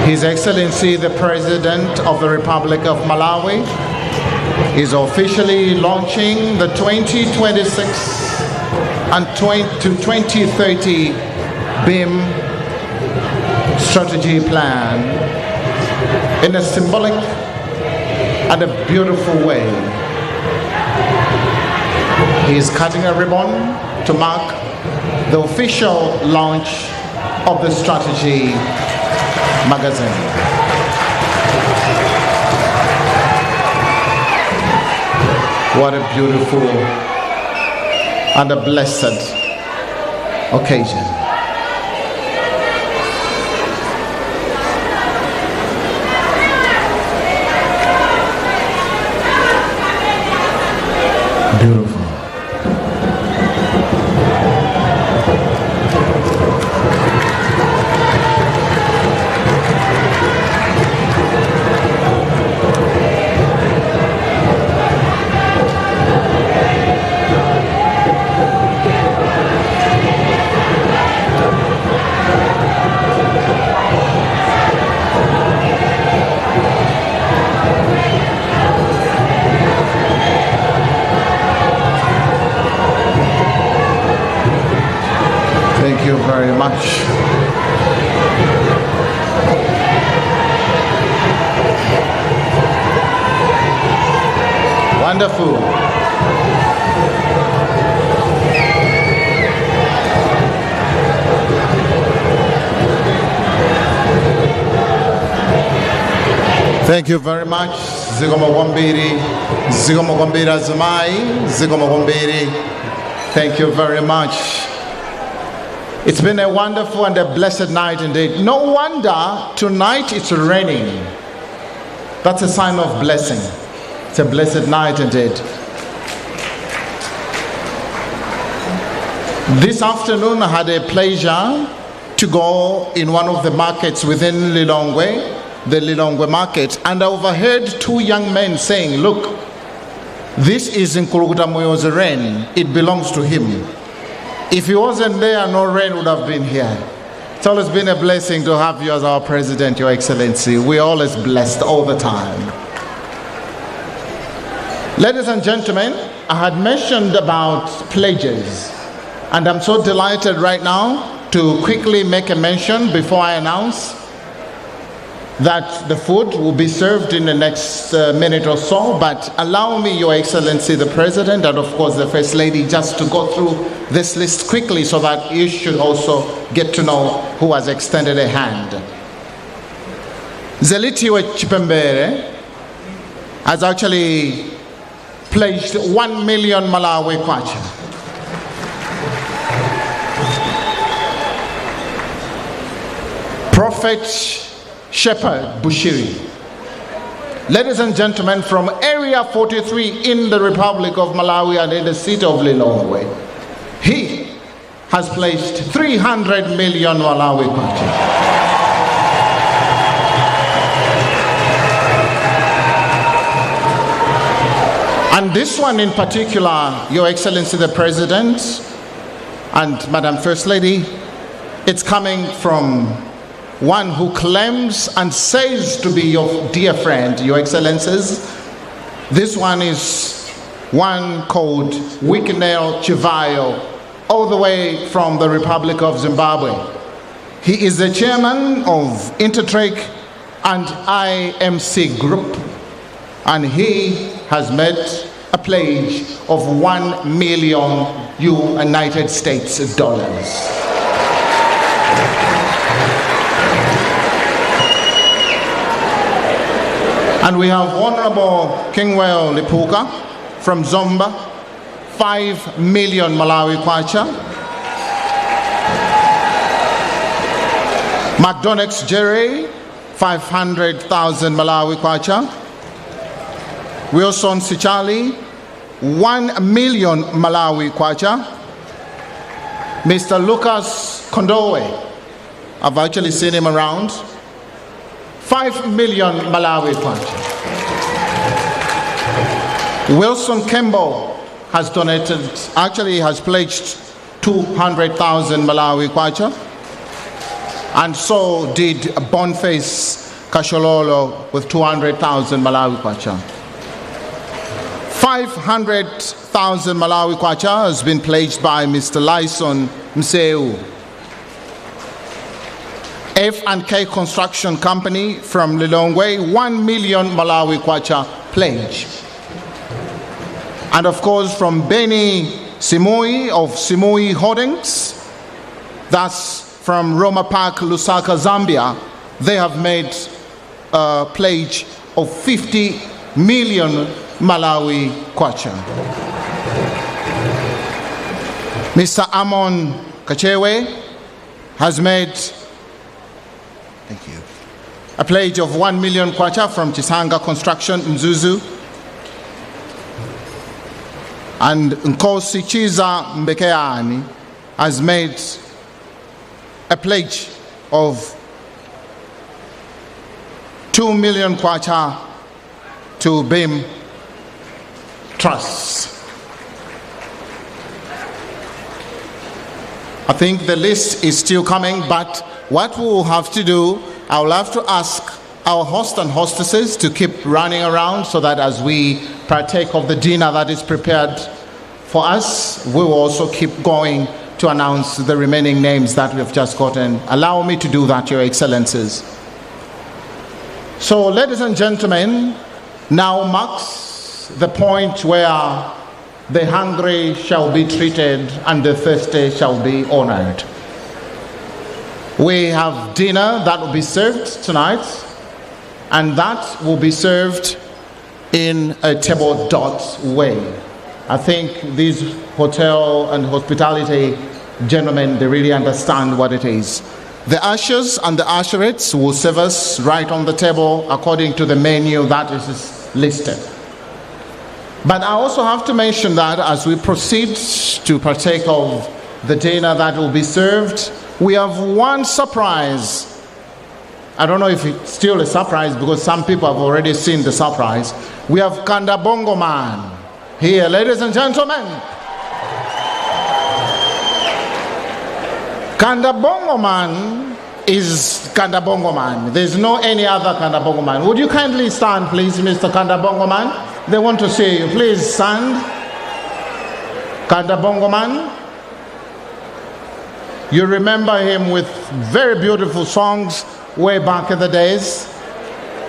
Speaker 1: His Excellency the President of the Republic of Malawi is officially launching the 2026 and 2030 BIM strategy plan in a symbolic and a beautiful way. He is cutting a ribbon to mark the official launch of the strategy magazine. What a beautiful and a blessed occasion. Beautiful. Thank you very much. Wonderful. Thank you very much. Zikomo kwambiri, zikomo kwambiri azimai, zikomo kwambiri. Thank you very much. It's been a wonderful and a blessed night indeed. No wonder tonight it's raining. That's a sign of blessing. It's a blessed night indeed. This afternoon I had a pleasure to go in one of the markets within Lilongwe, the Lilongwe market, and I overheard two young men saying, look, this is Nkulukuta Moyo's rain. It belongs to him. If he wasn't there, no rain would have been here. It's always been a blessing to have you as our president, Your Excellency. We're always blessed all the time. Ladies and gentlemen, I had mentioned about pledges, and I'm so delighted right now to quickly make a mention before I announce. that the food will be served in the next minute or so, but allow me, Your Excellency the President, and of course the First Lady, just to go through this list quickly so that you should also get to know who has extended a hand. Zelitiwe Chipembere has actually pledged 1 million Malawi kwacha. Prophet Shepherd Bushiri. Ladies and gentlemen, from Area 43 in the Republic of Malawi and in the city of Lilongwe, he has pledged 300 million Malawi kwacha. And this one in particular, Your Excellency the President and Madam First Lady, it's coming from one who claims and says to be your dear friend, Your Excellencies. This one is one called Wikinel Chivayo, all the way from the Republic of Zimbabwe. He is the chairman of Intertrek and IMC Group, and he has made a pledge of $1 million United States dollars. And we have Honorable Kingwell Lipuka from Zomba, 5 million Malawi kwacha. McDonald's Jerry, 500,000 Malawi kwacha. Wilson Sichali, 1 million Malawi kwacha. Mr. Lucas Kondowe, I've actually seen him around, 5 million Malawi kwacha. Wilson Kembo has donated, actually has pledged 200,000 Malawi kwacha. And so did Boniface Kashololo with 200,000 Malawi kwacha. 500,000 Malawi kwacha has been pledged by Mr. Lyson Mseu. F&K Construction Company from Lilongwe, 1 million Malawi kwacha pledge. And of course from Beni Simui of Simui Holdings, that's from Roma Park, Lusaka, Zambia, they have made a pledge of 50 million Malawi kwacha. Mr. Amon Kachewe has made a pledge of 1 million kwacha from Chisanga Construction, Mzuzu. And Nkosi Chiza Mbekeani has made a pledge of 2 million kwacha to BIM Trusts. I think the list is still coming, but what we will have to do, I will have to ask our host and hostesses to keep running around so that as we partake of the dinner that is prepared for us, we will also keep going to announce the remaining names that we have just gotten. Allow me to do that, Your Excellencies. So, ladies and gentlemen, now marks the point where the hungry shall be treated and the thirsty shall be honored. We have dinner that will be served tonight, and that will be served in a table d'hôte way. I think these hotel and hospitality gentlemen, they really understand what it is. The ushers and the usherettes will serve us right on the table according to the menu that is listed. But I also have to mention that as we proceed to partake of the dinner that will be served, we have one surprise. I don't know if it's still a surprise because some people have already seen the surprise. We have Kanda Bongo Man here, ladies and gentlemen. Kanda Bongo Man is Kanda Bongo Man. There's no any other Kanda Bongo Man. Would you kindly stand, please, Mr. Kanda Bongo Man? They want to see you. Please stand. Kanda Bongo Man. You remember him with very beautiful songs way back in the days.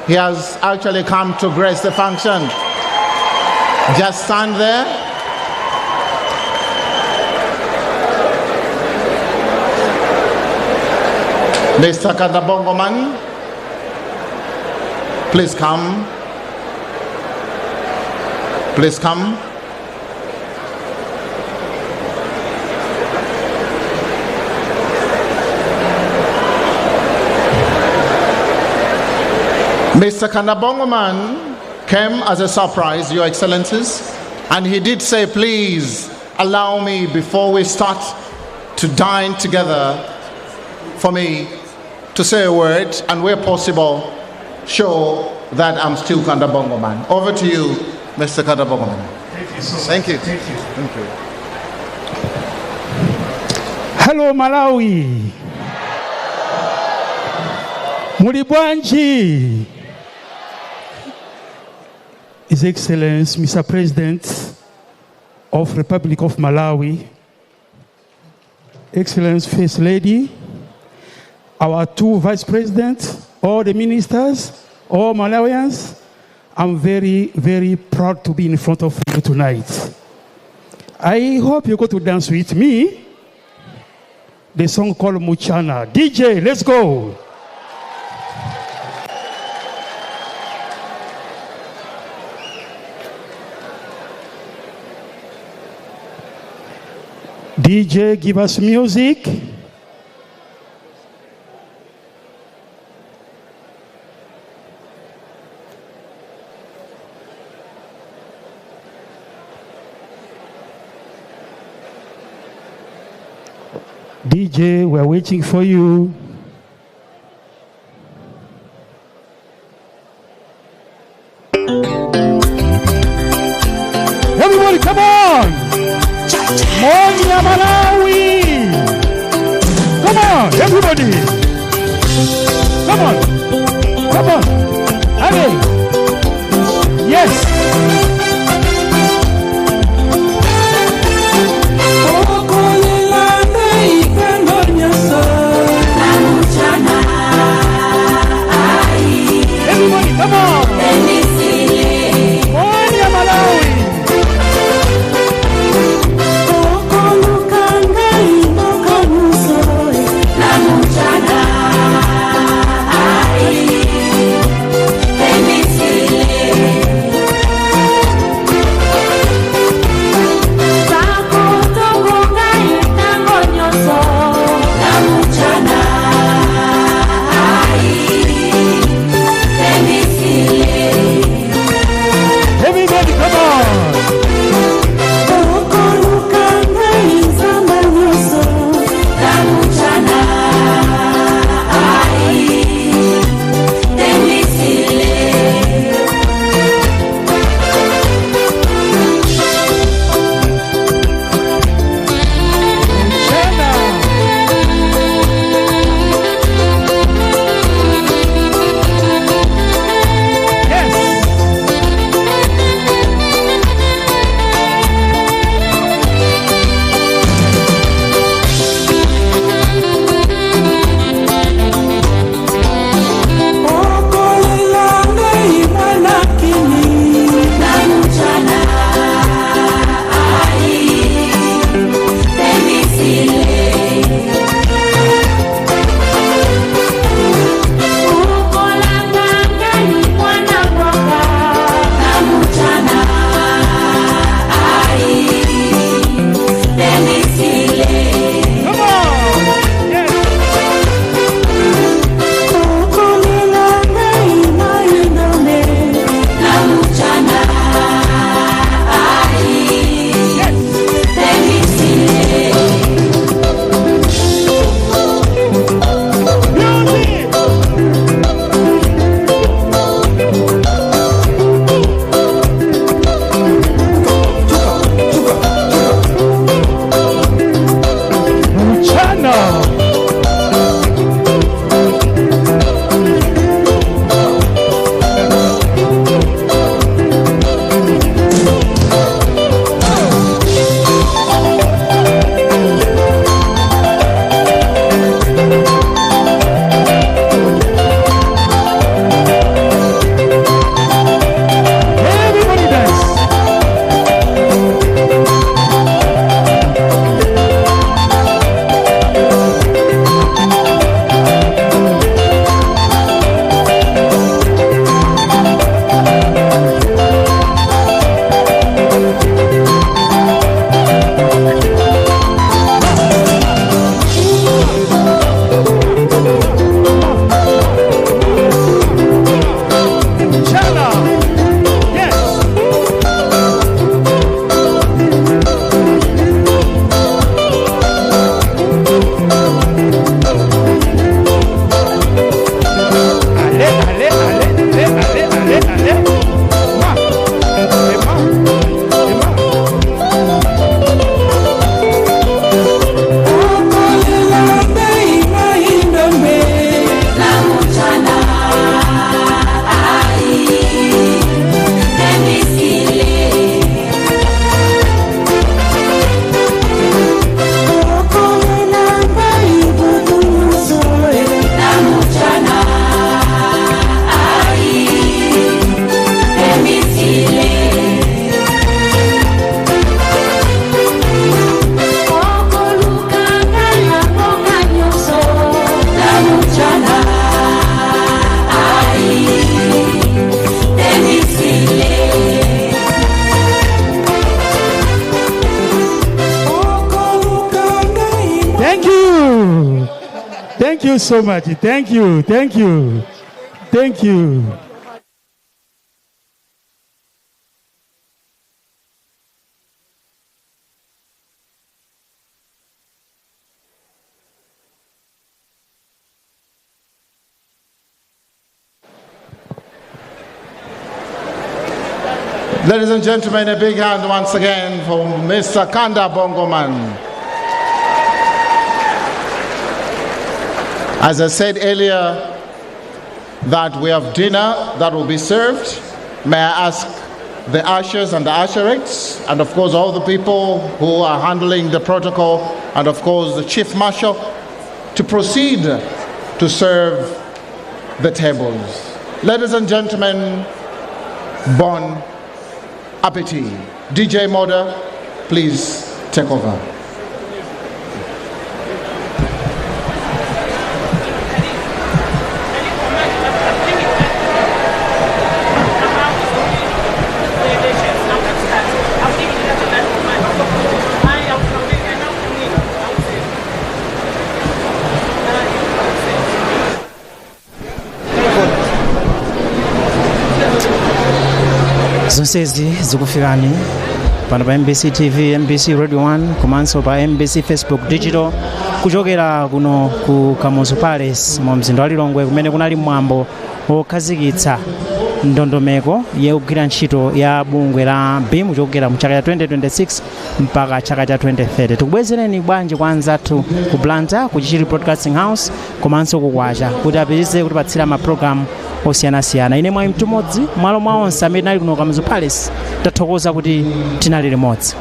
Speaker 1: He has actually come to grace the function. Just stand there. Mr. Kadabongoman, please come. Please come. Mr. Kanabongoman came as a surprise, Your Excellencies, and he did say, please allow me before we start to dine together for me to say a word and where possible show that I'm still Kanabongoman. Over to you, Mr. Kanabongoman.
Speaker 13: Thank you so much.
Speaker 1: Thank you.
Speaker 13: Thank you.
Speaker 1: Thank you.
Speaker 13: Hello Malawi. Mulibwanji. His Excellency, Mr. President of Republic of Malawi, Excellency First Lady, our two Vice Presidents, all the ministers, all Malawians, I'm very, very proud to be in front of you tonight. I hope you're going to dance with me. The song called Muchana. DJ, let's go. DJ, give us music. DJ, we're waiting for you. Everybody, come on! Moja Malawi! Come on, everybody! Come on! Come on! Hey! Yes! Everybody, come on! Moja Malawi! you. Thank you so much. Thank you. Thank you. Thank you.
Speaker 1: Ladies and gentlemen, a big hand once again for Mr. Kanda Bongoman. As I said earlier, that we have dinner that will be served. May I ask the ushers and the usherettes, and of course all the people who are handling the protocol, and of course the Chief Marshal, to proceed to serve the tables. Ladies and gentlemen, bon appetit. DJ Moda, please take over.
Speaker 14: zonsezi zikufikani pano pa MBC TV, MBC Radio 1 komanso pa MBC Facebook Digital kuchokera kuno ku Kamuzu Palace mu mzinda wa Lilongwe, kumene kunali mwambo wokhazikitsa ndondomeko yogwira ntchito ya bungwe la BIM kuchokera mu chaka cha 2026 mpaka chaka cha 2030. Tikubwezereni bwanji kwa anzathu ku Blantyre ku Chichiri Broadcasting House komanso ku Kwacha kuti apitirize kutipatsira maprogramu osiyanasiyana. Ine mwa mtumodzi mwalo mwa onse amene ali kuno Kamuzu Palace tathokoza kuti tinali limodzi.